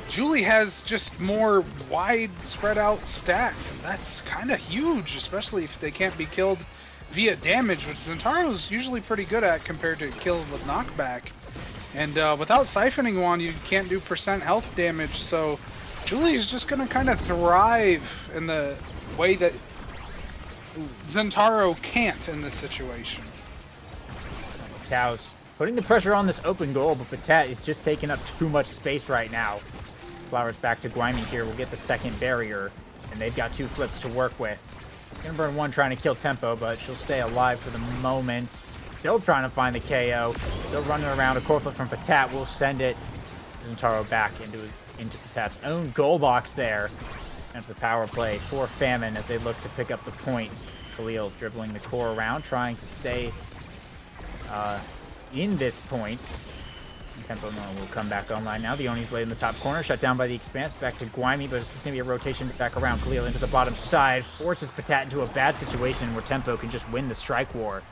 Julie has just more wide spread out stats, and that's kind of huge, especially if they can't be killed via damage, which Zentarro's usually pretty good at compared to kills with knockback. And without Siphoning Wand, you can't do percent health damage, so Julie's just going to kind of thrive in the way that Zentarro can't in this situation. Cows putting the pressure on this open goal, but Patat is just taking up too much space right now. Flowers back to Guaymi here. We'll get the second barrier, and they've got 2 flips to work with. Gonna burn 1 trying to kill Tempo, but she'll stay alive for the moment. Still trying to find the KO. Still running around. A core flip from Patat will send it. Zentarro back into Patat's own goal box there. And for the power play for Famine as they look to pick up the point. Khalil dribbling the core around, trying to stay in this point. Tempo will come back online now. The Oni's blade in the top corner, shut down by the Expanse. Back to Guaymi, but it's just going to be a rotation back around. Khalil into the bottom side, forces Patat into a bad situation where Tempo can just win the strike war.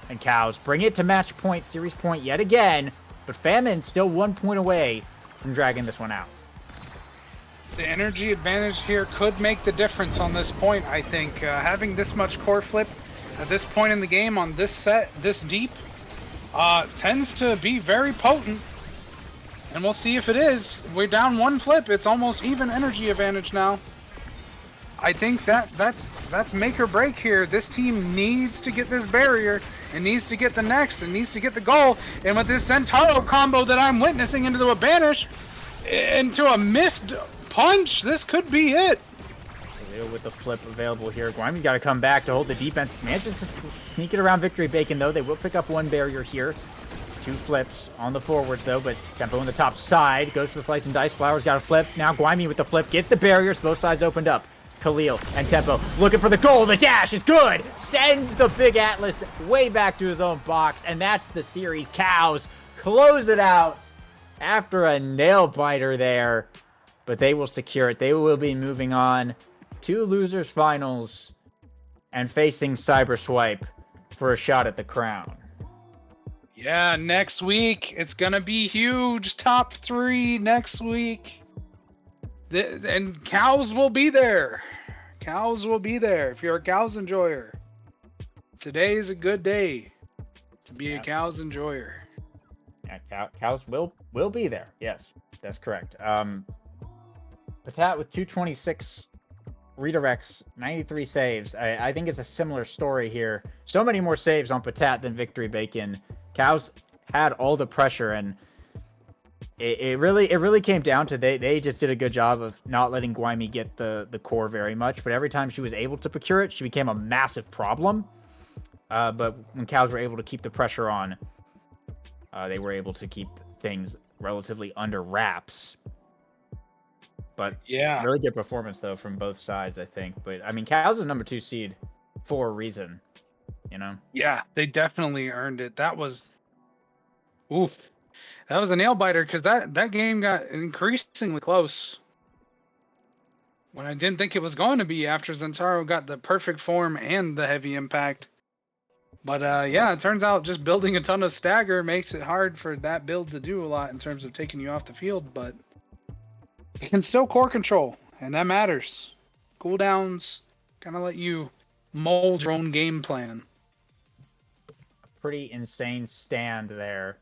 And Cows bring it to match point, series point yet again, but Famine still 1 point away from dragging this one out. The energy advantage here could make the difference on this point, I think. Having this much core flip at this point in the game on this set, this deep, tends to be very potent. And we'll see if it is. We're down 1 flip. It's almost even energy advantage now. I think that's make or break here. This team needs to get this barrier. It needs to get the next. It needs to get the goal. And with this Zentarro combo that I'm witnessing into a banish, into a missed punch, this could be it. Khalil with the flip available here. Guaymi's got to come back to hold the defense. Manages to sneak it around Victory Bacon, though. They will pick up 1 barrier here. 2 flips on the forwards, though, but Tempo on the top side. Goes for the slice and dice. Flowers got a flip. Now Guaymi with the flip. Gets the barriers. Both sides opened up. Khalil and Tempo looking for the goal. The dash is good. Sends the Big Atlas way back to his own box. And that's the series. Cows close it out after a nail biter there. But they will secure it. They will be moving on to losers finals and facing Cyberswipe for a shot at the crown. Yeah, next week it's gonna be huge. Top 3 next week. And cows will be there. Cows will be there. If you're a cows enjoyer, today is a good day to be a cows enjoyer. Yeah, cows will be there. Yes, that's correct. Patat with 226 redirects, 93 saves. I think it's a similar story here. So many more saves on Patat than Victory Bacon. Cows had all the pressure, and it really came down to they just did a good job of not letting Guaymi get the core very much. But every time she was able to procure it, she became a massive problem. But when Cows were able to keep the pressure on, they were able to keep things relatively under wraps. But Yeah, really good performance though from both sides, I think. But I mean, Cows is number 2 seed for a reason, you know. yeah, they definitely earned it. That was, oof, that was a nail biter because that game got increasingly close. When I didn't think it was going to be after Zentaro got the perfect form and the heavy impact. But yeah, it turns out just building a ton of stagger makes it hard for that build to do a lot in terms of taking you off the field, but it can still core control, and that matters. Cooldowns kind of let you mold your own game plan. Pretty insane stand there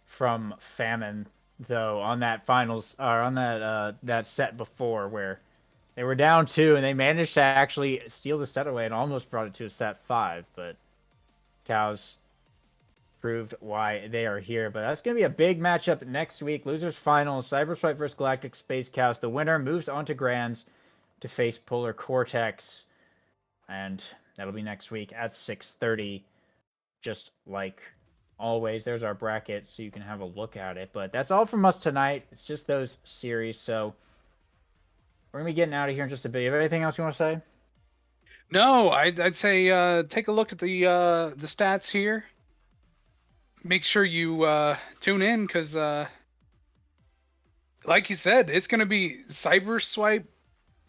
from Famine, though, on that finals or on that set before where they were down 2 and they managed to actually steal the set away and almost brought it to a set 5, but Cows proved why they are here. But that's going to be a big matchup next week. Losers finals, Cyberswipe versus Galactic Space Cows. The winner moves on to Grands to face Polar Cortex, and that'll be next week at 6:30, just like always. There's our bracket so you can have a look at it. But that's all from us tonight. It's just those series, so we're gonna be getting out of here in just a bit. You have anything else you want to say? No, I'd say take a look at the stats here. Make sure you tune in because, like you said, it's gonna be Cyberswipe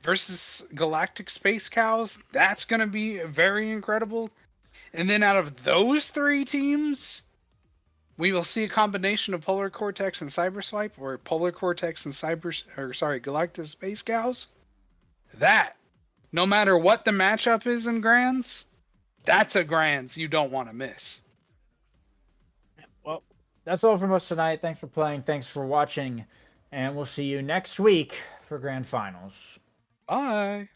versus Galactic Space Cows. That's gonna be very incredible. And then out of those 3 teams, we will see a combination of Polar Cortex and Cyberswipe, or Polar Cortex and Galactic Space Cows. That, no matter what the matchup is in Grands, that's a Grands you don't want to miss. Well, that's all from us tonight. Thanks for playing. Thanks for watching. And we'll see you next week for Grand Finals. Bye.